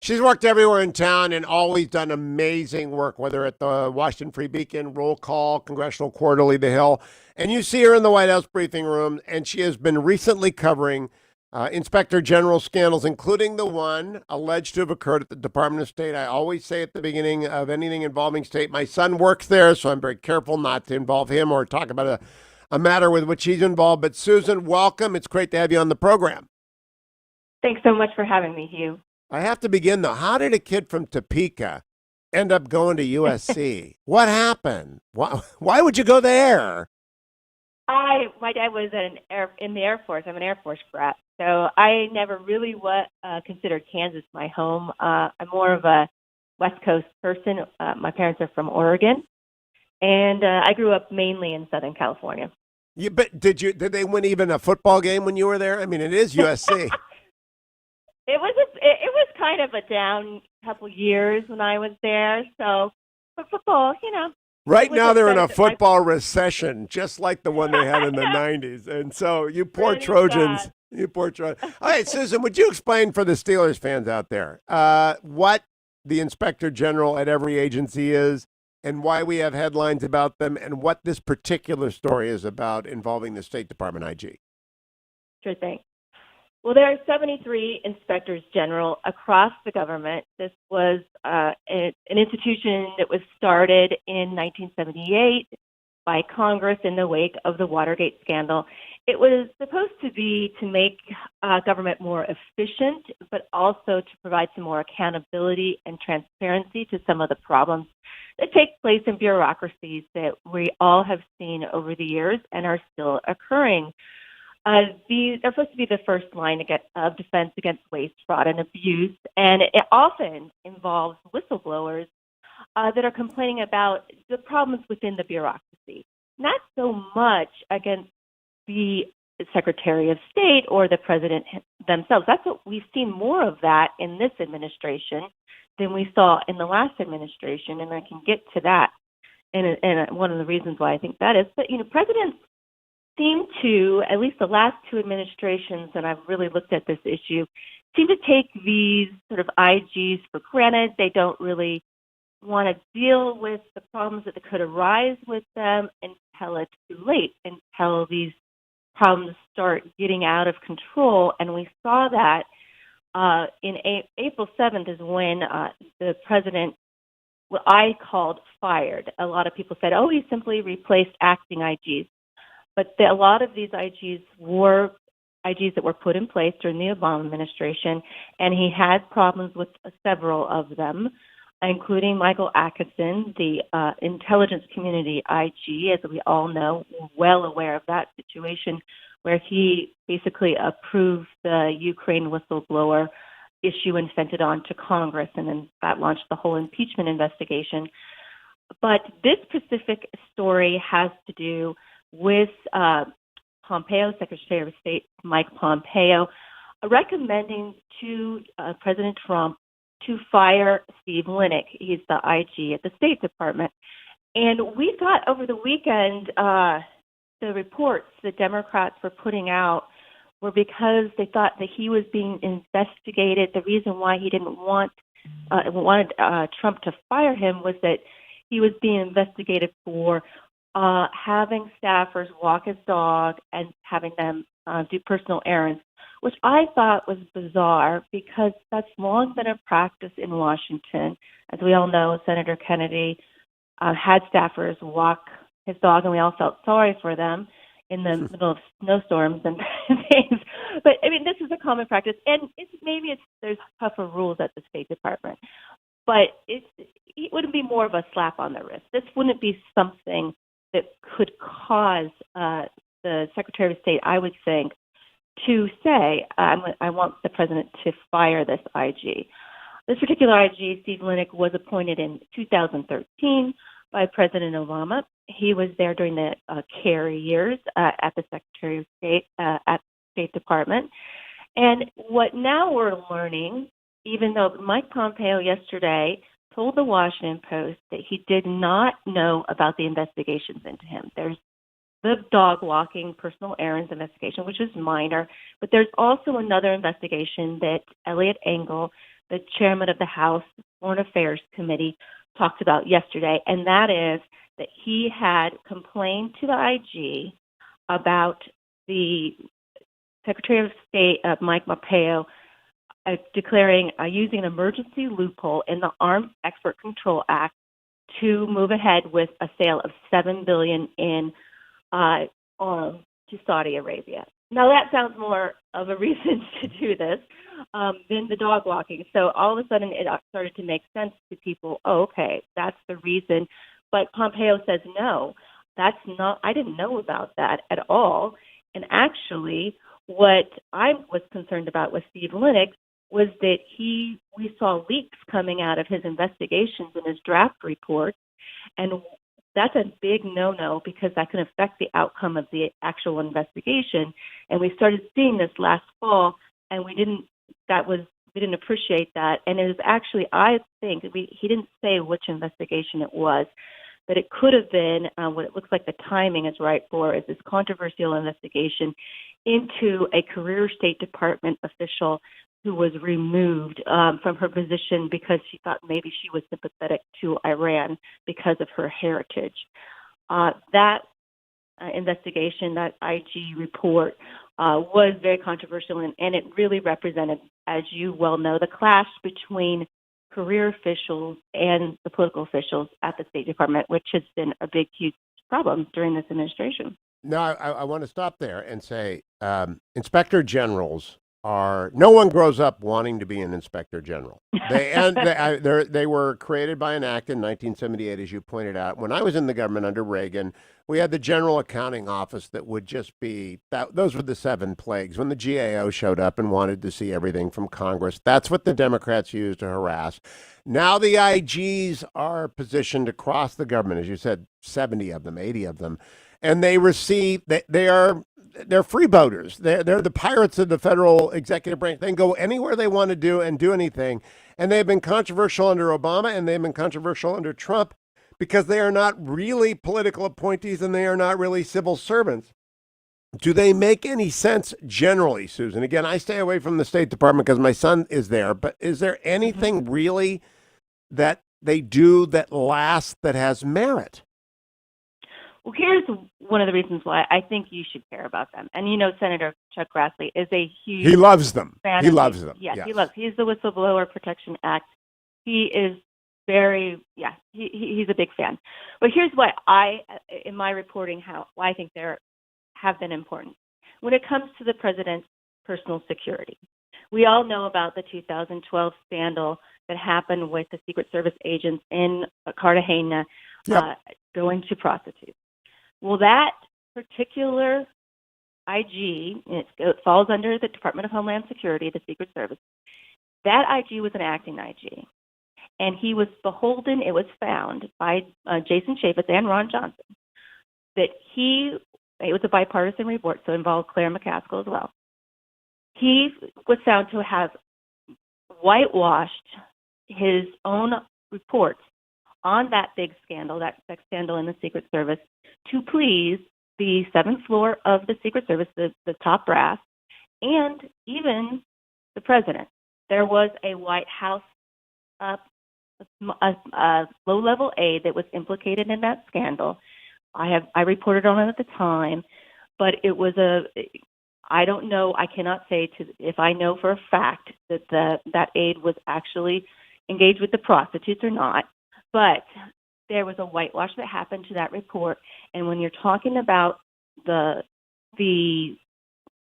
She's worked everywhere in town and always done amazing work, whether at the Washington Free Beacon, Roll Call, Congressional Quarterly, The Hill. And you see her in the White House briefing room, and she has been recently covering Inspector General scandals, including the one alleged to have occurred at the Department of State. I always say at the beginning of anything involving state, my son works there, so I'm very careful not to involve him or talk about a matter with which he's involved. But Susan, welcome. It's great to have you on the program. Thanks so much for having me, Hugh. I have to begin, though. How did a kid from Topeka end up going to USC? What happened? Why would you go there? My dad was in the Air Force. I'm an Air Force brat, so I never really considered Kansas my home. I'm more of a West Coast person. My parents are from Oregon, and I grew up mainly in Southern California. But did they win even a football game when you were there? I mean, it is USC. It was kind of a down couple years when I was there. So for football, Right now they're in a football recession, just like the one they had in the 90s. And so you poor Trojans. You poor Trojans. All right, Susan, would you explain for the Steelers fans out there what the Inspector General at every agency is and why we have headlines about them and what this particular story is about involving the State Department IG? Sure thing. Well, there are 73 inspectors general across the government. This was an institution that was started in 1978 by Congress in the wake of the Watergate scandal. It was supposed to be to make government more efficient, but also to provide some more accountability and transparency to some of the problems that take place in bureaucracies that we all have seen over the years and are still occurring. They're supposed to be the first line of defense against waste, fraud, and abuse, and it often involves whistleblowers that are complaining about the problems within the bureaucracy, not so much against the Secretary of State or the President themselves. That's what we've seen more of that in this administration than we saw in the last administration, and I can get to that and one of the reasons why I think that is. But, presidents seem to, at least the last two administrations that I've really looked at this issue, seem to take these sort of IGs for granted. They don't really want to deal with the problems that could arise with them until it's too late, until these problems start getting out of control. And we saw that in April 7th is when the president, what I called fired. A lot of people said, he simply replaced acting IGs. But a lot of these IGs were IGs that were put in place during the Obama administration, and he had problems with several of them, including Michael Atkinson, the intelligence community IG, as we all know, well aware of that situation, where he basically approved the Ukraine whistleblower issue and sent it on to Congress, and then that launched the whole impeachment investigation. But this specific story has to do with Pompeo, Secretary of State Mike Pompeo, recommending to President Trump to fire Steve Linick. He's the IG at the State Department. And we thought over the weekend the reports the Democrats were putting out were because they thought that he was being investigated. The reason why he didn't wanted Trump to fire him was that he was being investigated for having staffers walk his dog and having them do personal errands, which I thought was bizarre because that's long been a practice in Washington. As we all know, Senator Kennedy had staffers walk his dog, and we all felt sorry for them in the middle of snowstorms and things. But, this is a common practice, and there's tougher rules at the State Department. But it wouldn't be more of a slap on the wrist. This wouldn't be something that could cause the Secretary of State, I would think, to say, I want the president to fire this IG. This particular IG, Steve Linick, was appointed in 2013 by President Obama. He was there during the Kerry years at the Secretary of State, at the State Department. And what now we're learning, even though Mike Pompeo yesterday told the Washington Post that he did not know about the investigations into him. There's the dog walking personal errands investigation, which is minor, but there's also another investigation that Eliot Engel, the chairman of the House Foreign Affairs Committee, talked about yesterday, and that is that he had complained to the IG about the Secretary of State, Mike Pompeo, declaring using an emergency loophole in the Arms Export Control Act to move ahead with a sale of $7 billion to Saudi Arabia. Now that sounds more of a reason to do this than the dog walking. So all of a sudden it started to make sense to people. Oh, okay, that's the reason. But Pompeo says, no, that's not, I didn't know about that at all. And actually, what I was concerned about with Steve Lennox was that we saw leaks coming out of his investigations in his draft report. And that's a big no-no because that can affect the outcome of the actual investigation. And we started seeing this last fall, and we didn't appreciate that. And it was actually, I think, he didn't say which investigation it was, but it could have been what it looks like the timing is right for is this controversial investigation into a career State Department official who was removed from her position because she thought maybe she was sympathetic to Iran because of her heritage. That investigation, that IG report, was very controversial, and it really represented, as you well know, the clash between career officials and the political officials at the State Department, which has been a big, huge problem during this administration. Now, I want to stop there and say inspector generals no one grows up wanting to be an inspector general. They were created by an act in 1978, as you pointed out. When I was in the government under Reagan, we had the General Accounting Office that would just be those were the 7 plagues. When the GAO showed up and wanted to see everything from Congress, that's what the Democrats used to harass. Now the IGs are positioned across the government, as you said, 70 of them, 80 of them, and they receive. They're freeboaters. They're the pirates of the federal executive branch. They can go anywhere they want to do and do anything. And they've been controversial under Obama, and they've been controversial under Trump because they are not really political appointees and they are not really civil servants. Do they make any sense generally, Susan? Again, I stay away from the State Department because my son is there. But is there anything really that they do that lasts, that has merit? Well, here's one of the reasons why I think you should care about them. And you know, Senator Chuck Grassley is a huge He loves them. fan He of loves these. them. Yeah, Yes. He's the Whistleblower Protection Act. He is he's a big fan. But here's why in my reporting, why I think they have been important. When it comes to the president's personal security, we all know about the 2012 scandal that happened with the Secret Service agents in Cartagena going to prostitutes. Well, that particular IG, it falls under the Department of Homeland Security, the Secret Service. That IG was an acting IG, and he was beholden. It was found by Jason Chaffetz and Ron Johnson that it was a bipartisan report, so it involved Claire McCaskill as well. He was found to have whitewashed his own reports on that big scandal, that sex scandal in the Secret Service, to please the 7th floor of the Secret Service, the top brass, and even the president. There was a White House low-level aide that was implicated in that scandal. I reported on it at the time, but it was I don't know, I cannot say if I know for a fact that that aide was actually engaged with the prostitutes or not, but there was a whitewash that happened to that report. And when you're talking about the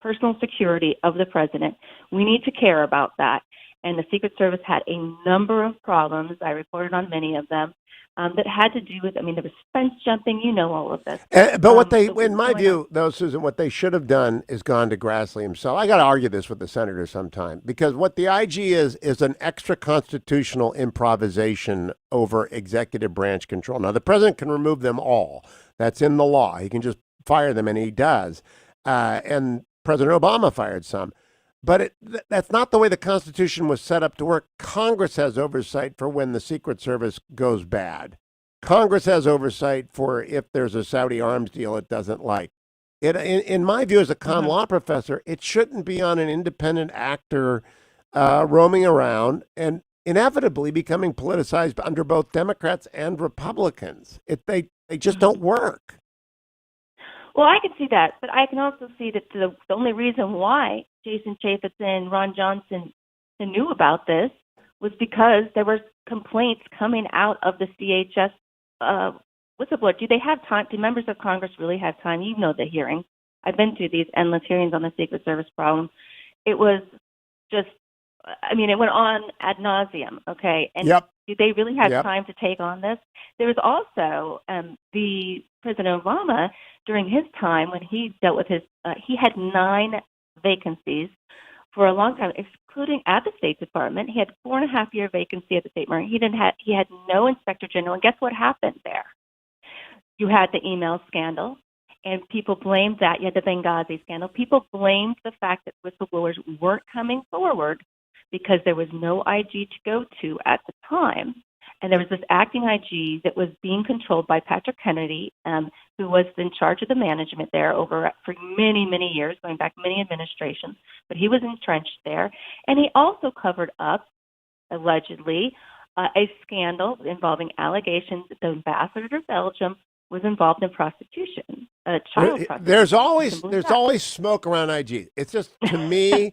personal security of the president, we need to care about that. And the Secret Service had a number of problems. I reported on many of them that had to do with, there was fence jumping, all of this. But what in my view, though, Susan, what they should have done is gone to Grassley himself. I got to argue this with the senator sometime, because what the IG is an extra constitutional improvisation over executive branch control. Now, the president can remove them all. That's in the law. He can just fire them, and he does. And President Obama fired some. But that's not the way the Constitution was set up to work. Congress has oversight for when the Secret Service goes bad. Congress has oversight for if there's a Saudi arms deal it doesn't like. In my view, as a con law professor, it shouldn't be on an independent actor roaming around and inevitably becoming politicized under both Democrats and Republicans. They just don't work. Well, I can see that, but I can also see that the only reason why Jason Chaffetz and Ron Johnson knew about this was because there were complaints coming out of the CHS whistleblower. Do they have time? Do members of Congress really have time? You know the hearings. I've been to these endless hearings on the Secret Service problem. It was just, I mean, it went on ad nauseum, okay? And do they really have time to take on this? There was also the President Obama, during his time when he dealt with his, he had 9 vacancies for a long time, excluding at the State Department. He had 4.5-year vacancy at the State Department. He had no Inspector General, and guess what happened there? You had the email scandal, and people blamed that. You had the Benghazi scandal. People blamed the fact that whistleblowers weren't coming forward because there was no IG to go to at the time. And there was this acting IG that was being controlled by Patrick Kennedy, who was in charge of the management there for many, many years, going back many administrations. But he was entrenched there. And he also covered up, allegedly, a scandal involving allegations that the ambassador to Belgium was involved in prostitution, child prostitution. There's always smoke around IG. It's just, to me,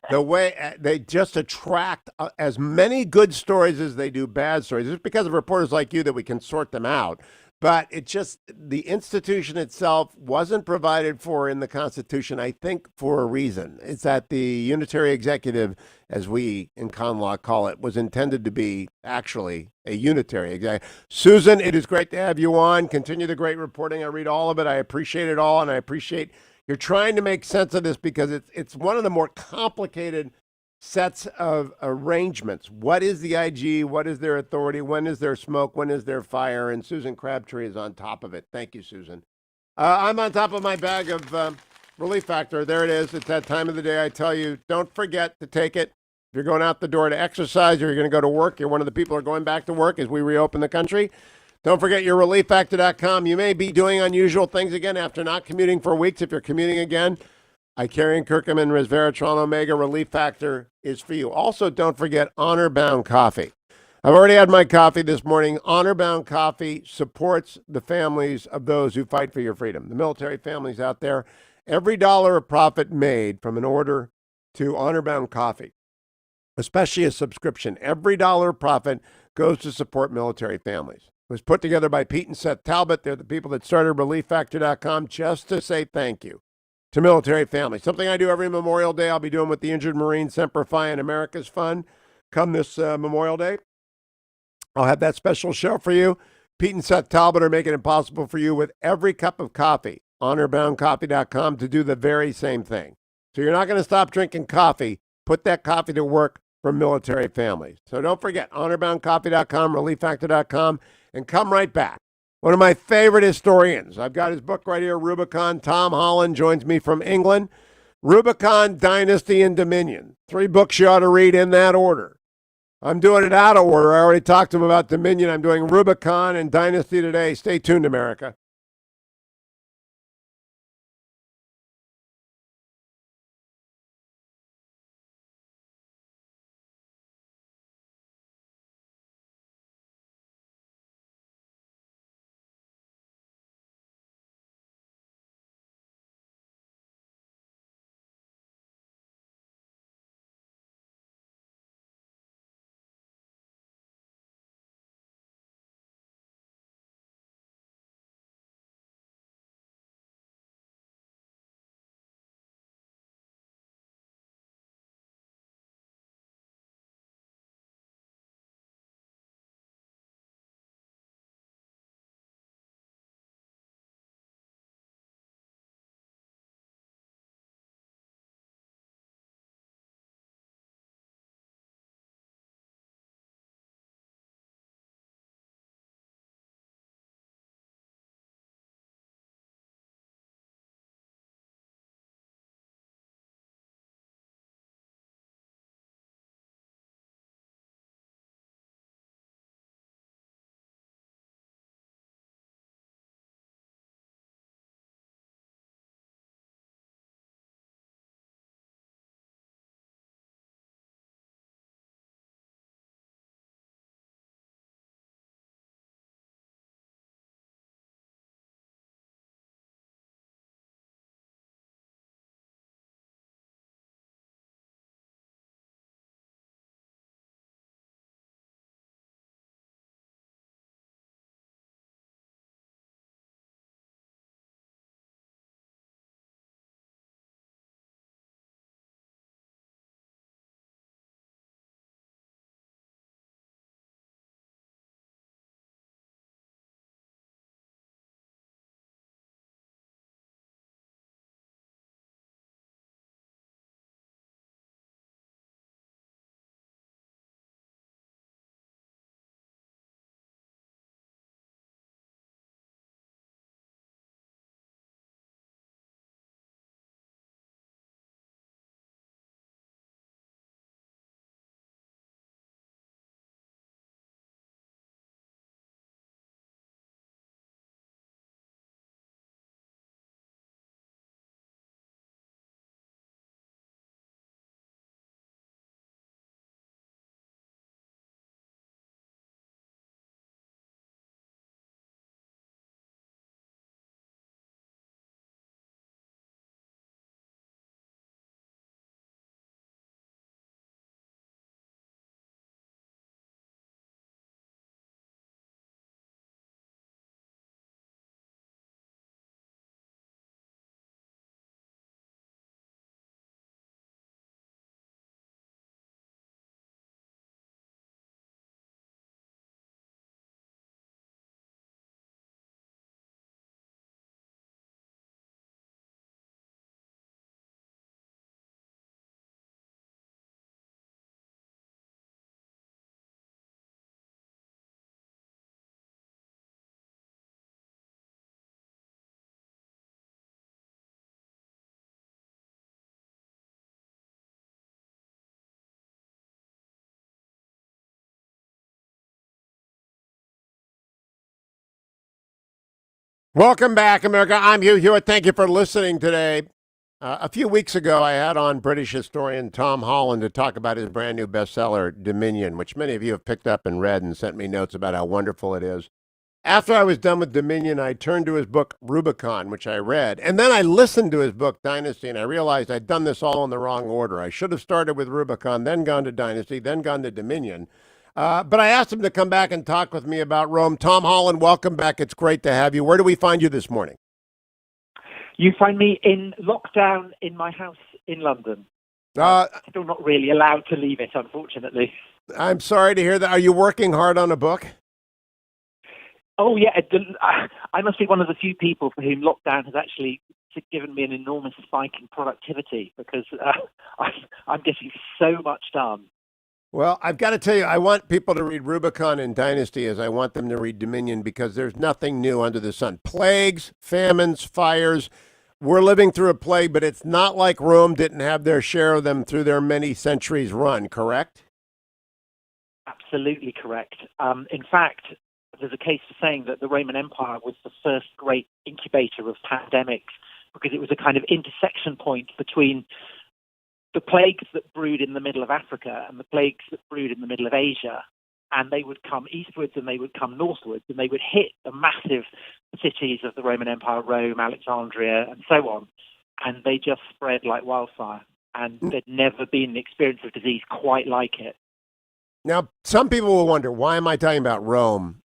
the way they just attract as many good stories as they do bad stories. It's because of reporters like you that we can sort them out. But it just, the institution itself wasn't provided for in the Constitution, I think, for a reason. It's that the unitary executive, as we in con law call it, was intended to be actually a unitary executive. Susan, it is great to have you on. Continue the great reporting. I read all of it. I appreciate it all, and I appreciate you're trying to make sense of this because it's one of the more complicated sets of arrangements. What is the IG? What is their authority? When is there smoke? When is there fire? And Susan Crabtree is on top of it. Thank you, Susan. I'm on top of my bag of Relief Factor. There it is. It's that time of the day I tell you, don't forget to take it. If you're going out the door to exercise or you're going to go to work, you're one of the people who are going back to work as we reopen the country. Don't forget your relieffactor.com. You may be doing unusual things again after not commuting for weeks. If you're commuting again, Icarian, Kirkman, Resveratrol, Omega, Relief Factor is for you. Also, don't forget Honor Bound Coffee. I've already had my coffee this morning. Honor Bound Coffee supports the families of those who fight for your freedom, the military families out there. Every dollar of profit made from an order to Honor Bound Coffee, especially a subscription, every dollar of profit goes to support military families. It was put together by Pete and Seth Talbot. They're the people that started relieffactor.com just to say thank you to military families. Something I do every Memorial Day. I'll be doing with the Injured Marine Semper Fi and America's Fund come this Memorial Day. I'll have that special show for you. Pete and Seth Talbot are making it possible for you with every cup of coffee, honorboundcoffee.com, to do the very same thing. So you're not going to stop drinking coffee. Put that coffee to work for military families. So don't forget, honorboundcoffee.com, relieffactor.com, and come right back. One of my favorite historians. I've got his book right here, Rubicon. Tom Holland joins me from England. Rubicon, Dynasty, and Dominion. 3 books you ought to read in that order. I'm doing it out of order. I already talked to him about Dominion. I'm doing Rubicon and Dynasty today. Stay tuned, America. Welcome back, America. I'm Hugh Hewitt. Thank you for listening today. A few weeks ago, I had on British historian Tom Holland to talk about his brand new bestseller, Dominion, which many of you have picked up and read and sent me notes about how wonderful it is. After I was done with Dominion, I turned to his book, Rubicon, which I read. And then I listened to his book, Dynasty, and I realized I'd done this all in the wrong order. I should have started with Rubicon, then gone to Dynasty, then gone to Dominion. But I asked him to come back and talk with me about Rome. Tom Holland, welcome back. It's great to have you. Where do we find you this morning? You find me in lockdown in my house in London. Still not really allowed to leave it, unfortunately. I'm sorry to hear that. Are you working hard on a book? Oh, yeah. I must be one of the few people for whom lockdown has actually given me an enormous spike in productivity because I'm getting so much done. Well, I've got to tell you, I want people to read Rubicon and Dynasty as I want them to read Dominion because there's nothing new under the sun. Plagues, famines, fires. We're living through a plague, but it's not like Rome didn't have their share of them through their many centuries run, correct? Absolutely correct. In fact, there's a case for saying that the Roman Empire was the first great incubator of pandemics because it was a kind of intersection point between the plagues that brewed in the middle of Africa and the plagues that brewed in the middle of Asia, and they would come eastwards and they would come northwards and they would hit the massive cities of the Roman Empire, Rome, Alexandria, and so on, and they just spread like wildfire, and there'd never been an experience of disease quite like it. Now, some people will wonder, why am I talking about Rome,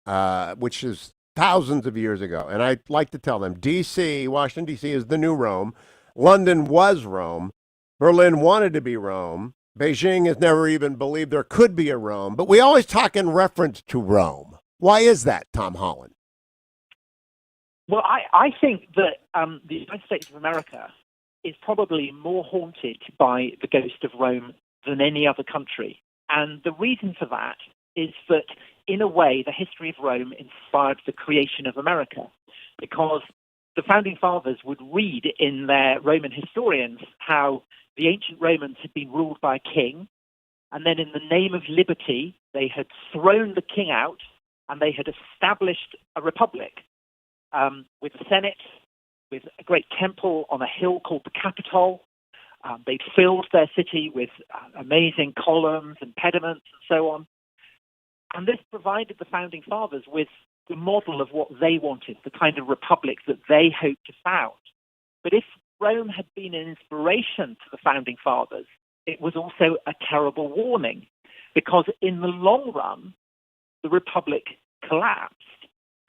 which is thousands of years ago? And I like to tell them, D.C., Washington, D.C. is the new Rome. London was Rome. Berlin wanted to be Rome. Beijing has never even believed there could be a Rome, but we always talk in reference to Rome. Why is that, Tom Holland? Well, I think that the United States of America is probably more haunted by the ghost of Rome than any other country. And the reason for that is that, in a way, the history of Rome inspired the creation of America, because the Founding Fathers would read in their Roman historians how the ancient Romans had been ruled by a king, and then in the name of liberty, they had thrown the king out, and they had established a republic with a senate, with a great temple on a hill called the Capitol. They'd filled their city with amazing columns and pediments and so on. And this provided the Founding Fathers with the model of what they wanted, the kind of republic that they hoped to found. But if Rome had been an inspiration to the Founding Fathers, it was also a terrible warning, because in the long run, the republic collapsed,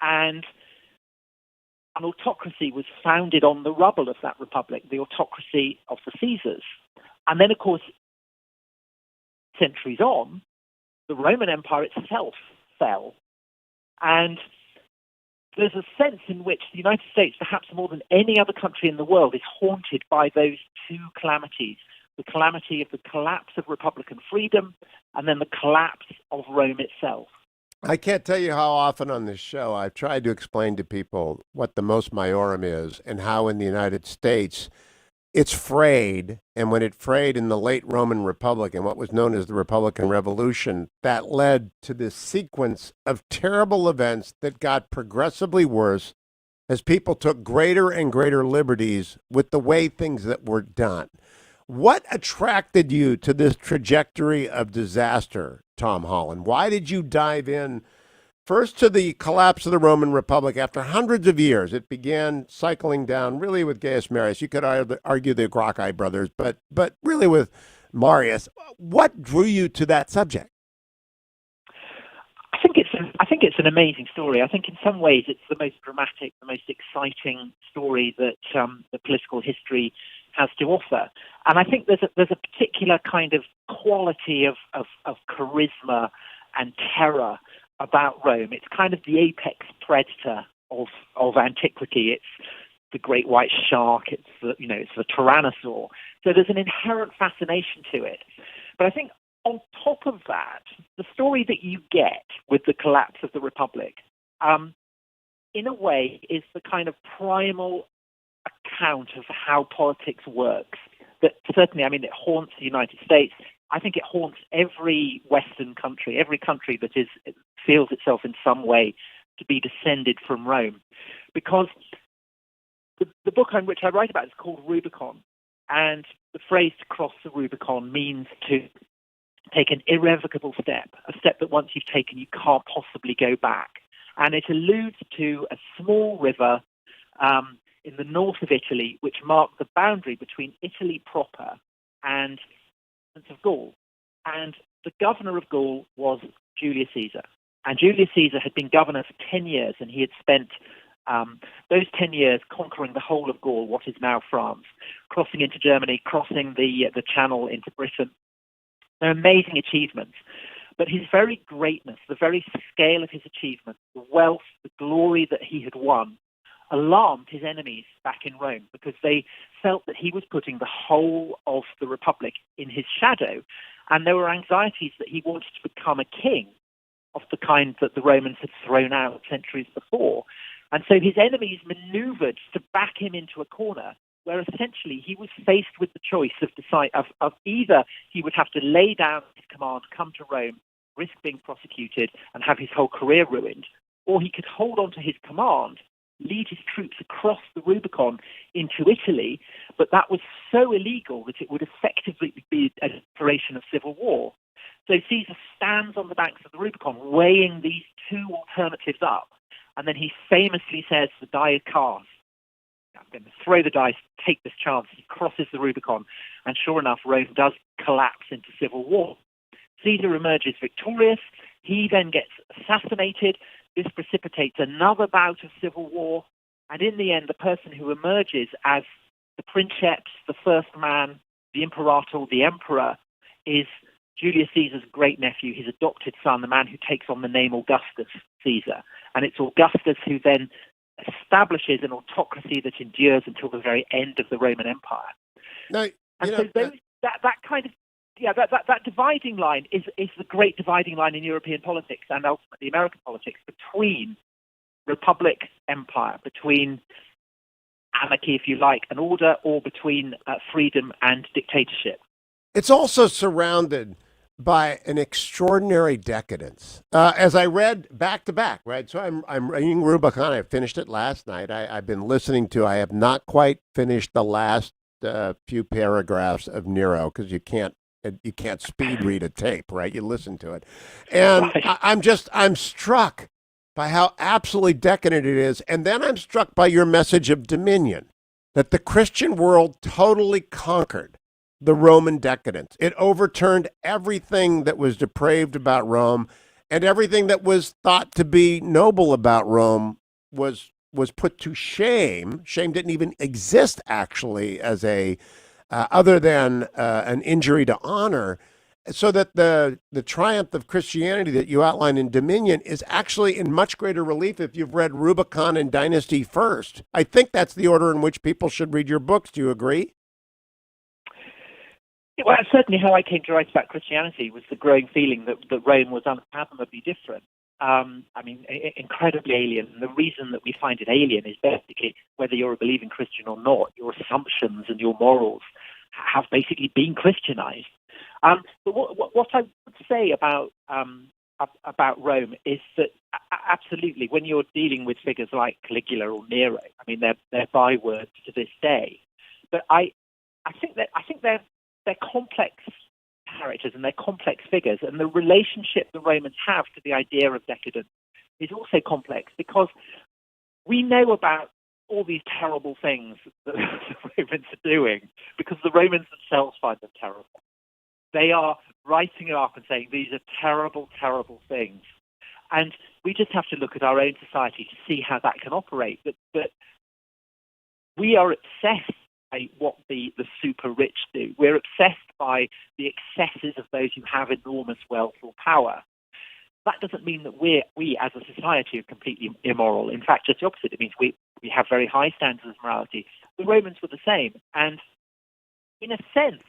and an autocracy was founded on the rubble of that republic, the autocracy of the Caesars. And then, of course, centuries on, the Roman Empire itself fell. And there's a sense in which the United States, perhaps more than any other country in the world, is haunted by those two calamities: the calamity of the collapse of Republican freedom and then the collapse of Rome itself. I can't tell you how often on this show I've tried to explain to people what the mos maiorum is and how in the United States it's frayed. And when it frayed in the late Roman Republic and what was known as the Republican Revolution, that led to this sequence of terrible events that got progressively worse as people took greater and greater liberties with the way things that were done. What attracted you to this trajectory of disaster, Tom Holland? Why did you dive in first to the collapse of the Roman Republic after hundreds of years? It began cycling down really with Gaius Marius. You could argue the Gracchi brothers, but really with Marius. What drew you to that subject? I think it's an amazing story. I think in some ways it's the most dramatic, the most exciting story that the political history has to offer. And I think there's a particular kind of quality of charisma and terror about Rome. It's kind of the apex predator of antiquity. It's the great white shark. It's the tyrannosaur. So there's an inherent fascination to it. But I think on top of that, the story that you get with the collapse of the Republic, in a way, is the kind of primal account of how politics works. That certainly, it haunts the United States. I think it haunts every Western country, every country that feels itself in some way to be descended from Rome. because the book on which I write about is called Rubicon, and the phrase to cross the Rubicon means to take an irrevocable step, a step that once you've taken you can't possibly go back. And it alludes to a small river in the north of Italy, which marked the boundary between Italy proper and of Gaul. And the governor of Gaul was Julius Caesar. And Julius Caesar had been governor for 10 years, and he had spent those 10 years conquering the whole of Gaul, what is now France, crossing into Germany, crossing the Channel into Britain. They're amazing achievements. But his very greatness, the very scale of his achievements, the wealth, the glory that he had won, alarmed his enemies back in Rome because they felt that he was putting the whole of the Republic in his shadow. And there were anxieties that he wanted to become a king of the kind that the Romans had thrown out centuries before. And so his enemies maneuvered to back him into a corner where essentially he was faced with the choice of either he would have to lay down his command, come to Rome, risk being prosecuted and have his whole career ruined, or he could hold on to his command, lead his troops across the Rubicon into Italy, but that was so illegal that it would effectively be a declaration of civil war. So Caesar stands on the banks of the Rubicon weighing these two alternatives up, and then he famously says, the die is cast. I'm going to throw the dice, take this chance. He crosses the Rubicon, and sure enough, Rome does collapse into civil war. Caesar emerges victorious. He then gets assassinated. This precipitates another bout of civil war. And in the end, the person who emerges as the princeps, the first man, the imperator, the emperor, is Julius Caesar's great-nephew, his adopted son, the man who takes on the name Augustus Caesar. And it's Augustus who then establishes an autocracy that endures until the very end of the Roman Empire. Now, that dividing line is the great dividing line in European politics and ultimately American politics between republic, empire, between anarchy, if you like, and order, or between freedom and dictatorship. It's also surrounded by an extraordinary decadence. As I read back to back, right? So I'm reading Rubicon. I finished it last night. I've been listening to. I have not quite finished the last few paragraphs of Nero because you can't speed read a tape, right? You listen to it, and right. I'm struck by how absolutely decadent it is, and then I'm struck by your message of dominion, that the Christian world totally conquered the Roman decadence. It overturned everything that was depraved about Rome, and everything that was thought to be noble about Rome was put to shame. Shame didn't even exist actually as a other than an injury to honor, so that the triumph of Christianity that you outline in Dominion is actually in much greater relief if you've read Rubicon and Dynasty first. I think that's the order in which people should read your books. Do you agree? Well, certainly how I came to write about Christianity was the growing feeling that Rome was unfathomably different. Incredibly alien. And the reason that we find it alien is basically whether you're a believing Christian or not, your assumptions and your morals have basically been Christianized. But what I would say about Rome is that absolutely, when you're dealing with figures like Caligula or Nero, I mean, they're bywords to this day. But I think they're complex characters and they're complex figures, and the relationship the Romans have to the idea of decadence is also complex because we know about all these terrible things that the Romans are doing because the Romans themselves find them terrible. They are writing it up and saying these are terrible, terrible things. And we just have to look at our own society to see how that can operate. But we are obsessed by what the super rich do. We're obsessed by the excesses of those who have enormous wealth or power. That doesn't mean that we as a society are completely immoral. In fact, just the opposite. It means we have very high standards of morality. The Romans were the same. And in a sense,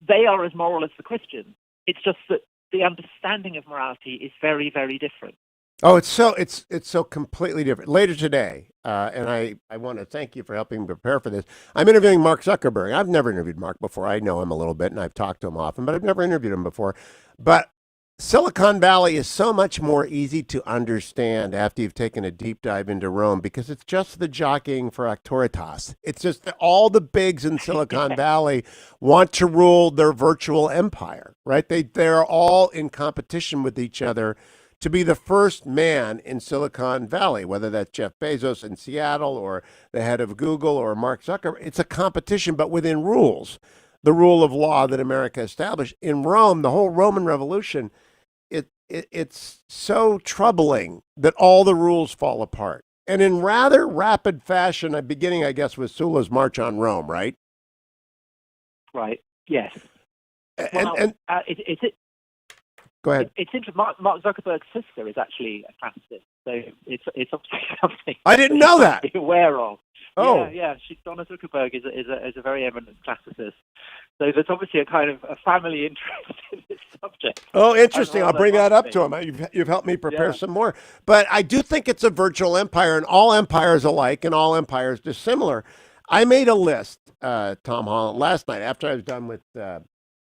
they are as moral as the Christians. It's just that the understanding of morality is very, very different. Oh, it's so completely different. Later today, and I want to thank you for helping me prepare for this. I'm interviewing Mark Zuckerberg. I've never interviewed Mark before. I know him a little bit, and I've talked to him often, but I've never interviewed him before. But Silicon Valley is so much more easy to understand after you've taken a deep dive into Rome because it's just the jockeying for auctoritas. It's just that all the bigs in Silicon Valley want to rule their virtual empire, right? They're all in competition with each other to be the first man in Silicon Valley, whether that's Jeff Bezos in Seattle or the head of Google or Mark Zuckerberg. It's a competition, but within rules, the rule of law that America established. In Rome, the whole Roman Revolution, it's so troubling that all the rules fall apart. And in rather rapid fashion, beginning, I guess, with Sulla's March on Rome, right? Right. Yes. And go ahead. It's interesting. Mark Zuckerberg's sister is actually a classicist, so it's obviously something I didn't know that. To be aware of. Oh, yeah. Donna Zuckerberg is a very eminent classicist. So there's obviously a kind of a family interest in this subject. Oh, interesting. I'll bring that up to him. You've helped me prepare some more. But I do think it's a virtual empire, and all empires alike, and all empires dissimilar. I made a list, Tom Holland, last night after I was done with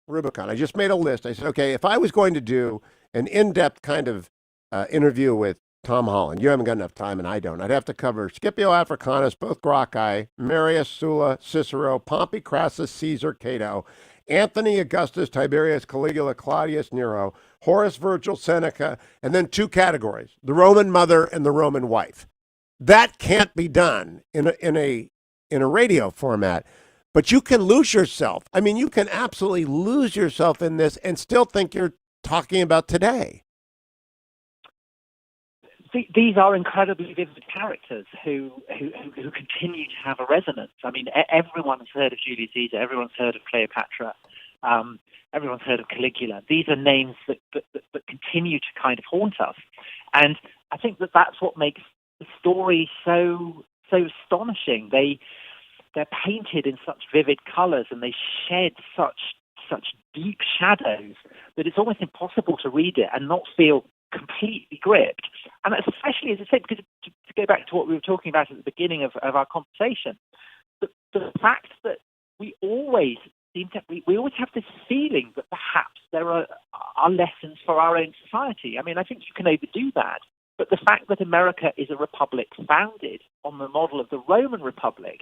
Rubicon. I just made a list. I said, okay, if I was going to do an in-depth kind of interview with Tom Holland, you haven't got enough time, and I don't. I'd have to cover Scipio Africanus, both Gracchi, Marius, Sulla, Cicero, Pompey, Crassus, Caesar, Cato, Anthony, Augustus, Tiberius, Caligula, Claudius, Nero, Horace, Virgil, Seneca, and then two categories, the Roman mother and the Roman wife. That can't be done in a radio format. But you can lose yourself. I mean, you can absolutely lose yourself in this and still think you're talking about today. These are incredibly vivid characters who continue to have a resonance. I mean, everyone has heard of Julius Caesar. Everyone's heard of Cleopatra. Everyone's heard of Caligula. These are names that continue to kind of haunt us. And I think that's what makes the story so astonishing. They're painted in such vivid colors and they shed such deep shadows that it's almost impossible to read it and not feel completely gripped. And especially, as I said, because to go back to what we were talking about at the beginning of our conversation, the fact that we always have this feeling that perhaps there are lessons for our own society. I mean, I think you can overdo that. But the fact that America is a republic founded on the model of the Roman Republic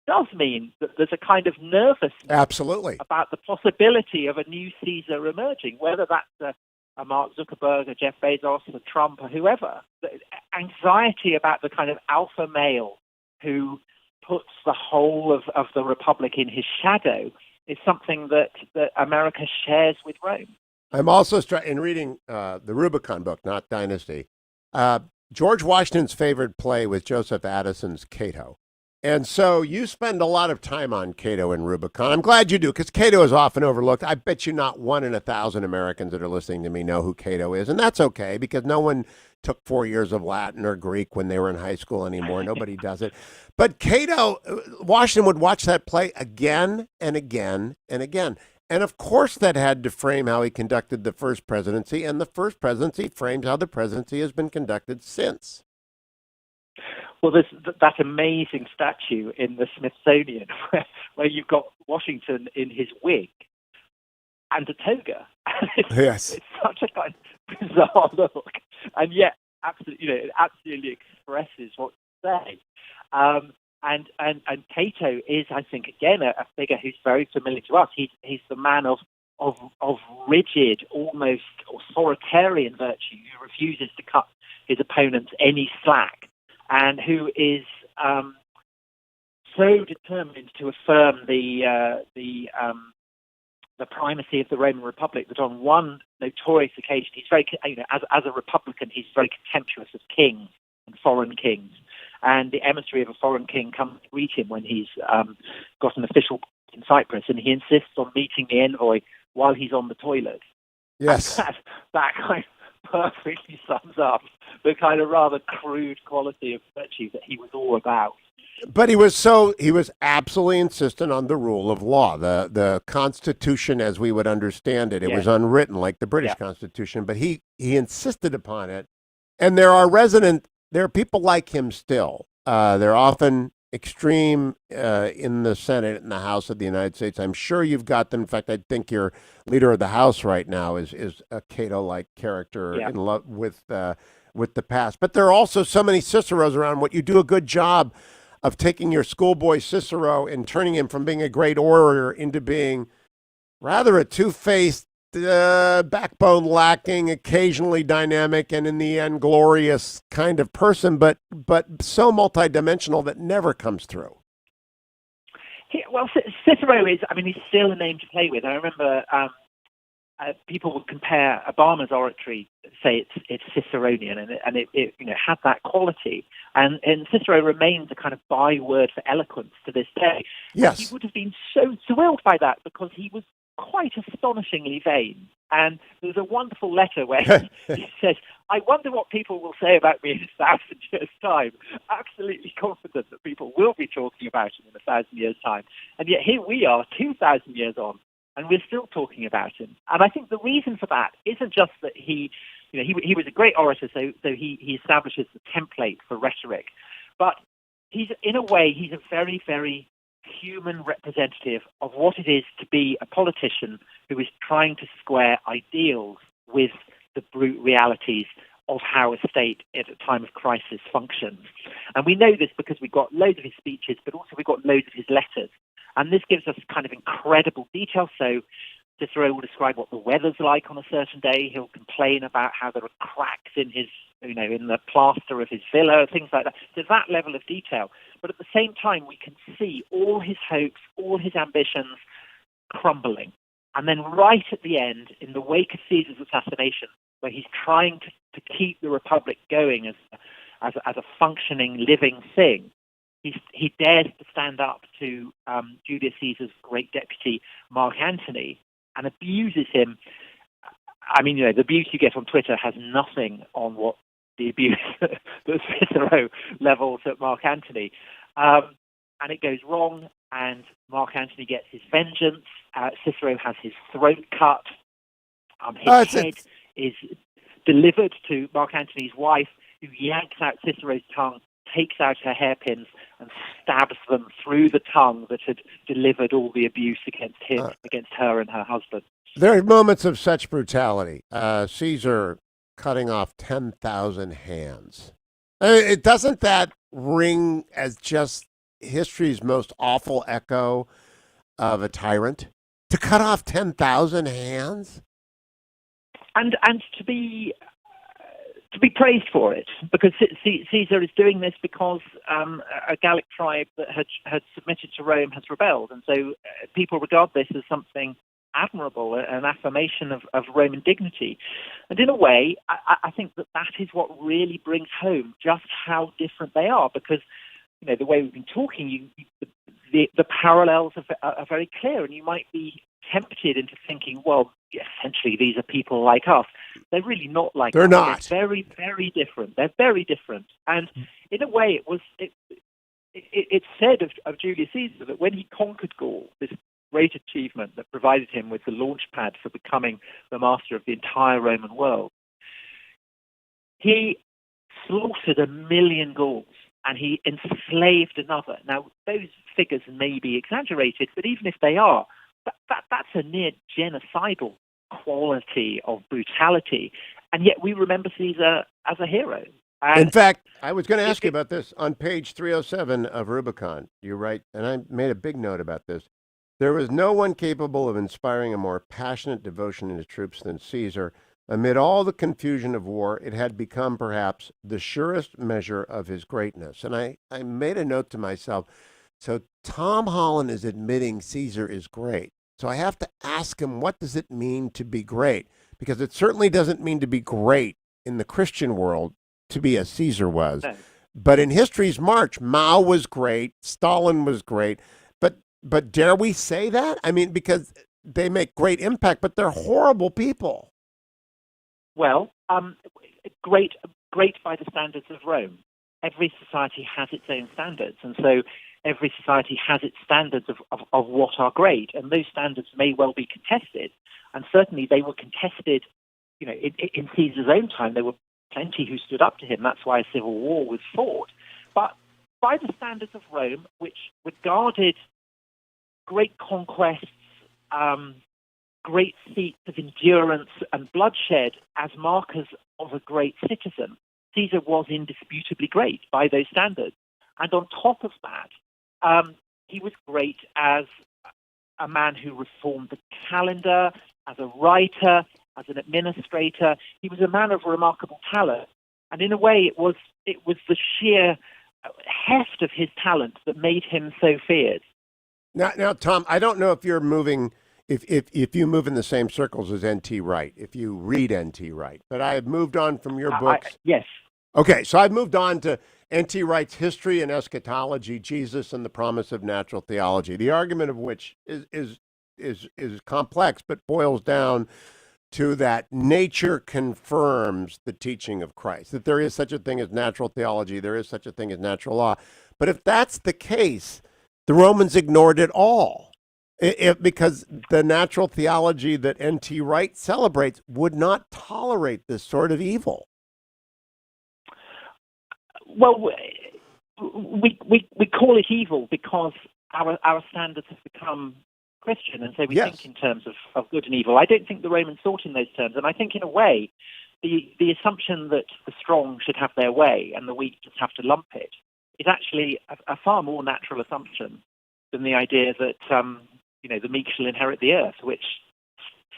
does mean that there's a kind of nervousness about the possibility of a new Caesar emerging, whether that's a Mark Zuckerberg, a Jeff Bezos, a Trump, or whoever. The anxiety about the kind of alpha male who puts the whole of the republic in his shadow is something that America shares with Rome. I'm also in reading the Rubicon book, not Dynasty. George Washington's favorite play was Joseph Addison's Cato. And so you spend a lot of time on Cato and Rubicon. I'm glad you do, because Cato is often overlooked. I bet you not 1 in 1,000 Americans that are listening to me know who Cato is. And that's okay, because no one took 4 years of Latin or Greek when they were in high school anymore. Nobody does it. But Cato, Washington would watch that play again and again and again. And of course that had to frame how he conducted the first presidency. And the first presidency frames how the presidency has been conducted since. Well, there's that amazing statue in the Smithsonian where you've got Washington in his wig and a toga. Yes. It's such a kind of bizarre look. And yet, it absolutely expresses what you say. And Cato is, I think, again, a figure who's very familiar to us. He's the man of rigid, almost authoritarian virtue who refuses to cut his opponents any slack, and who is so determined to affirm the primacy of the Roman Republic that on one notorious occasion, he's very, as a Republican, he's very contemptuous of kings and foreign kings. And the emissary of a foreign king comes to greet him when he's got an official in Cyprus, and he insists on meeting the envoy while he's on the toilet. Yes. And that kind of perfectly sums up the kind of rather crude quality of virtue that he was all about. But he was absolutely insistent on the rule of law, the Constitution as we would understand it. It was unwritten like the British Constitution, but he insisted upon it. And there are people like him still. They're often extreme in the Senate and the House of the United States. I'm sure you've got them. In fact, I think your leader of the House right now is a Cato-like character in love with the past. But there are also so many Ciceros around. What you do a good job of taking your schoolboy Cicero and turning him from being a great orator into being rather a two-faced, backbone lacking, occasionally dynamic, and in the end glorious kind of person, but so multidimensional that never comes through. Well, Cicero is, I mean, he's still a name to play with. I remember people would compare Obama's oratory, say it's Ciceronian, and it you know, had that quality. And Cicero remains a kind of byword for eloquence to this day. Yes. He would have been so thrilled by that because he was quite astonishingly vain. And there's a wonderful letter where he says, I wonder what people will say about me in 1,000 years' time. Absolutely confident that people will be talking about him in 1,000 years' time. And yet here we are, 2,000 years on, and we're still talking about him. And I think the reason for that isn't just that he was a great orator, so he establishes the template for rhetoric. But in a way, he's a very, very human representative of what it is to be a politician who is trying to square ideals with the brute realities of how a state at a time of crisis functions. And we know this because we've got loads of his speeches, but also we've got loads of his letters. And this gives us kind of incredible detail. So Cicero will describe what the weather's like on a certain day. He'll complain about how there are cracks in his, in the plaster of his villa, things like that. So that level of detail. But at the same time, we can see all his hopes, all his ambitions crumbling. And then right at the end, in the wake of Caesar's assassination, where he's trying to keep the Republic going as a functioning, living thing, he dares to stand up to Julius Caesar's great deputy, Mark Antony, and abuses him. I mean, the abuse you get on Twitter has nothing on what the abuse that Cicero levels at Mark Antony. And it goes wrong, and Mark Antony gets his vengeance. Cicero has his throat cut. His head is delivered to Mark Antony's wife, who yanks out Cicero's tongue, takes out her hairpins, and stabs them through the tongue that had delivered all the abuse against him, against her and her husband. There are moments of such brutality. Caesar cutting off 10,000 hands. It doesn't that ring as just history's most awful echo of a tyrant? To cut off 10,000 hands? And to be praised for it, because Caesar is doing this because a Gallic tribe that had submitted to Rome has rebelled, and so people regard this as something admirable, an affirmation of Roman dignity. And in a way, I think that is what really brings home just how different they are, because the way we've been talking, the parallels are very clear, and you might be tempted into thinking, well, essentially these are people like us. They're really not like us. They're not. They're very, very different. They're very different. And in a way, it's said of Julius Caesar that when he conquered Gaul, this great achievement that provided him with the launch pad for becoming the master of the entire Roman world, he slaughtered 1 million Gauls and he enslaved another. Now, those figures may be exaggerated, but even if they are, that's a near genocidal quality of brutality, and yet we remember Caesar as a hero. And in fact, I was going to ask you about this. On page 307 of Rubicon, you write, and I made a big note about this, there was no one capable of inspiring a more passionate devotion to troops than Caesar. Amid all the confusion of war, it had become perhaps the surest measure of his greatness. And I made a note to myself, so Tom Holland is admitting Caesar is great. So I have to ask him, what does it mean to be great? Because it certainly doesn't mean to be great in the Christian world to be as Caesar was. No. But in history's march, Mao was great, Stalin was great. But dare we say that? I mean, because they make great impact, but they're horrible people. Well, great by the standards of Rome. Every society has its own standards, and so every society has its standards of what are great, and those standards may well be contested, and certainly they were contested, in Caesar's own time. There were plenty who stood up to him. That's why a civil war was fought. But by the standards of Rome, which regarded great conquests, great feats of endurance and bloodshed as markers of a great citizen, Caesar was indisputably great by those standards. And on top of that, he was great as a man who reformed the calendar, as a writer, as an administrator. He was a man of remarkable talent. And in a way, it was the sheer heft of his talent that made him so feared. Now, Tom, I don't know if you're moving, if you move in the same circles as N.T. Wright, if you read N.T. Wright, but I have moved on from your books. Yes. Okay, so I've moved on to N.T. Wright's History and Eschatology, Jesus and the Promise of Natural Theology, the argument of which is complex, but boils down to that nature confirms the teaching of Christ, that there is such a thing as natural theology, there is such a thing as natural law. But if that's the case, the Romans ignored it all, because the natural theology that N.T. Wright celebrates would not tolerate this sort of evil. Well, we call it evil because our standards have become Christian, and so we think in terms of good and evil. I don't think the Romans thought in those terms, and I think in a way the assumption that the strong should have their way and the weak just have to lump it is actually a far more natural assumption than the idea that the meek shall inherit the earth, which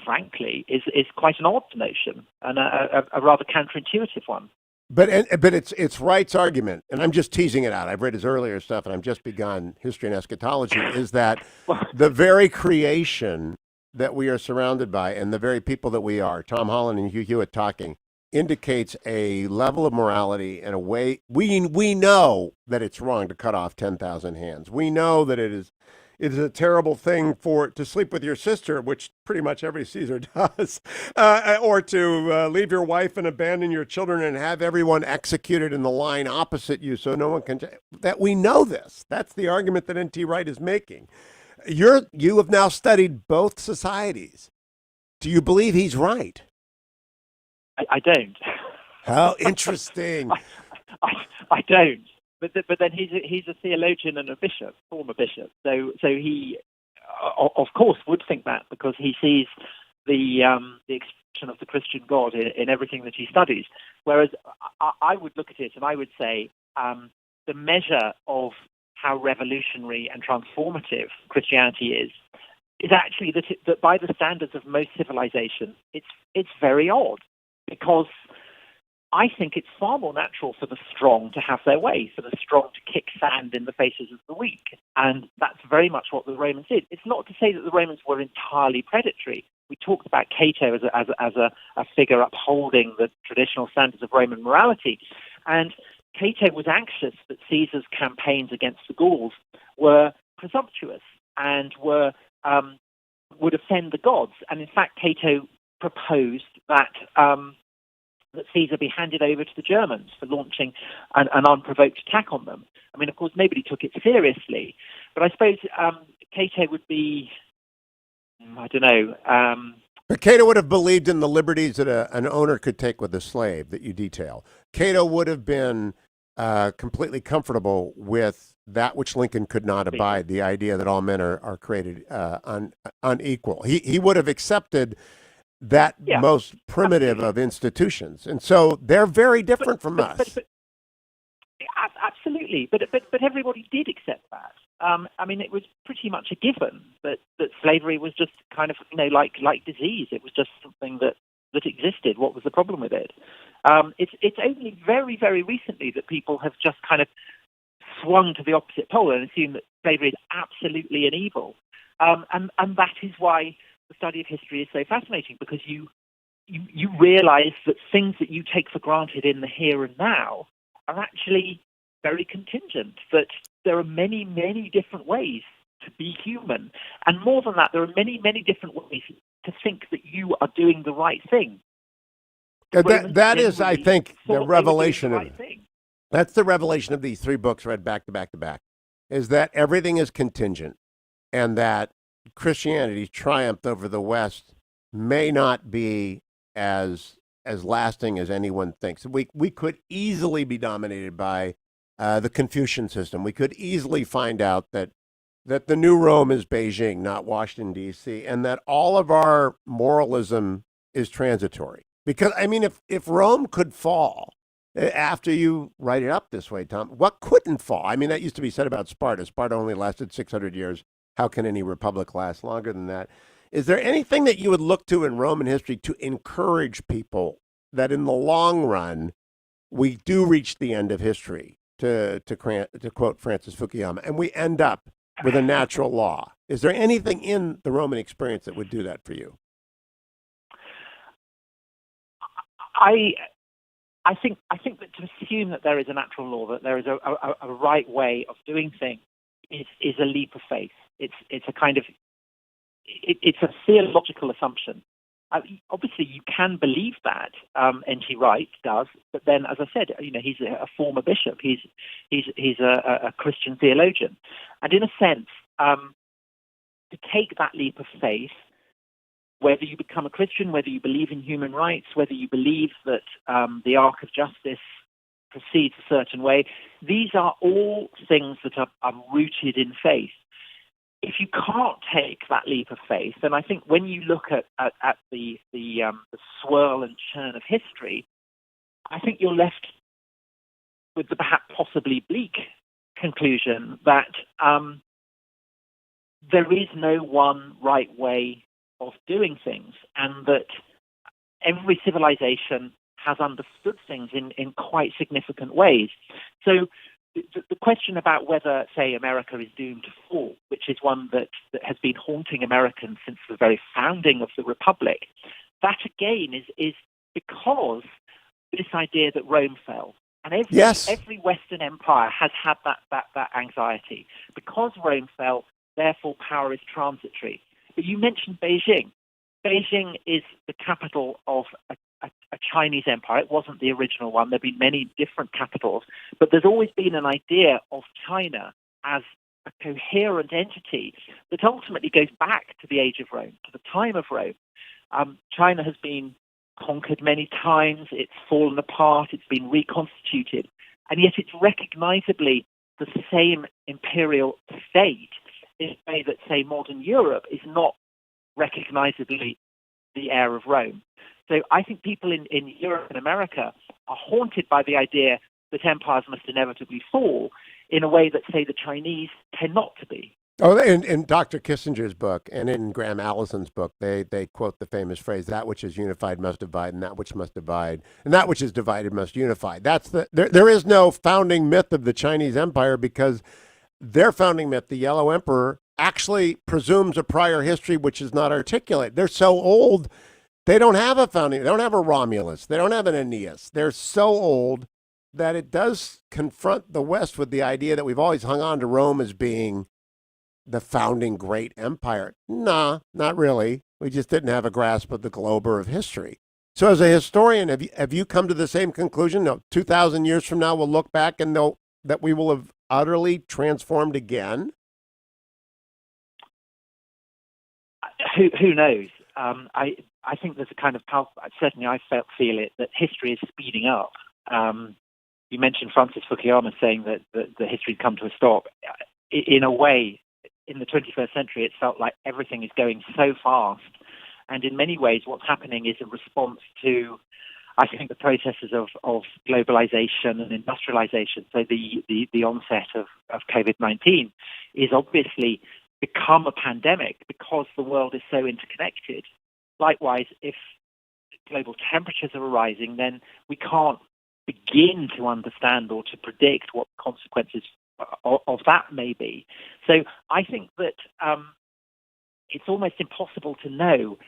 frankly is quite an odd notion and a rather counterintuitive one. But it's Wright's argument, and I'm just teasing it out. I've read his earlier stuff, and I've just begun History and Eschatology, is that the very creation that we are surrounded by and the very people that we are, Tom Holland and Hugh Hewitt talking, indicates a level of morality and a way. We know that it's wrong to cut off 10,000 hands. We know that it is a terrible thing to sleep with your sister, which pretty much every Caesar does, or to leave your wife and abandon your children and have everyone executed in the line opposite you so no one can. That we know this. That's the argument that N.T. Wright is making. You have now studied both societies. Do you believe he's right? I don't. How interesting. I don't. But then he's a theologian and a bishop, former bishop. So he, of course, would think that because he sees the expression of the Christian God in everything that he studies. Whereas I would look at it and I would say the measure of how revolutionary and transformative Christianity is actually that by the standards of most civilization, it's very odd, because I think it's far more natural for the strong to have their way, for the strong to kick sand in the faces of the weak. And that's very much what the Romans did. It's not to say that the Romans were entirely predatory. We talked about Cato as a figure upholding the traditional standards of Roman morality. And Cato was anxious that Caesar's campaigns against the Gauls were presumptuous and would offend the gods. And in fact, Cato proposed that Caesar be handed over to the Germans for launching an unprovoked attack on them. I mean, of course, nobody took it seriously, but I suppose Cato would be, I don't know. But Cato would have believed in the liberties that an owner could take with a slave that you detail. Cato would have been completely comfortable with that which Lincoln could not abide, the idea that all men are created unequal. He would have accepted that most primitive of institutions. And so they're very different from us. Absolutely. But everybody did accept that. I mean, it was pretty much a given that slavery was just kind of, like disease. It was just something that existed. What was the problem with it? It's only very, very recently that people have just kind of swung to the opposite pole and assumed that slavery is absolutely an evil. And that is why the study of history is so fascinating, because you realize that things that you take for granted in the here and now are actually very contingent, that there are many, many different ways to be human. And more than that, there are many, many different ways to think that you are doing the right thing. That is, I think, the revelation of that's the revelation of these three books read back to back to back, is that everything is contingent, and that Christianity's triumph over the West may not be as lasting as anyone thinks. We could easily be dominated by the Confucian system. We could easily find out that the new Rome is Beijing, not Washington, D.C., and that all of our moralism is transitory. Because, I mean, if Rome could fall, after you write it up this way, Tom, what couldn't fall? I mean, that used to be said about Sparta. Sparta only lasted 600 years. How can any republic last longer than that? Is there anything that you would look to in Roman history to encourage people that in the long run, we do reach the end of history, to quote Francis Fukuyama, and we end up with a natural law? Is there anything in the Roman experience that would do that for you? I think that to assume that there is a natural law, that there is a right way of doing things, is a leap of faith. It's a kind of it's a theological assumption. Obviously, you can believe that. N.T. Wright does, but then, as I said, he's a former bishop. He's a Christian theologian, and in a sense, to take that leap of faith, whether you become a Christian, whether you believe in human rights, whether you believe that the arc of justice proceeds a certain way, these are all things that are rooted in faith. If you can't take that leap of faith, then I think when you look at the swirl and churn of history, I think you're left with the perhaps possibly bleak conclusion that there is no one right way of doing things, and that every civilization has understood things in quite significant ways. So the question about whether, say, America is doomed to fall, which is one that has been haunting Americans since the very founding of the Republic, that again is because this idea that Rome fell. And every Western empire has had that anxiety. Because Rome fell, therefore power is transitory. But you mentioned Beijing. Beijing is the capital of a Chinese empire. It wasn't the original one. There have been many different capitals. But there's always been an idea of China as a coherent entity that ultimately goes back to the age of Rome, to the time of Rome. China has been conquered many times. It's fallen apart. It's been reconstituted. And yet it's recognizably the same imperial state in a way that, say, modern Europe is not recognizably the heir of Rome. So I think people in Europe and America are haunted by the idea that empires must inevitably fall in a way that, say, the Chinese tend not to be. Oh, in Dr. Kissinger's book and in Graham Allison's book, they quote the famous phrase, "That which is unified must divide, and that which must divide, and that which is divided must unify." There is no founding myth of the Chinese Empire, because their founding myth, the Yellow Emperor, actually presumes a prior history which is not articulate. They're so old, they don't have a founding. They don't have a Romulus. They don't have an Aeneas. They're so old that it does confront the West with the idea that we've always hung on to Rome as being the founding great empire. Nah, not really. We just didn't have a grasp of the globe or of history. So as a historian, have you come to the same conclusion? No, 2,000 years from now, we'll look back and know that we will have utterly transformed again? Who knows? I think there's a kind of certainly I feel it, that history is speeding up. You mentioned Francis Fukuyama saying that the history had come to a stop. In a way, in the 21st century, it felt like everything is going so fast. And in many ways, what's happening is a response to, I think, the processes of globalization and industrialization. So the onset of COVID-19 is obviously become a pandemic because the world is so interconnected. Likewise, if global temperatures are rising, then we can't begin to understand or to predict what the consequences of that may be. So I think that it's almost impossible to know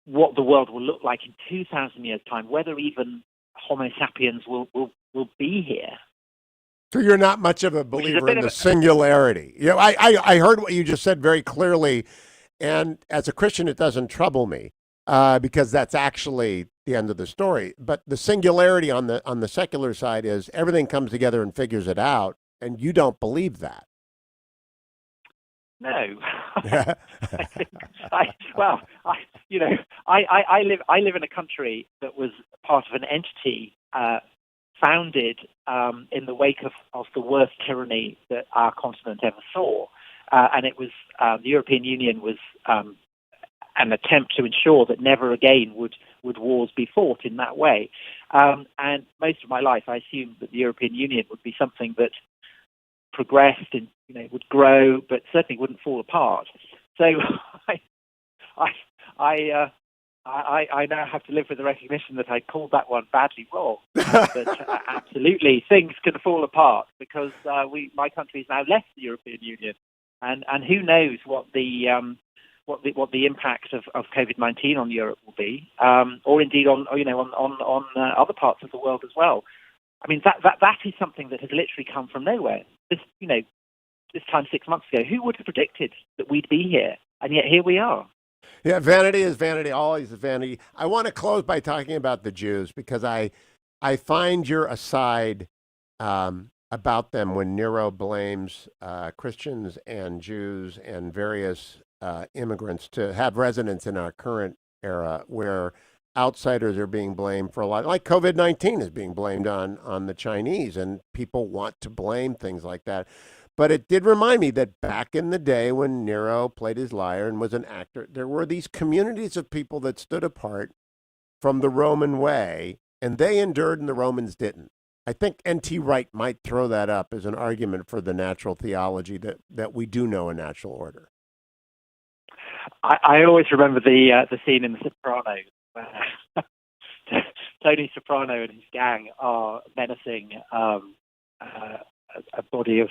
what the world will look like in 2,000 years' time, whether even Homo sapiens will be here. So you're not much of a believer in the singularity. You know, I heard what you just said very clearly, and as a Christian, it doesn't trouble me because that's actually the end of the story. But the singularity on the secular side is everything comes together and figures it out, and you don't believe that. No, I live in a country that was part of an entity founded in the wake of the worst tyranny that our continent ever saw. And it was the European Union was an attempt to ensure that never again would wars be fought in that way. And most of my life, I assumed that the European Union would be something that progressed and would grow, but certainly wouldn't fall apart. So I now have to live with the recognition that I called that one badly wrong. That absolutely things can fall apart because my country has now left the European Union, and who knows what the impact of COVID-19 on Europe will be, or indeed on other parts of the world as well. I mean that is something that has literally come from nowhere. This time 6 months ago, who would have predicted that we'd be here? And yet here we are. Yeah, vanity is vanity, always is vanity. I want to close by talking about the Jews because I find your aside about them when Nero blames Christians and Jews and various immigrants to have residence in our current era where outsiders are being blamed for a lot, like COVID-19 is being blamed on the Chinese, and people want to blame things like that. But it did remind me that back in the day when Nero played his lyre and was an actor, there were these communities of people that stood apart from the Roman way, and they endured and the Romans didn't. I think N.T. Wright might throw that up as an argument for the natural theology that we do know a natural order. I always remember the scene in The Sopranos where Tony Soprano and his gang are menacing a body of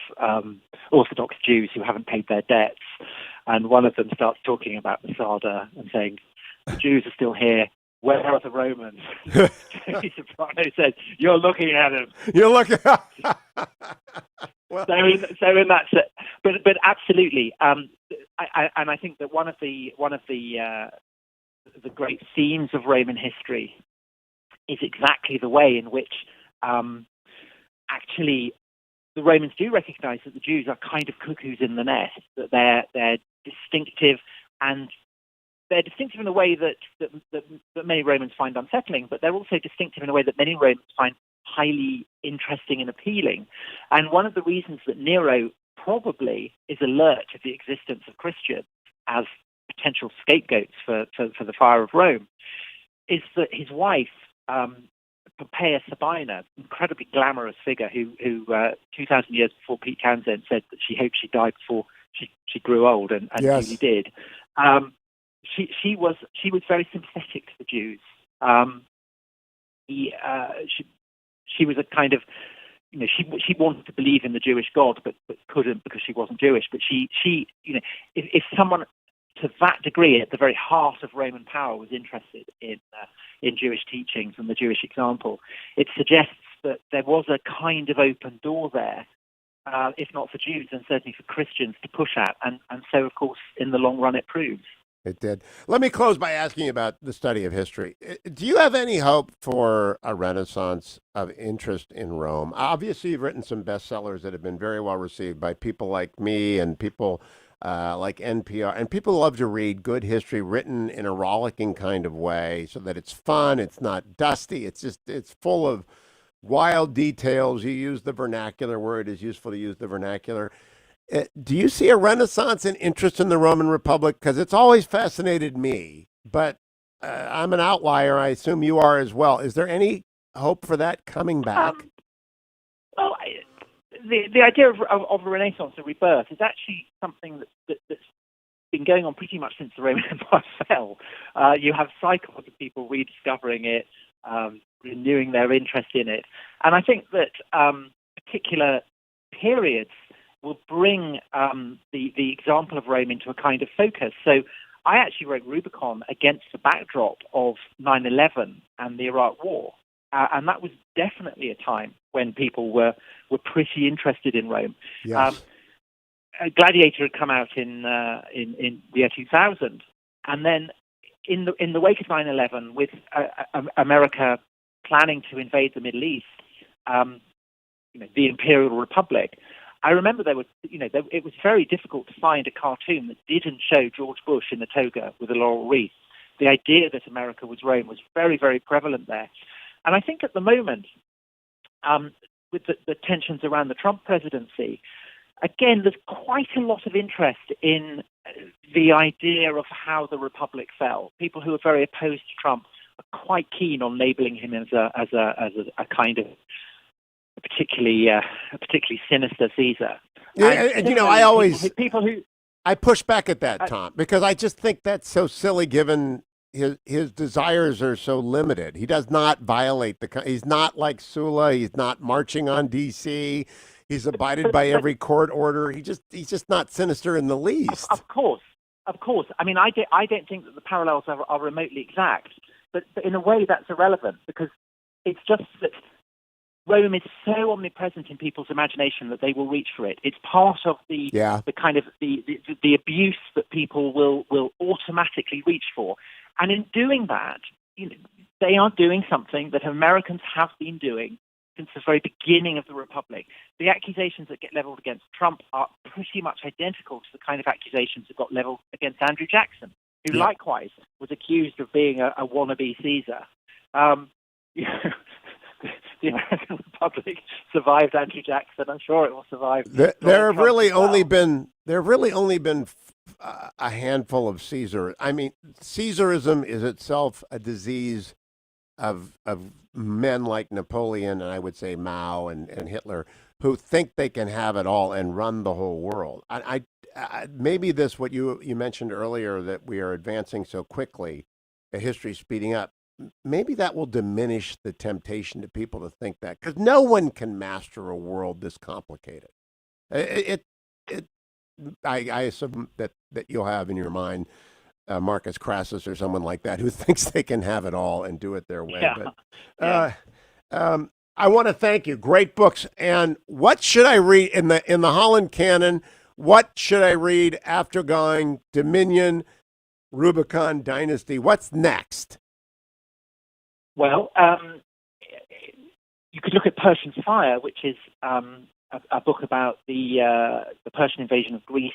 Orthodox Jews who haven't paid their debts, and one of them starts talking about Masada and saying, "The Jews are still here. Where are the Romans?" Tony Soprano says, "You're looking at them. You're looking." Well, so in that, but absolutely, I think that one of the great themes of Roman history is exactly the way in which actually the Romans do recognize that the Jews are kind of cuckoos in the nest, that they're distinctive, and they're distinctive in a way that many Romans find unsettling, but they're also distinctive in a way that many Romans find highly interesting and appealing. And one of the reasons that Nero probably is alert to the existence of Christians as potential scapegoats for the fire of Rome is that his wife, Poppaea Sabina, incredibly glamorous figure who 2,000 years before Pete Townsend said that she hoped she died before she grew old, and yes. really did. She was very sympathetic to the Jews. She was a kind of, she wanted to believe in the Jewish God, but couldn't because she wasn't Jewish. But she if someone to that degree, at the very heart of Roman power, was interested in Jewish teachings and the Jewish example, it suggests that there was a kind of open door there, if not for Jews, then certainly for Christians to push at. And so, of course, in the long run, it proves. It did. Let me close by asking you about the study of history. Do you have any hope for a renaissance of interest in Rome? Obviously, you've written some bestsellers that have been very well received by people like me and people like NPR. And people love to read good history written in a rollicking kind of way so that it's fun, it's not dusty, it's full of wild details. You use the vernacular where it is useful to use the vernacular. Do you see a renaissance in interest in the Roman Republic? Because it's always fascinated me, but I'm an outlier. I assume you are as well. Is there any hope for that coming back? Well, the idea of a renaissance, a rebirth, is actually something that's been going on pretty much since the Roman Empire fell. You have cycles of people rediscovering it, renewing their interest in it. And I think that particular periods will bring the example of Rome into a kind of focus. So I actually wrote Rubicon against the backdrop of 9/11 and the Iraq War. And that was definitely a time when people were pretty interested in Rome. Yes. Gladiator had come out in the year 2000. And then in the wake of 9/11, with America planning to invade the Middle East, the Imperial Republic, I remember it was very difficult to find a cartoon that didn't show George Bush in the toga with a laurel wreath. The idea that America was Rome was very, very prevalent there. And I think at the moment, with the tensions around the Trump presidency, again, there's quite a lot of interest in the idea of how the Republic fell. People who are very opposed to Trump are quite keen on labeling him as a kind of a particularly sinister Caesar. Yeah, and I always people who I push back at that, Tom, because I just think that's so silly given his desires are so limited. He does not violate he's not like Sula, he's not marching on DC. He's abided by every court order. He's just not sinister in the least. Of course. I mean, I don't think that the parallels are remotely exact, but in a way that's irrelevant because it's just that Rome is so omnipresent in people's imagination that they will reach for it. It's part of the kind of the abuse that people will automatically reach for, and in doing that, they are doing something that Americans have been doing since the very beginning of the Republic. The accusations that get leveled against Trump are pretty much identical to the kind of accusations that got leveled against Andrew Jackson, who likewise was accused of being a wannabe Caesar. The American Republic survived Andrew Jackson. I'm sure it will survive. There have really only been a handful of Caesar. I mean, Caesarism is itself a disease of men like Napoleon and I would say Mao and Hitler who think they can have it all and run the whole world. I maybe this what you mentioned earlier that we are advancing so quickly, the history speeding up. Maybe that will diminish the temptation to people to think that because no one can master a world this complicated. I assume that you'll have in your mind Marcus Crassus or someone like that who thinks they can have it all and do it their way. Yeah. But I want to thank you. Great books. And what should I read in the Holland canon? What should I read after going Dominion, Rubicon, Dynasty? What's next? Well, you could look at Persian Fire, which is a book about the Persian invasion of Greece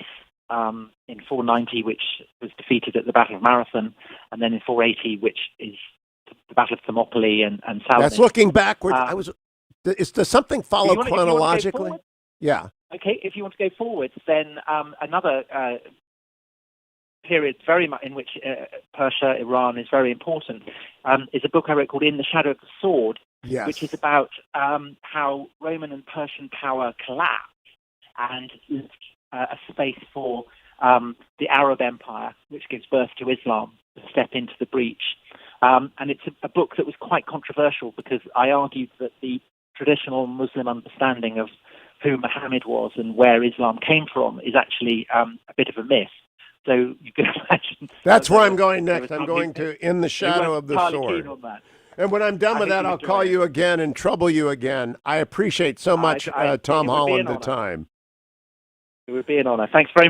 in 490, which was defeated at the Battle of Marathon, and then in 480, which is the Battle of Thermopylae and Salmis. That's looking backwards. Does something follow chronologically? Yeah. Okay, if you want to go forwards, then another period very much in which Persia, Iran is very important, is a book I wrote called In the Shadow of the Sword, which is about how Roman and Persian power collapsed and a space for the Arab Empire, which gives birth to Islam, to step into the breach. And it's a book that was quite controversial because I argued that the traditional Muslim understanding of who Muhammad was and where Islam came from is actually a bit of a myth. So you can imagine. That's where I'm going next. I'm going to In the Shadow of the Sword. And when I'm done with that, I'll call you again and trouble you again. I appreciate so much, Tom Holland, the time. It would be an honor. Thanks very much.